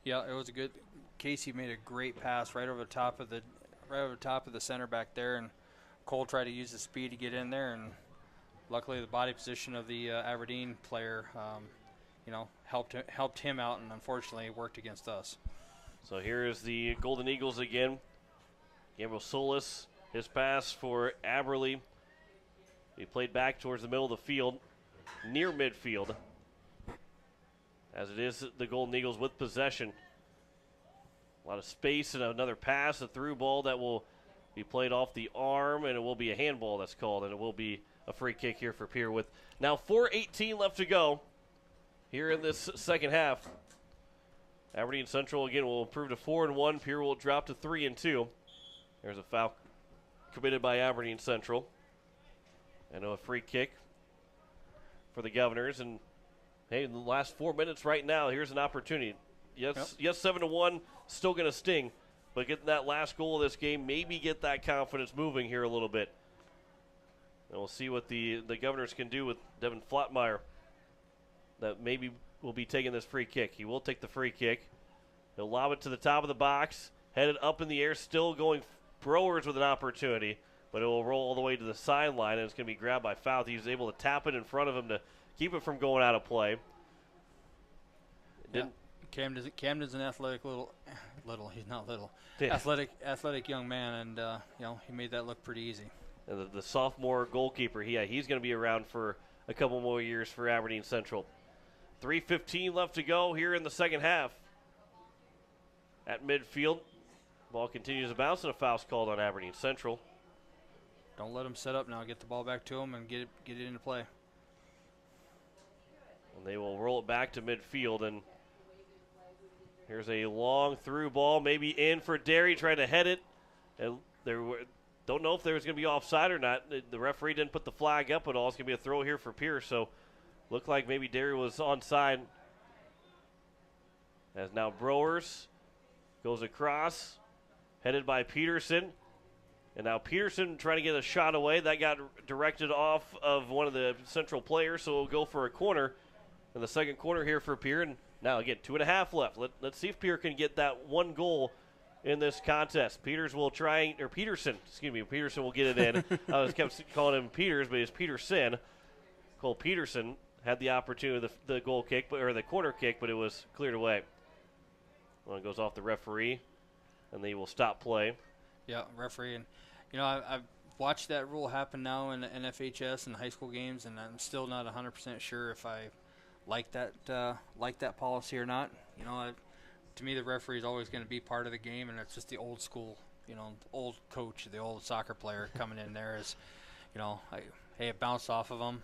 Yeah, it was a good. Casey made a great pass right over the top of the center back there, and Cole tried to use the speed to get in there, and luckily the body position of the Aberdeen player, helped him out, and unfortunately it worked against us. So here is the Golden Eagles again. Gabriel Solis, his pass for Aberley. He played back towards the middle of the field, near midfield. As it is the Golden Eagles with possession. A lot of space and another pass, a through ball that will be played off the arm, and it will be a handball that's called, and it will be a free kick here for Pierre with now 4:18 left to go here in this second half. Aberdeen Central again will improve to 4-1. Pierre will drop to 3-2. There's a foul committed by Aberdeen Central. And a free kick for the Governors. And hey, in the last 4 minutes right now, here's an opportunity. Yes, 7-1, still going to sting. But getting that last goal of this game, maybe get that confidence moving here a little bit. And we'll see what the Governors can do with Devin Flatmeyer. That maybe will be taking this free kick. He will take the free kick. He'll lob it to the top of the box. Headed up in the air, still going Browers with an opportunity. But it will roll all the way to the sideline, and it's going to be grabbed by Fouth. He was able to tap it in front of him to keep it from going out of play. Camden's an athletic he's not little. Yeah. Athletic young man, and he made that look pretty easy. And the sophomore goalkeeper, he's going to be around for a couple more years for Aberdeen Central. 3:15 left to go here in the second half. At midfield, ball continues to bounce, and a foul's called on Aberdeen Central. Don't let him set up now. Get the ball back to him and get it into play. And they will roll it back to midfield, and here's a long through ball, maybe in for Derry, trying to head it. And don't know if there was going to be offside or not. The referee didn't put the flag up at all. It's going to be a throw here for Pierce, so looked like maybe Derry was onside. As now Browers goes across, headed by Peterson. And now Peterson trying to get a shot away. That got directed off of one of the Central players, so we'll go for a corner. And the second corner here for Pierre. And now, again, 2.5 left. Let's see if Pierre can get that one goal in this contest. Peterson will get it in. I was kept calling him Peters, but it's Peterson. Cole Peterson had the opportunity of the goal kick, or the corner kick, but it was cleared away. One goes off the referee, and they will stop play. Yeah, referee. And, I've watched that rule happen now in the NFHS and high school games, and I'm still not 100% sure if I like that policy or not. To me, the referee is always going to be part of the game, and it's just the old school, old coach, the old soccer player coming in there is, it bounced off of him.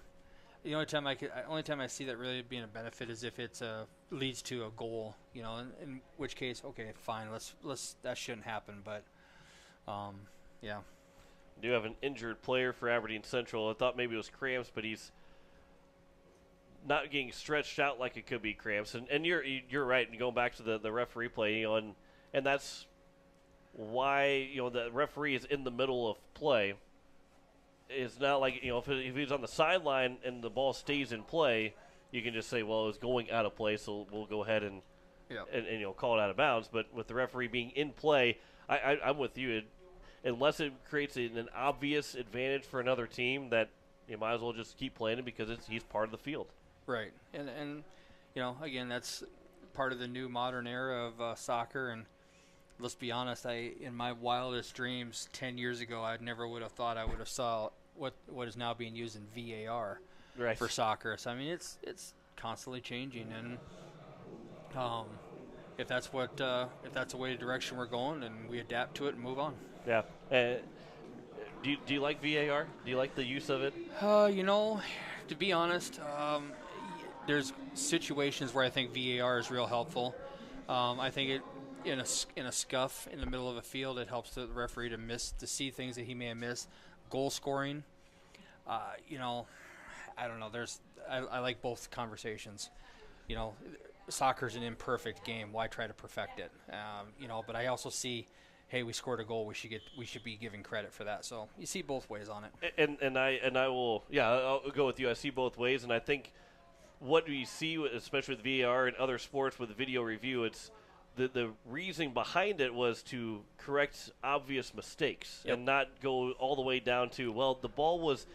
The only time I see that really being a benefit is if it's leads to a goal, in which case, okay, fine, let's that shouldn't happen, but yeah. We do have an injured player for Aberdeen Central. I thought maybe it was cramps, but he's not getting stretched out like it could be cramps. And you're right. And going back to the referee play, and that's why the referee is in the middle of play. It's not like if he's on the sideline and the ball stays in play, you can just say, well, it was going out of play, so we'll go ahead and call it out of bounds. But with the referee being in play, I'm with you. Unless it creates an obvious advantage for another team, that you might as well just keep playing it because he's part of the field. Right, and again, that's part of the new modern era of soccer. And let's be honest, in my wildest dreams 10 years ago, I never would have thought I would have saw what is now being used in VAR for soccer. So I mean, it's constantly changing, and if that's the way the direction we're going, then we adapt to it and move on. Yeah. Do you like VAR? Do you like the use of it? To be honest, there's situations where I think VAR is real helpful. I think in a scuff in the middle of a field, it helps the referee to see things that he may have missed. Goal scoring, I don't know. I like both conversations. Soccer's an imperfect game. Why try to perfect it? But I also see, hey, we scored a goal. We should be giving credit for that. So you see both ways on it. And I will, I'll go with you. I see both ways, and I think what we see, especially with VAR and other sports with video review, it's the reasoning behind it was to correct obvious mistakes and not go all the way down to, well, the ball was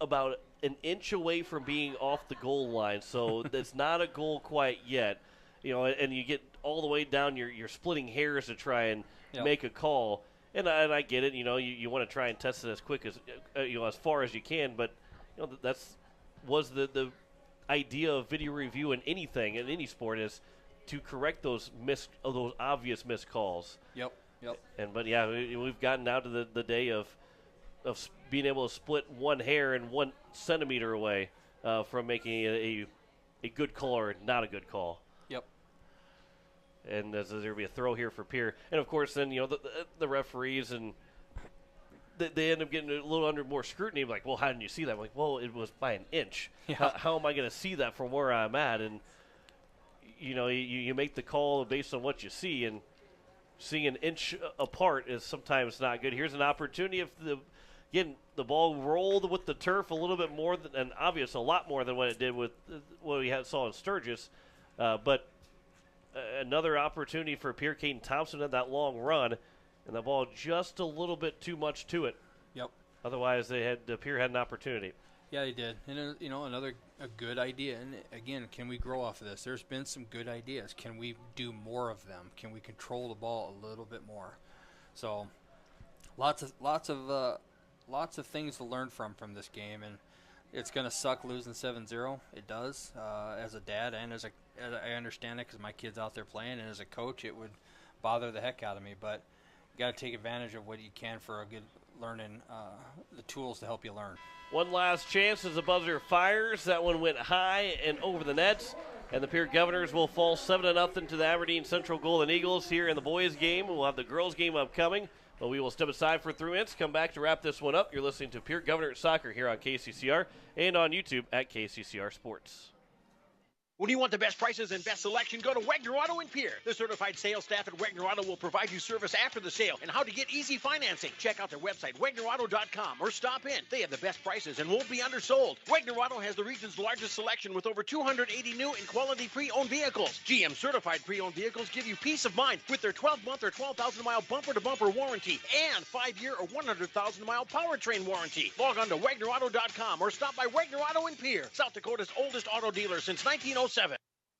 about an inch away from being off the goal line, so it's not a goal quite yet. And you get all the way down, you're splitting hairs to try and make a call. And I get it, you want to try and test it as quick as, as far as you can, but was the idea of video review in anything, in any sport, is to correct those obvious missed calls. Yep. But we've gotten down to the day of being able to split one hair and 1 centimeter away from making a good call or not a good call. Yep. And there'll be a throw here for Pierre, and of course then the referees, and they end up getting a little under more scrutiny. Like, well, how didn't you see that? I'm like, well, it was by an inch. Yeah. How am I going to see that from where I'm at? And you make the call based on what you see, and seeing an inch apart is sometimes not good. Here's an opportunity if the ball rolled with the turf a little bit more than, and obvious a lot more than what it did with what we saw in Sturgis. But another opportunity for Pierre Caden Thompson at that long run, and the ball just a little bit too much to it. Yep. Otherwise, Pierre had an opportunity. Yeah, they did. And, a good idea. And, again, can we grow off of this? There's been some good ideas. Can we do more of them? Can we control the ball a little bit more? So, lots of things to learn from this game. And it's going to suck losing 7-0. It does. As a dad and I understand it because my kid's out there playing. And as a coach, it would bother the heck out of me. But you got to take advantage of what you can for a good learning, the tools to help you learn. One last chance as the buzzer fires. That one went high and over the nets. And the Pierre Governors will fall 7-0 to the Aberdeen Central Golden Eagles here in the boys' game. We'll have the girls' game upcoming. But we will step aside for 3 minutes, come back to wrap this one up. You're listening to Pierre Governor Soccer here on KCCR and on YouTube at KCCR Sports. When you want the best prices and best selection, go to Wegner Auto in Pierre. The certified sales staff at Wegner Auto will provide you service after the sale and how to get easy financing. Check out their website, WegnerAuto.com, or stop in. They have the best prices and won't be undersold. Wegner Auto has the region's largest selection with over 280 new and quality pre-owned vehicles. GM certified pre-owned vehicles give you peace of mind with their 12-month or 12,000-mile bumper-to-bumper warranty and 5-year or 100,000-mile powertrain warranty. Log on to WegnerAuto.com or stop by Wegner Auto in Pierre, South Dakota's oldest auto dealer since 1907.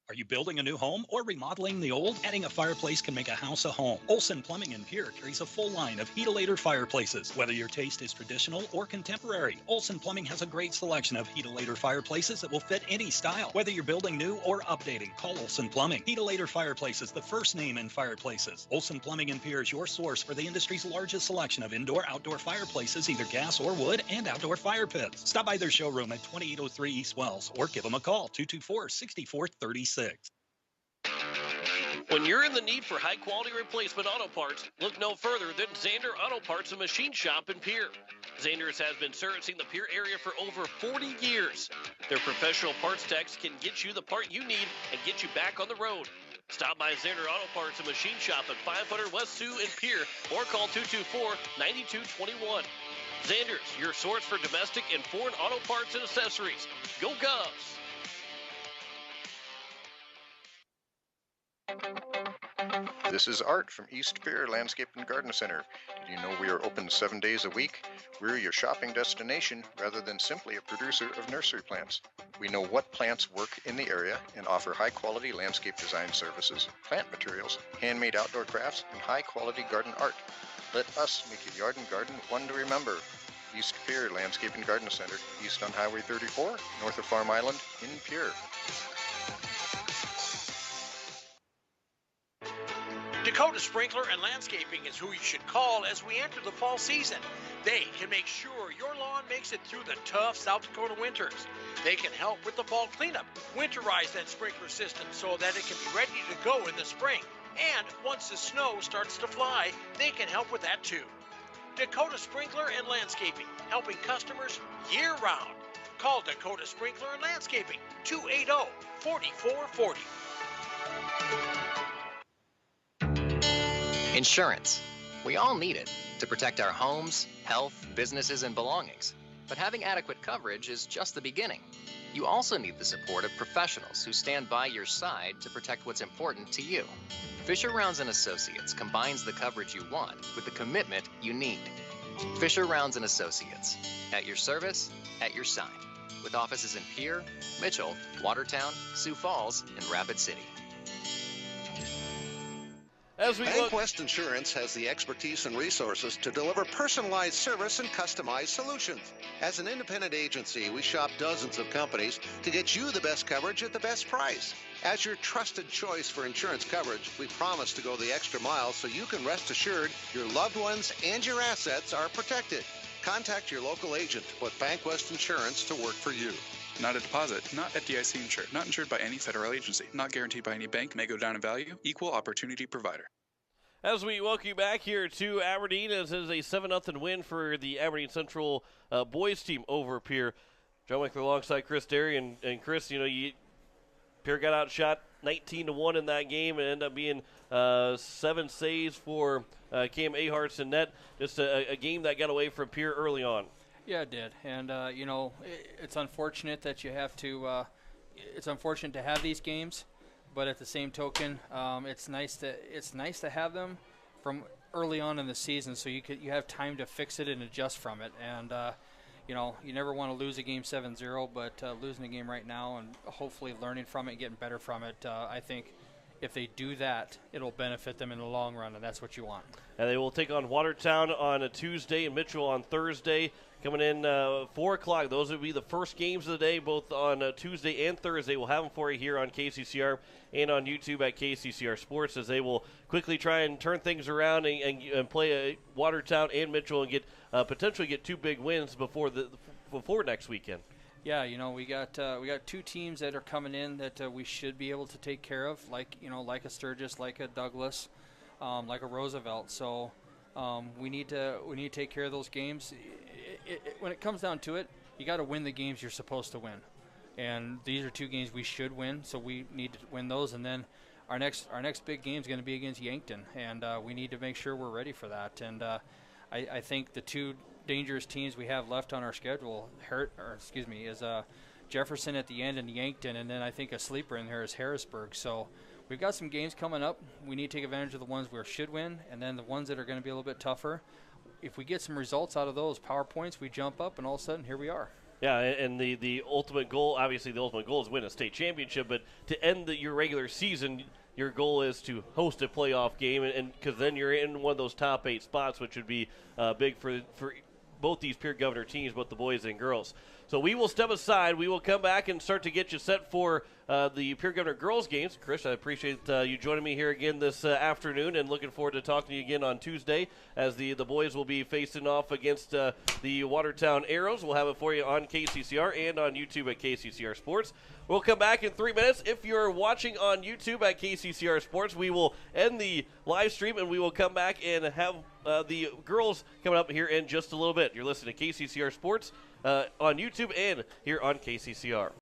Are you building a new home or remodeling the old? Adding a fireplace can make a house a home. Olson Plumbing in Pierre carries a full line of Heat-A-Later fireplaces. Whether your taste is traditional or contemporary, Olson Plumbing has a great selection of Heat-A-Later fireplaces that will fit any style. Whether you're building new or updating, call Olson Plumbing. Heat-A-Later Fireplaces, the first name in fireplaces. Olson Plumbing in Pierre is your source for the industry's largest selection of indoor-outdoor fireplaces, either gas or wood, and outdoor fire pits. Stop by their showroom at 2803 East Wells or give them a call, 224-6436. When you're in the need for high-quality replacement auto parts, look no further than Zander Auto Parts and Machine Shop in Pierre. Zander's has been servicing the Pierre area for over 40 years. Their professional parts techs can get you the part you need and get you back on the road. Stop by Zander Auto Parts and Machine Shop at 500 West Sioux in Pierre or call 224-9221. Zander's, your source for domestic and foreign auto parts and accessories. Go Govs! This is Art from East Pierre Landscape and Garden Center. Did you know we are open 7 days a week? We're your shopping destination rather than simply a producer of nursery plants. We know what plants work in the area and offer high-quality landscape design services, plant materials, handmade outdoor crafts, and high-quality garden art. Let us make your yard and garden one to remember. East Pierre Landscape and Garden Center, east on Highway 34, north of Farm Island, in Pierre. Dakota Sprinkler and Landscaping is who you should call as we enter the fall season. They can make sure your lawn makes it through the tough South Dakota winters. They can help with the fall cleanup, winterize that sprinkler system so that it can be ready to go in the spring. And once the snow starts to fly, they can help with that too. Dakota Sprinkler and Landscaping, helping customers year-round. Call Dakota Sprinkler and Landscaping, 280-4440. Insurance. We all need it to protect our homes, health, businesses, and belongings. But having adequate coverage is just the beginning. You also need the support of professionals who stand by your side to protect what's important to you. Fisher Rounds & Associates combines the coverage you want with the commitment you need. Fisher Rounds & Associates, at your service, at your side, with offices in Pierre, Mitchell, Watertown, Sioux Falls, and Rapid City. Bank West Insurance has the expertise and resources to deliver personalized service and customized solutions. As an independent agency, we shop dozens of companies to get you the best coverage at the best price. As your trusted choice for insurance coverage, we promise to go the extra mile so you can rest assured your loved ones and your assets are protected. Contact your local agent with Bank West Insurance to work for you. Not a deposit, not FDIC insured, not insured by any federal agency, not guaranteed by any bank, may go down in value, equal opportunity provider. As we welcome you back here to Aberdeen, as is a 7-0 win for the Aberdeen Central boys team over Pierre. John Winkler alongside Chris Derry, and Chris, Pierre got outshot 19-1 in that game and ended up being 7 saves for Cam Aharts in net. Just a game that got away from Pierre early on. Yeah, it did, and it's unfortunate that you have to. It's unfortunate to have these games, but at the same token, it's nice to have them from early on in the season, so you have time to fix it and adjust from it. And you never want to lose a game 7-0, but losing a game right now and hopefully learning from it and getting better from it, I think if they do that, it'll benefit them in the long run, and that's what you want. And they will take on Watertown on a Tuesday and Mitchell on Thursday. Coming in 4 o'clock. Those will be the first games of the day, both on Tuesday and Thursday. We'll have them for you here on KCCR and on YouTube at KCCR Sports, as they will quickly try and turn things around and play Watertown and Mitchell and get potentially get 2 big wins before next weekend. Yeah, we got 2 teams that are coming in that we should be able to take care of, like a Sturgis, like a Douglas, like a Roosevelt. So we need to take care of those games. When it comes down to it, you got to win the games you're supposed to win, and these are 2 games we should win. So we need to win those, and then our next big game is going to be against Yankton, and we need to make sure we're ready for that. And I think the 2 dangerous teams we have left on our schedule is Jefferson at the end and Yankton, and then I think a sleeper in there is Harrisburg. So we've got some games coming up. We need to take advantage of the ones we should win, and then the ones that are going to be a little bit tougher. If we get some results out of those PowerPoints, we jump up, and all of a sudden, here we are. Yeah, and the ultimate goal, obviously the ultimate goal is win a state championship, but to end your regular season, your goal is to host a playoff game, and because then you're in one of those top 8 spots, which would be big for both these Pierre Governor teams, both the boys and girls. So we will step aside. We will come back and start to get you set for the Pierre Governor girls games. Chris, I appreciate you joining me here again this afternoon, and looking forward to talking to you again on Tuesday as the boys will be facing off against the Watertown Arrows. We'll have it for you on KCCR and on YouTube at KCCR Sports. We'll come back in 3 minutes. If you're watching on YouTube at KCCR Sports, we will end the live stream, and we will come back and have the girls coming up here in just a little bit. You're listening to KCCR Sports on YouTube and here on KCCR.